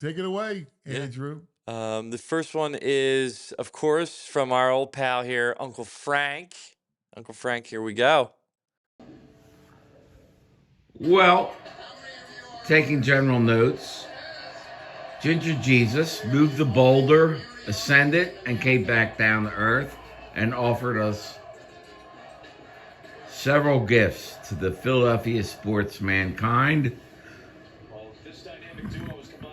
Take it away, Andrew. The first one is, of course, from our old pal here, Uncle Frank. Uncle Frank, here we go. Well, taking general notes, Ginger Jesus moved the boulder, ascended, and came back down to earth and offered us several gifts to the Philadelphia sports mankind.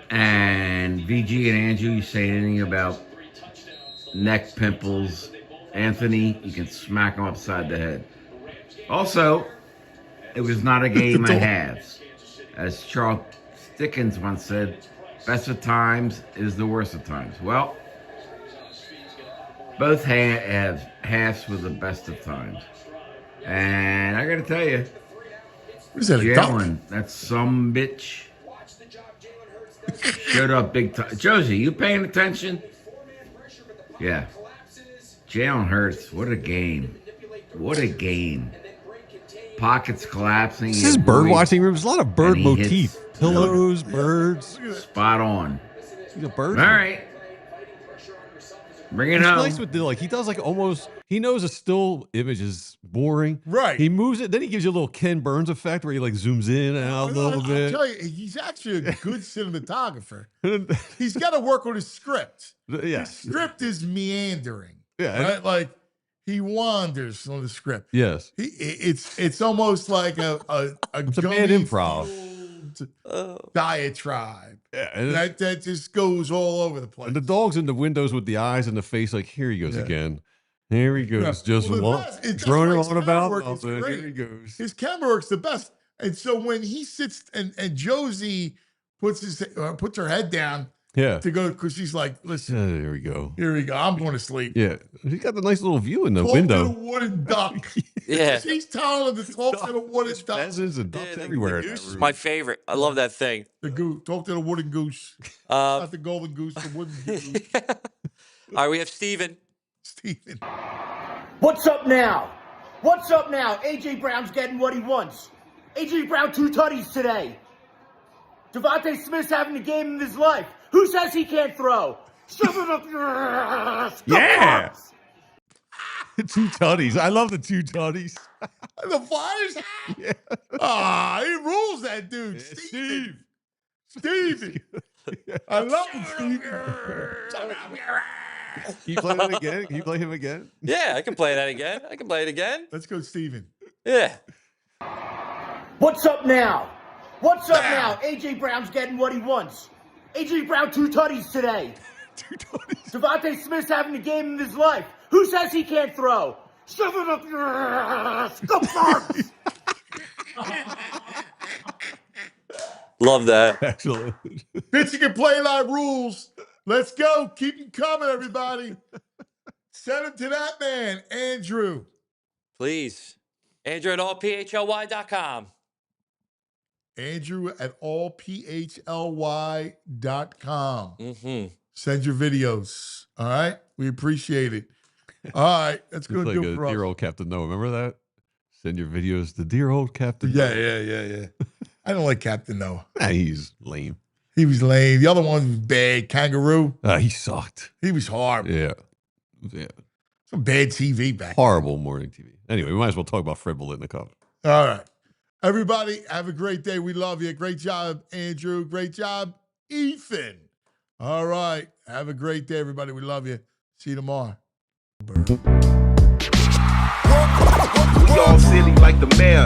And VG and Andrew, you say anything about neck pimples, Anthony, you can smack him upside the head. Also, it was not a game of halves. As Charles Dickens once said, best of times is the worst of times. Well, both halves were the best of times. And I gotta tell you, Is that a duck? Jalen, that some bitch, showed up big time. Josie, you paying attention? Yeah. Jalen Hurts, what a game. What a game. Pockets collapsing. This is bird watching room. There's a lot of bird and he motif. hits Pillows, birds. spot on. He's a bird. All right. Bring it It's home. nice with the he does like almost he knows a still image is boring. Right. He moves it, then he gives you a little Ken Burns effect where he like zooms in and out a little I'll bit. tell you, he's actually a good cinematographer. He's got to work on his script. Yeah. His script is meandering. Yeah. Right? Like he wanders on the script. Yes. It's almost like a It's a bad improv. diatribe. Yeah, and That just goes all over the place. and the dog's in the windows with the eyes and the face, like, here he goes again. Here he goes. Just droning on about nothing. Here he goes. His camera work's the best. And so when he sits and Josie puts her head down Yeah. to go, because she's like, listen, Here we go. here we go. I'm going to sleep. Yeah. He's got the nice little view in the Talk window. to the wooden duck. Yeah. She's telling him to talk to the wooden duck. Pheasants and ducks the everywhere. in goose that is room. my favorite. I love that thing. The goose. Talk to the wooden goose. Uh, Not the golden goose, the wooden goose. all right, we have Steven. Steven. What's up now? What's up now? AJ Brown's getting what he wants. AJ Brown 2 tutties today. Devontae Smith's having the game of his life. Who says he can't throw? Shove it up your ass. Yeah. 2 tutties. I love the 2 tutties. The Flyers hat? Yeah. He rules, that dude. Steve. Stevie. I love him, Steve. Can you play that again? Can you play him again? Yeah, I can play that again. I can play it again. Let's go, Steven. Yeah. What's up now? What's up now? AJ Brown's getting what he wants. AJ Brown 2 tutties today. 2 tutties. Devontae Smith's having the game of his life. Who says he can't throw? Shove it up your ass. Go Birds. Love that. Excellent. Bitch, you can play like rules. Let's go. Keep them coming, everybody. Send them to that man, Andrew. Please. Andrew at allphly.com. Andrew at allphly.com. Mm-hmm. Send your videos. All right? We appreciate it. All right. That's It's going to like do it a for us. dear old Captain Noah. Remember that? Send your videos to dear old Captain Yeah, Noah. yeah. I don't like Captain Noah. Nah, he's lame. He was lame. The other one was bad. Kangaroo. He sucked. He was horrible. Yeah. Yeah. Some bad TV back Horrible morning TV. Anyway, we might as well talk about Fred Biletnikoff. All right. Everybody, have a great day. We love you. Great job, Andrew. Great job, Ethan. All right. Have a great day, everybody. We love you. See you tomorrow. We all silly like the mayor.